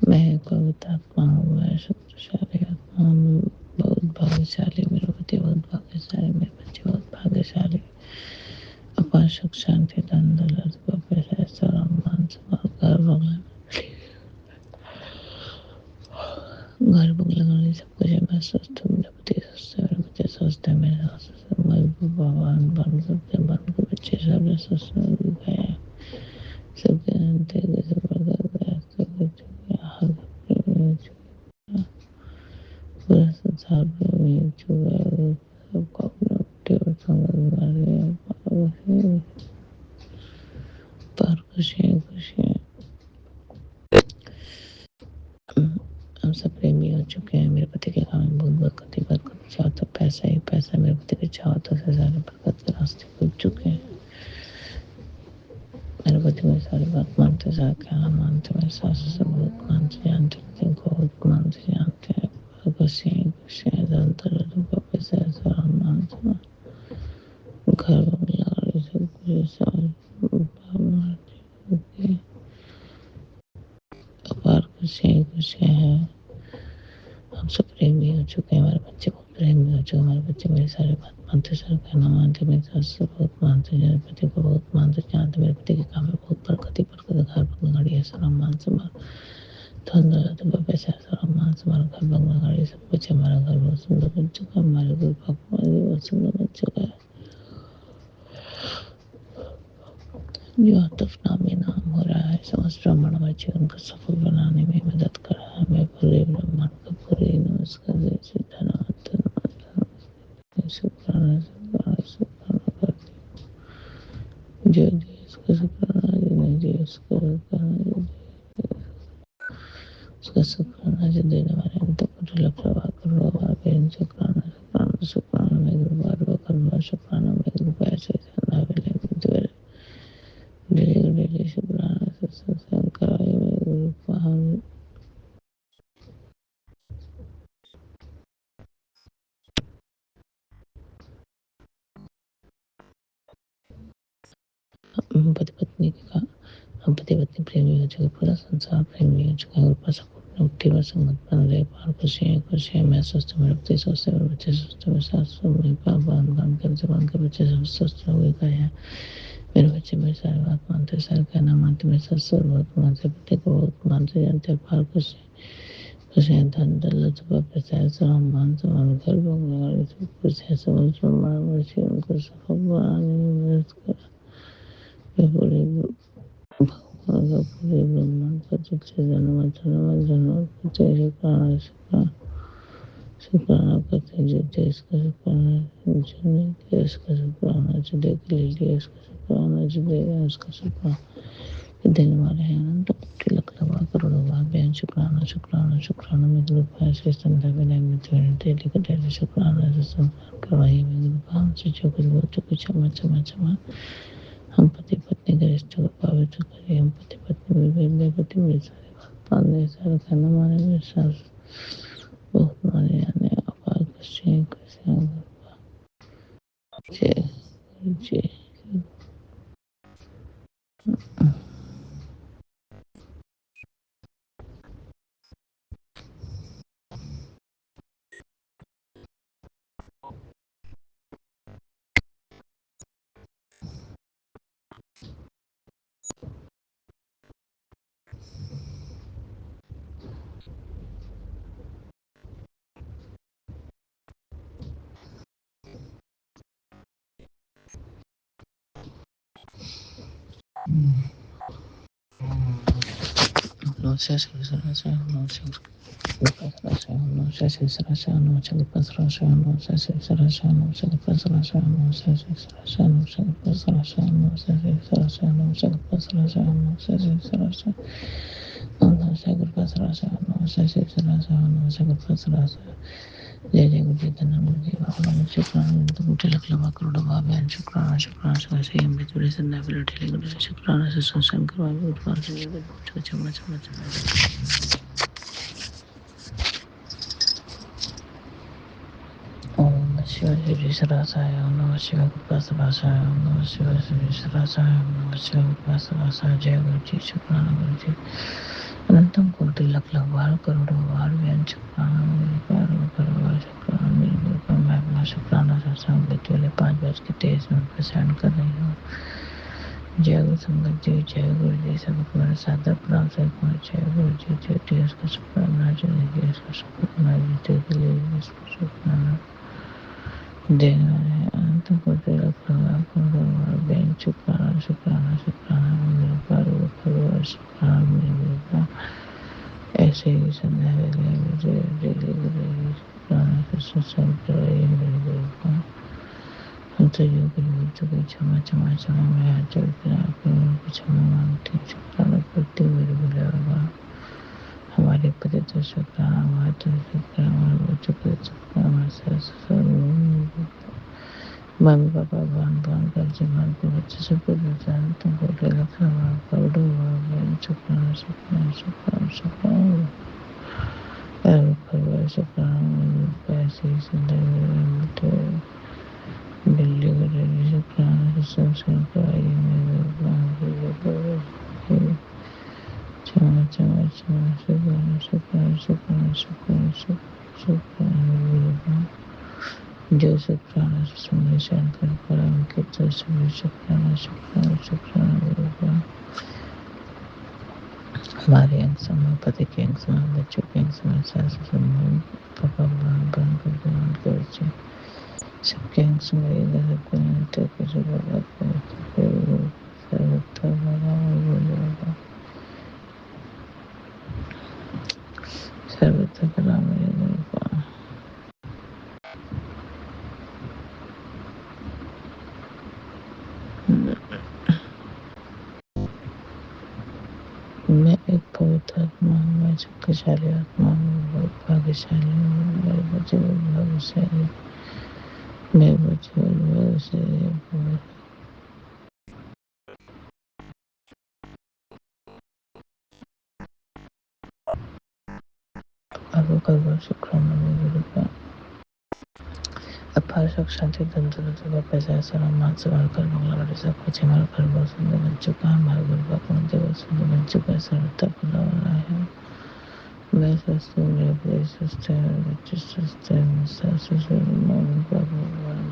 मैं पवित्रात्मा हूँ, मैं शक्तिशाली आत्मा हूँ, मैं बहुत भाग्यशाली, मेरे पति बहुत भाग्यशाली, मेरे बच्चे बहुत भाग्यशाली। अपार सुख शांति धन दौलत पैसा ऐसा मान सम्मान घर बंगला गाड़ी सब कुछ है। मैं स्वस्थ हूँ, मेरे पति स्वस्थ है, मेरे बच्चे स्वस्थ है, मेरे सास ससुर भगवान बन सबके बन के बच्चे सब स्वस्थ है। सबके अंत पूरा संसार में छुआ सबको अपने टेबल पर खुशियाँ खुशियाँ हम सब प्रेमी हो चुके हैं। मेरे पति के काम में बहुत बरकत चाहो तो पैसा ही पैसा, मेरे पति के चाहो से सारे बरकत के रास्ते खुल चुके हैं। मेरे पति मेरी सारी बात मानते, सारा कहना मानते, मेरे सास ससुर बहुत मानते जानते, पति को बहुत मानते जानते हैं। खुशियाँ खुशियाँ धन पैसा सारा मानते, घर बंगला गाड़ी सब कुछ अपार खुशियाँ खुशियाँ हैं। हम सब प्रेमी हो चुके हैं। हमारे बच्चे बहुत प्रेमी हो चुके हैं। हमारे बच्चे मेरी सारी बात मानते, सारा कहना मानते, मेरे सास ससुर बहुत मानते, मेरे पति को बहुत मानते जानते, मेरे पति के काम में बहुत बरकत घर बंगला गाड़ी है सारा मान सम्मान धन दौलत पैसा सारा मान सम्मान घर बंगला गाड़ी सब कुछ। हमारा घर बहुत सुंदर बन चुका है। हमारे घर भगवान भी बहुत सुंदर बन चुका है। जो तफनामी नाम हो रहा है समस्त ब्रह्मांडमय जीवन को सफल बनाने में मदद कर रहा है। मैं पूरे ब्रह्मांड का पूरे नमस्कार जैसे धन्यवाद शुक्राना शुक्राना शुक्राना करती हूँ। जय जय इसका शुक्राना, जय जय इसका शुक्राना, उसका शुक्राना जो देने वाले हैं तो कुटिल प्रभा करो बार बेन शुक्राना शुक्राना शुक्राना मैं गुरु बार करो शुक्राना मैं गुरु पैसे धंधा मिले डेली डेली शुक्राना सत्संग कराए मैं गुरु पावन पति पत्नी का हम पति पत्नी प्रेमी हो चुके, पूरा संसार प्रेमी हो चुका है। ऊपर सब अपने उठी पर संगत बन रहे पार खुशियाँ खुशियाँ। मैं स्वस्थ हूँ, मेरे पति स्वस्थ है, मेरे बच्चे स्वस्थ है, मेरे सास मेरे बांध कर बच्चे सब स्वस्थ हो गए हैं। मेरे बच्चे मेरी सारी बात मानते, सारे कहना मानते, मेरे ससुर बहुत मानते, पति को बहुत मानते जानते, पार खुशियाँ धन दौलत पैसा सब मान सम्मान घर बंगला सब कुछ है। समझ उनको सफल बनाने में मदद कर पूरे भगवान पूरे ब्रह्मांड का सबसे धन्यवाद करते शुक्राना करते हैं। जो देश का शुक्राना, जो नहीं देश का शुक्राना, जो देख लीजिए इसका शुक्राना, जो देगा उसका शुक्राना, जो देने वाले हैं अनंत कोटि लाख लवा करोड़ों बार बेन शुक्राना शुक्राना शुक्राना मैं गुरु पैसे संदर्भ में डेली का डेली शुक्राना से संसार करवाई मैं गुरु पावन से जो कुछ बहुत जो कुछ क्षमा क्षमा क्षमा। हम पति पत्नी के रिश्ते को पवित्र करें। हम पति पत्नी मेरे पति मेरी सारी बात मानने सारा कहना माने, मेरे सास बहुत माने जाने अपार खुशियाँ खुशियाँ जय जय। नमस्ते नमस्ते नमस्ते जय जय गुरु जी धन्य गुरु जी बाबा शुक्राना तो मुझे लग लवा करोड़ बाबा शुक्राना शुक्राना से हम भी थोड़े से ना बिलो ठेले गुरु शुक्राना से संसन करवा उत्पाद से कुछ क्षमा क्षमा क्षमा। ओम नमः शिवाय विश्रासाय ओम नमः शिवाय कृपासरासाय ओम नमः शिवाय विश्रासाय ओम नमः शिवाय कृपासरासाय। जय गुरु जी शुक्राना गुरु जी अनंतम कोटि लख लख बार करोड़ों बार व्यंग शुक्राना मेरे प्यारों करोड़ों शुक्राना मेरे गुरु का मैं अपना शुक्राना सत्संग बीते वाले 5:23 पर सेंड कर रही हूँ। जय गुरु संगत जी, जय गुरु जी। सभी को मेरा सादर प्रणाम से जय गुरु जी। जो उसका शुक्राना जो उसका शुक्राना जीते के लिए शुक्राना देने वाले हैं। अनंत कोटि लख लख करोड़ों बार व्यंग शुक्राना शुक्राना शुक्राना मेरे प्यारों करोड़ों शुक्राना मेरे गुरु का ऐसे ही संध्या वेले मुझे डेली करेगी शुक्राना से सत्संग कर रही है मेरे गुरु का। हम तो योग चुके क्षमा क्षमा क्षमा मैं हाथ जोड़ कर आपके क्षमा मांगती हूँ। शुक्राना करती हूँ मेरे भोले बाबा। हमारे पति तो शुक्राना हमारे तो शुक्राना हमारे बच्चों को शुक्राना हमारे सास मम्मी पापा बहन बहन कर जीवन के बच्चे सबको जान तुमको लख करोड़ों शुक्राना शुक्राना शुक्राना शुक्राना ऐसे ही सुंदर बिल्ली का शुक्राना संस्कार कराई मेरे क्षमा क्षमा क्षमा शुक्राना शुक्राना शुक्राना शुक्राना शुक्राना जो शुक्राना सुनने शंकर परम के तो सभी शुक्राना शुक्राना शुक्राना गुरुका। हमारे अंग समय पति के अंग समय बच्चों के अंग समय सास ससुर पापा बहन बहन को जवान के बच्चे सबके अंग समय सबके निमित्त के सर्वत्र भला सर्वत्र भला मेरे गुरुका। मैं एक पवित्र आत्मा हूँ, मैं शक्तिशाली आत्मा हूँ, बहुत भाग्यशाली हूँ। मेरे बच्चे बहुत भाग्यशाली, मेरे बच्चे बहुत भाग्यशाली। आपको कल बार शुक्राना मेरे गुरु का। अपार सुख शांति धन दौलत पैसा सम्मान सवार कर बंगला गाड़ी सब कुछ हमारा घर बहुत सुंदर बन चुका है। हमारे गुरु का कौन बहुत सुंदर बन चुका है। सर्वथा खुला वाला है। मैं स्वस्थ हूँ, मेरे बड़े स्वस्थ है, मेरे बच्चे स्वस्थ है, मेरे सास ससुर मम्मी पापा भगवान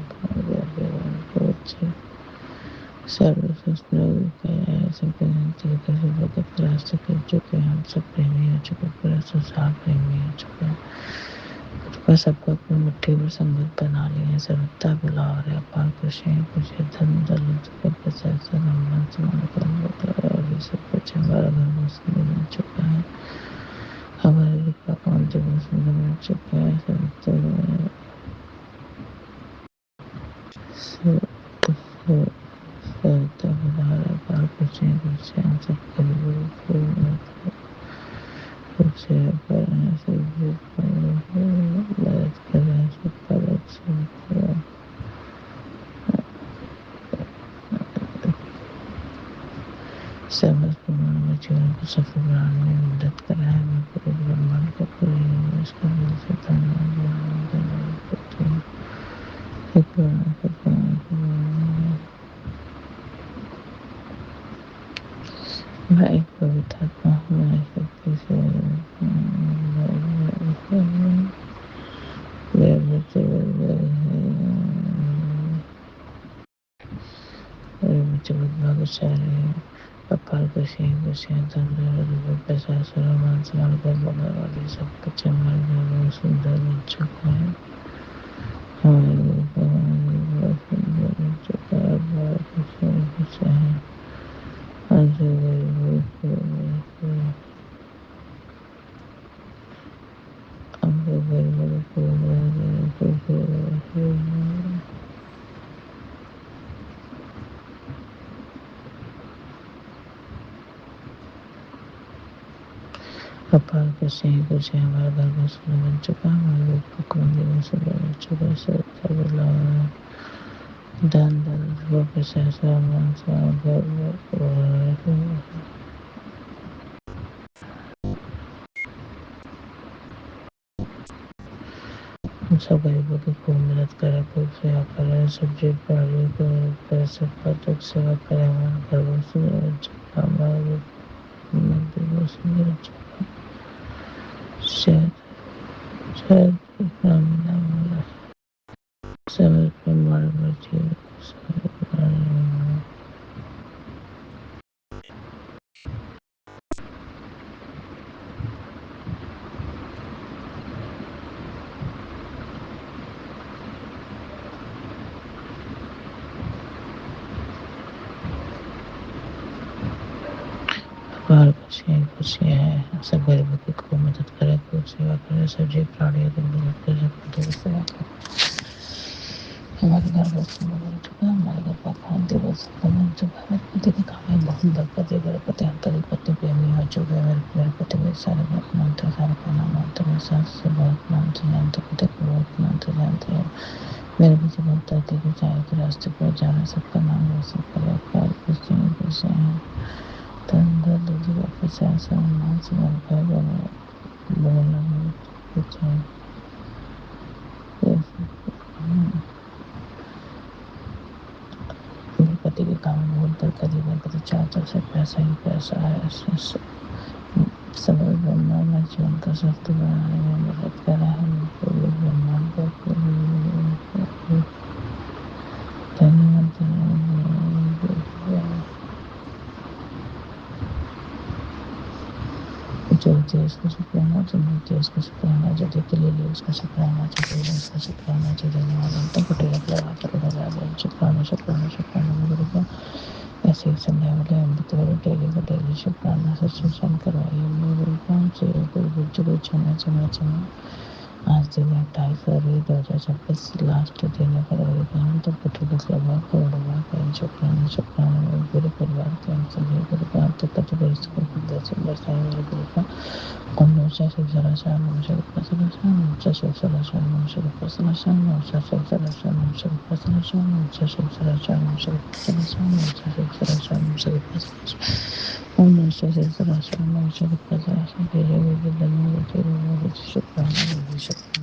के बच्चे सर्व स्वस्थ लोग है। सबके बहुत प्रयास कर चुके हैं। हम सब प्रेमी हो चुके, पूरा संसार प्रेमी हो चुका है। बस सबको अपनी मुट्ठी में संगत बना ली है। सर्वथा बुला रहे अपार खुशी धन दौलत का पैसा सम्मान और ये सब कुछ हमारा घर बहुत सुंदर बन चुका है। हमारे रूपा कौन बहुत सुंदर बन चुका है। सर्वथा बुला रहे अपार खुशी हम सबके कुछ मदद कर रहे हैं। सबका समस्त मानव जीवन को सफल बनाने में मदद कर रहा है। मैं पूरे ब्रह्मांड को पूरे यूनिवर्स का दिल से धन्यवाद करती हूँ। मैं एक पवित्र आत्मा हूँ। मैं शक्ति से मेरे बच्चे बहुत भाग्यशाली है। अपार खुशी धन दौलत पैसा सम्मान सम्मान कर बंगला वाली सब कुछ हमारे घर में सुंदर बन चुका है। हमारे बहुत सुंदर बन चुका है। बहुत खुश है। अपार खुशी हमारा घर बहुत सुंदर बन चुका है। हमारे पकवान सुंदर बन चुका है। सबका बदलाव है। धन दौलत पैसा सम्मान सब गरीबों की खूब मदद करे, खूब सेवा करे, सब्जी पानी सबका दुख सेवा करे। हमारा घर बहुत सुंदर बन चुका है। हमारे सुंदर शायद समय प्रमाण जीवन बाहर खुशियाँ हैं सब गरीबों को मदद करे को सेवा करे सभी प्राणियों की मदद करे सेवा करे हमारे घर बहुत सुंदर हो चुका है हमारे घर का खान दिवस बन चुका है पति के काम में बहुत बरकत मेरे पति अंतरिक पति प्रेमी हो चुके हैं मेरे पति में सारे बहुत मानते सारे खाना मानते मेरे सास से बहुत मानते जानते पति को बहुत मानते जानते हैं मेरे पीछे बहुत तरक्की के चाहे के रास्ते पर जा रहे सबका नाम रोशन करे प्यार खुशी हैं तंदर दूसरी का प्रचार सम्मान से बनकर बोलना कुछ है मेरे पति के काम में बहुत बरकत ही बरकत चार तरफ से पैसा ही पैसा है सबल ब्रह्मांड जीवन का शक्ति बनाने में मदद कर रहा है ब्रह्मांड को धन्यवाद जो देश को शुक्राना जो देश को शुक्राना जो देख ले उसका शुक्राना जो दे उसका शुक्राना जो देने वाला तो पटेल लगा कर लगा शुक्राना शुक्राना शुक्राना मेरे को ऐसे ही संध्या वाले अमृत वाले डेली शुक्राना से सुशान करवाइए मेरे काम से कोई बुजुर्ग चना चना चना आज दिन 28 फरवरी 2026 लास्ट दिन है फरवरी का हम तो पटेल लगा करोड़ों का शुक्राना शुक्राना मेरे परिवार के हम सभी परिवार तो पति परिस्थिति को दर्शन बरसाए मेरे परिवार Onusha Sharasha Manushaka Pasanasha Nucha Sarasha Manushaka Pasanasha Nucha Sarasha Manushaka Pasanasha Nucha Sarasha Manushaka Pasanasha Nucha Sarasha Manushaka Pasanasha Onusha Sarasha Manushaka Pasanasha Deya Vidya Dhamma Vidya Shukran